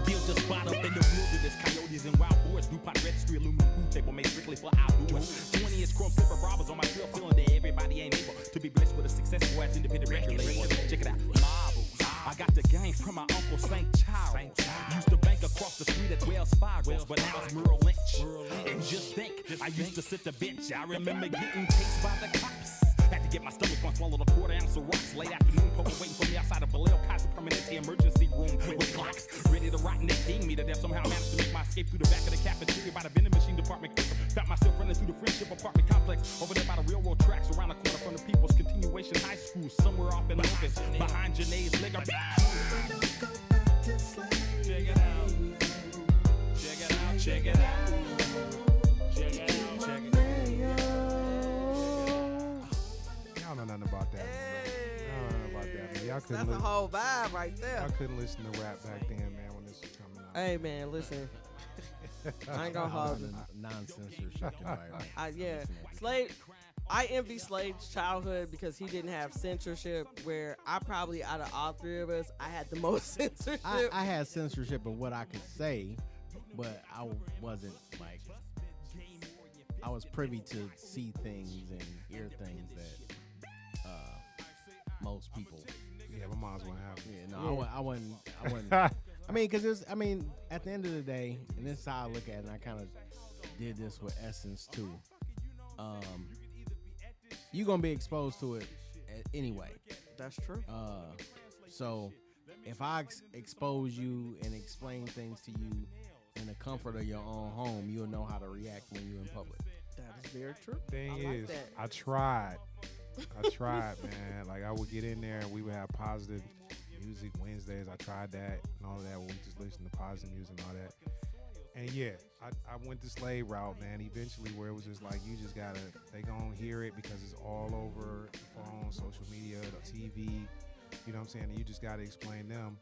Built a spot up in the wilderness, coyotes and wild boars. DuPont registry, aluminum pool table made strictly for outdoors. 20-inch chrome flipper robbers on my grill, feeling that everybody ain't able to be blessed with a successful ass independent record label. Check it out, marbles. I got the game from my uncle St. Charles. Used to bank across the street at Wells Fargo, but now it's Merrill Lynch. And just think, I used to sit the bench. I remember getting chased by the cops. Had to get my stomach on, swallowed a quarter ounce of rocks. Late afternoon, poker waiting for me outside of Vallejo Kaiser Permanente emergency room with clocks ready to rot and they king me to death. Somehow managed to make my escape through the back of the cafeteria by the vending machine department. Found myself running through the Friendship apartment complex over there by the railroad tracks around the corner from the People's Continuation High School, somewhere off in Memphis behind Janae's Liquor. Check it out. Check it out. Check it out. Check it out. Check it out. Y'all know nothing about that. Y'all know nothing about that, man. Y'all couldn't That's a whole vibe right there. Y'all couldn't listen to rap back then, man, when this was coming out. Hey, man, listen. I ain't gonna hold you. Non-censorship environment. Yeah, Slade. I envy Slade's childhood because he didn't have censorship. Where I probably, out of all three of us, I had the most censorship. I had censorship of what I could say, but I wasn't like, I was privy to see things and hear things that most people Yeah, my mom's wouldn't have it. Yeah, no, I wasn't. I mean, because at the end of the day, and this is how I look at it, and I kind of did this with Essence too. You're gonna be exposed to it anyway. That's true. So if I expose you and explain things to you in the comfort of your own home, you'll know how to react when you're in public. That is very true. Thing I like is, that. I tried, man. Like I would get in there and we would have positive music Wednesdays. I tried that and all of that. Where we just listen to positive music and all that. And yeah, I went the slave route, man. Eventually, where it was just like you just gotta, they gonna hear it because it's all over the phone, social media, the TV. You know what I'm saying? And you just gotta explain them.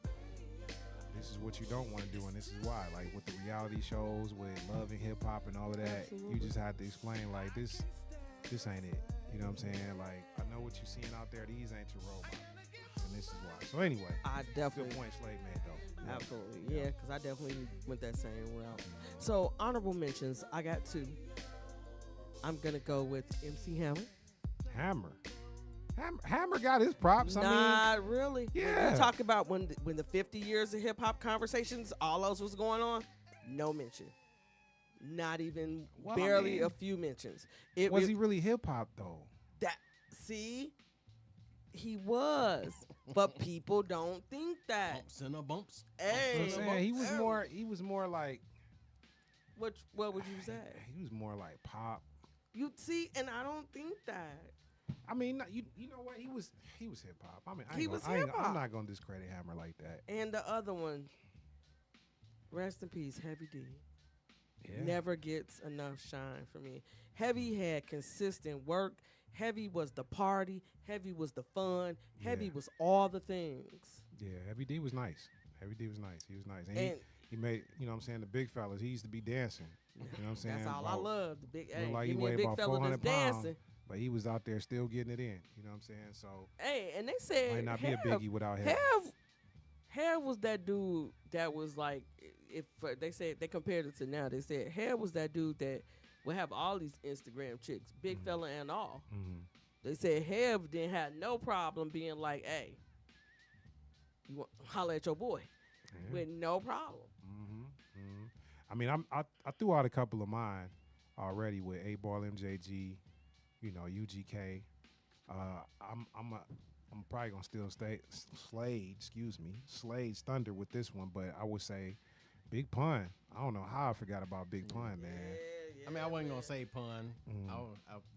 This is what you don't want to do, and this is why. Like with the reality shows, with Love and Hip Hop and all of that, you just have to explain like this ain't it. You know what I'm saying? Like I know what you're seeing out there. These ain't your role models, and this is why. So anyway, I definitely good point Slade made though. Yeah. Absolutely, yeah, because I definitely went that same route. So honorable mentions, I got two. I'm gonna go with MC Hammer. Hammer got his props. Not really. Yeah. When you talk about when the 50 years of hip hop conversations, all those was going on, no mention. Not even barely a few mentions. Was he really hip hop though? He was, but people don't think that. Bumps and a bumps. Hey, he was more like. What would you say? He was more like pop. You see, and I don't think that. I mean, you know what? He was hip hop. I mean, hip-hop. I'm not gonna discredit Hammer like that. And the other one, rest in peace, Heavy D. Yeah. Never gets enough shine for me. Heavy had consistent work. Heavy was the party. Heavy was the fun. Heavy was all the things. Yeah, Heavy D was nice. He was nice. And he made, you know what I'm saying, the big fellas. He used to be dancing. You know what I'm saying? That's all I love. The big, hey, like give he me a weighed big about fella 400 that's pounds, dancing. but he was out there still getting it in. You know what I'm saying? So hey, and they said might not be a biggie without Heavy. Hev was that dude that was like, if they said they compared it to now, they said Hev was that dude that would have all these Instagram chicks, big fella and all. Mm-hmm. They said Hev didn't have no problem being like, hey, you want holler at your boy with no problem. I mean, I threw out a couple of mine already with 8-Ball MJG, you know, UGK. I'm probably gonna still Slade's Thunder with this one, but I would say Big Pun. I don't know how I forgot about Big Pun, man. I mean, I wasn't gonna say Pun,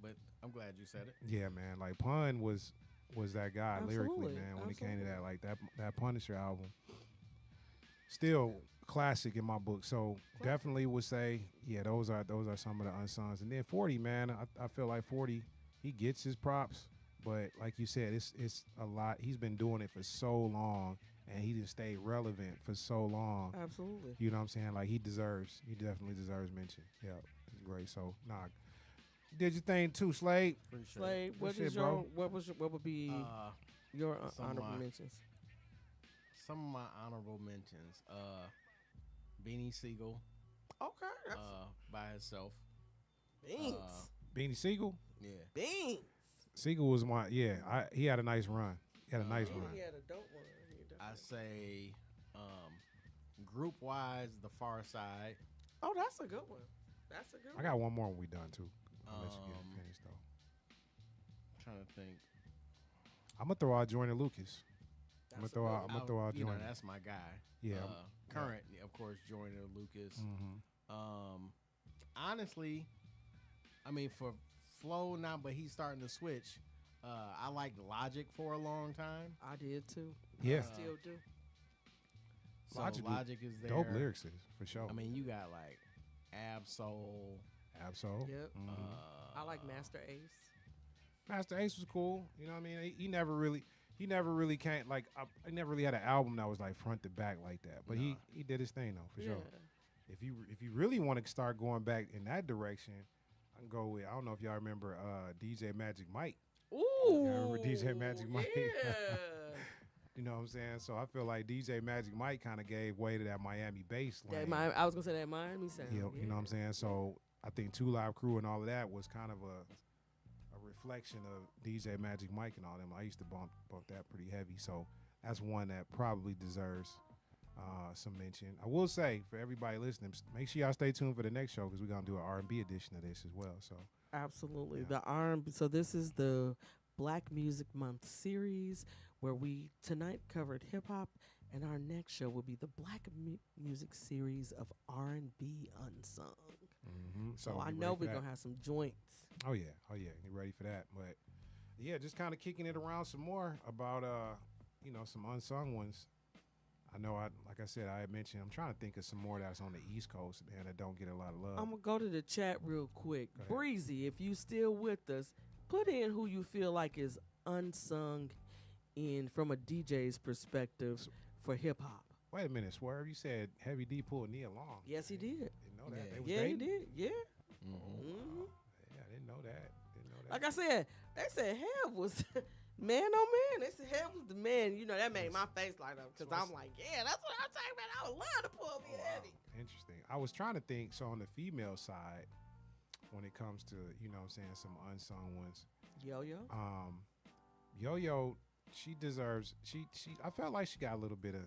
but I'm glad you said it. Yeah, man. Like Pun was that guy lyrically, Absolutely. man. When it came to that, like that Punisher album, still classic in my book. So definitely would say, yeah, those are some of the unsungs. And then 40, man. I feel like 40, he gets his props, but like you said, it's a lot. He's been doing it for so long, and he just stayed relevant for so long. Absolutely. You know what I'm saying? Like he definitely deserves mention. Yeah, it's great. So did your thing too, Slade. Slade, what would be your honorable mentions? Some of my honorable mentions. Beanie Siegel. Okay. By himself. Beans. Beanie Siegel. Yeah. Beans. Siegel was he had a nice run. He had a nice run. He had a dope one. I say, group wise, The Far Side. Oh, that's a good one. I got one more when we done too. I'll let you get it finished though. I'm trying to think. I'm gonna throw out Joyner Lucas. I'm gonna throw out you know, Joyner. that's my guy. Yeah. Current, of course, Joyner Lucas. Mm-hmm. Honestly, I mean for flow now, but he's starting to switch. I liked Logic for a long time. I did too. Yeah. I still do. So Logic is there. Dope lyrics for sure. I mean, you got like Absol. Yep. Mm-hmm. I like Master Ace. Master Ace was cool. You know what I mean? He never really came like I never really had an album that was like front to back like that. But he did his thing though for sure. If you really want to start going back in that direction, I can go with I don't know if y'all remember DJ Magic Mike. Ooh, y'all remember DJ Magic Mike? Yeah. You know what I'm saying? So I feel like DJ Magic Mike kind of gave way to that Miami bass lane. I was gonna say that Miami sound. You know what I'm saying? So I think 2 Live Crew and all of that was kind of a reflection of DJ Magic Mike and all them. I used to bump that pretty heavy. So that's one that probably deserves some mention. I will say for everybody listening, make sure y'all stay tuned for the next show because we're gonna do an R&B edition of this as well. So Absolutely. The R&B. So this is the Black Music Month series where we tonight covered hip hop, and our next show will be the Black Music series of R&B Unsung. So I know we're gonna have some joints. Oh yeah, get ready for that. But yeah, just kind of kicking it around some more about some unsung ones. I know like I said, I had mentioned I'm trying to think of some more that's on the East Coast, man, that don't get a lot of love. I'm gonna go to the chat real quick. Breezy, if you still with us, put in who you feel like is unsung in from a DJ's perspective for hip hop. Wait a minute, Swerve, you said Heavy D pulled Nia Long. Yes, he did. Didn't know that. They was Yeah, he dating? did. Yeah. Yeah, I didn't know that. Like I said, they said Hev was man on man. They said Hev was the man. You know, that made my face light up because I'm like, yeah, that's what I'm talking about. I would love to pull me Heavy. Interesting. I was trying to think, so on the female side, when it comes to, some unsung ones. Yo-Yo? Yo-Yo, she deserves, I felt like she got a little bit of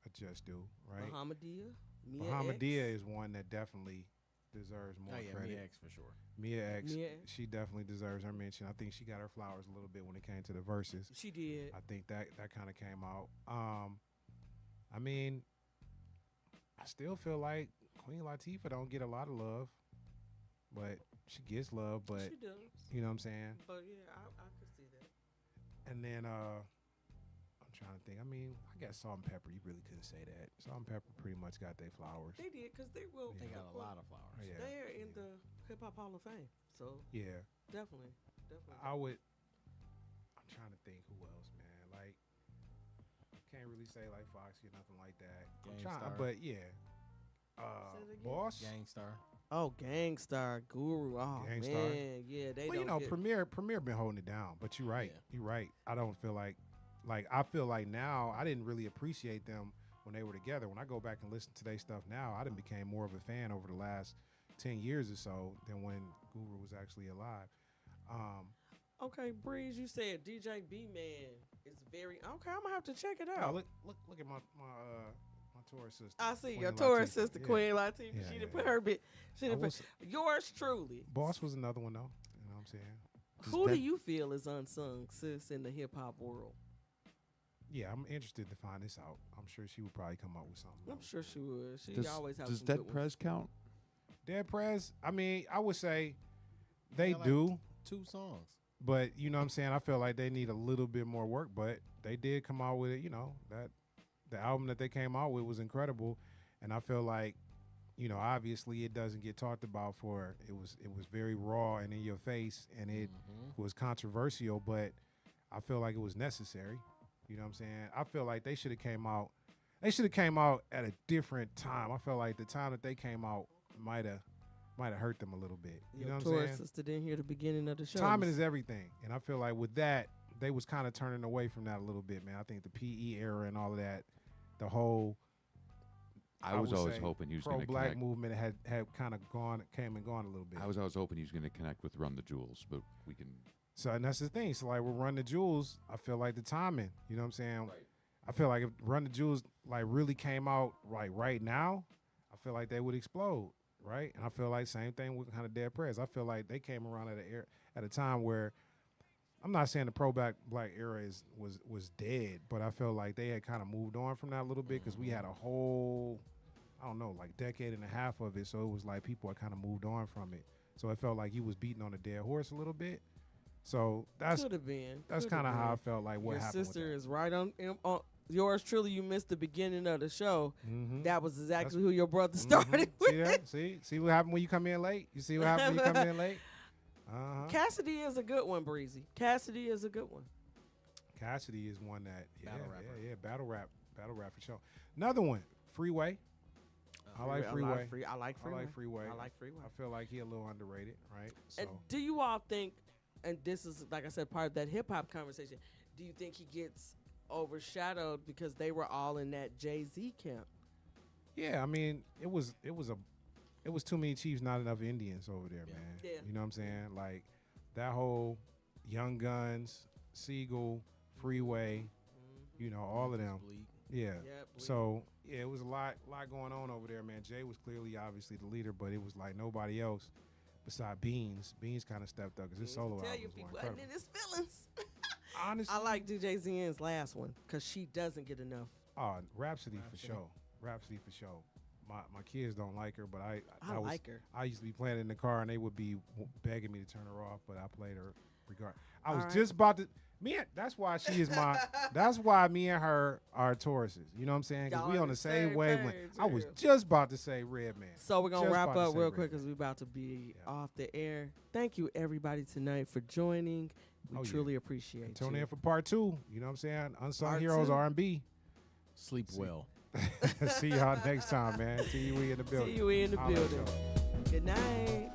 a just due, right? Muhammadia is one that definitely deserves more credit. Mia X for sure. Mia X, she definitely deserves her mention. I think she got her flowers a little bit when it came to the verses. She did. I think that kind of came out. I mean, I still feel like Queen Latifah don't get a lot of love, but she gets love. But she does. You know what I'm saying? But yeah, I could see that. And then I'm trying to think. I mean, I guess Salt and Pepper. You really couldn't say that. Salt and Pepper pretty much got their flowers. They did because they will. They got a lot of flowers. Yeah. They're in the Hip Hop Hall of Fame. So yeah, definitely. I'm trying to think who else, man. Like, can't really say like Foxy or nothing like that. But yeah, Boss, Gangstar. Oh, Gangstar, Guru. Oh Gangstar. man, yeah. They well, don't get Premier been holding it down. But you're right. Yeah. You're right. I don't feel like I feel like now I didn't really appreciate them when they were together. When I go back and listen to their stuff now, I done became more of a fan over the last 10 years or so than when Guru was actually alive. Okay, Breeze, you said DJ B Man is very okay. I'm gonna have to check it out. Look at my tourist sister. I see Queen your Latifah. tourist sister, Yeah. Queen Latifah. Yeah, She yeah, didn't put her bit. She didn't I put yours truly. Boss was another one though. You know what I'm saying? Who do you feel is unsung, sis, in the hip hop world? Yeah, I'm interested to find this out. I'm sure she would probably come up with something. I'm sure she would. She Does, always has does some Dead good Prez count? Dead Prez, I mean, I would say they They're like do. 2 songs. But you know what I'm saying? I feel like they need a little bit more work, but they did come out with it, that the album that they came out with was incredible. And I feel like, obviously it doesn't get talked about for it was very raw and in your face and it was controversial, but I feel like it was necessary. You know what I'm saying? I feel like they should have came out at a different time. I feel like the time that they came out might have hurt them a little bit. You know what I'm saying? Tourist sister didn't hear the beginning of the show. Timing is everything. And I feel like with that, they was kind of turning away from that a little bit, man. I think the PE era and all of that, the whole I was would always say hoping he was going to pro-black connect. movement had kind of came and gone a little bit. I was always hoping he was going to connect with Run the Jewels, but we can. So, and that's the thing. So, like, with Run the Jewels, I feel like the timing, you know what I'm saying? Right. I feel like if Run the Jewels, like, really came out, like, right now, I feel like they would explode, right? And I feel like same thing with kind of Dead Prez. I feel like they came around at a time where, I'm not saying the pro-black era was dead, but I feel like they had kind of moved on from that a little bit because we had a whole, I don't know, like decade and a half of it. So it was like people had kind of moved on from it. So it felt like he was beating on a dead horse a little bit. So that's Could have been. That's kind of how I felt like what Your happened. sister with is right on yours truly. You missed the beginning of the show. Mhm. That was exactly who your brother started with. See that? See what happened when you come in late? You see what happened when you come in late? Cassidy is a good one, Breezy. Cassidy is a good one. Cassidy is one that Battle rapper. battle rap for sure. Another one, Freeway. I like Freeway. I like Freeway. I like Freeway. I feel like he a little underrated, right? So And do you all think, and this is, like I said, part of that hip-hop conversation, do you think he gets overshadowed because they were all in that Jay-Z camp? yeah, I mean, it was too many Chiefs, not enough Indians over there, man. Yeah. You know what I'm saying? Like that whole Young Guns, Siegel, Freeway. You know, all of them. Bleak. Yeah. Bleak. So yeah, it was a lot going on over there, man. Jay was clearly, obviously, the leader, but it was like nobody else besides Beans. Beans kind of stepped up because his solo Tell albums you were people incredible. and in his feelings. Honestly, I like DJ Zen's last one because she doesn't get enough. Rhapsody for sure. Rhapsody for sure. My kids don't like her, but I like her. I used to be playing it in the car, and they would be begging me to turn her off, but I played her regard. I was All right. just about to. That's why she is my. That's why me and her are Tauruses. You know what I'm saying? Because Y'all we on on the the same same wavelength. page, I was real. just about to say Red Man. So we're gonna Just wrap about to up say real Red quick Man. because we're about to be off the air. Thank you everybody tonight for joining. We Oh, yeah. truly appreciate Tune you. in for part 2. You know what I'm saying? Unsung Part Heroes 2. R&B. Sleep well. See y'all next time, man. See you in the building. See you in the Holla at building. y'all. Good night.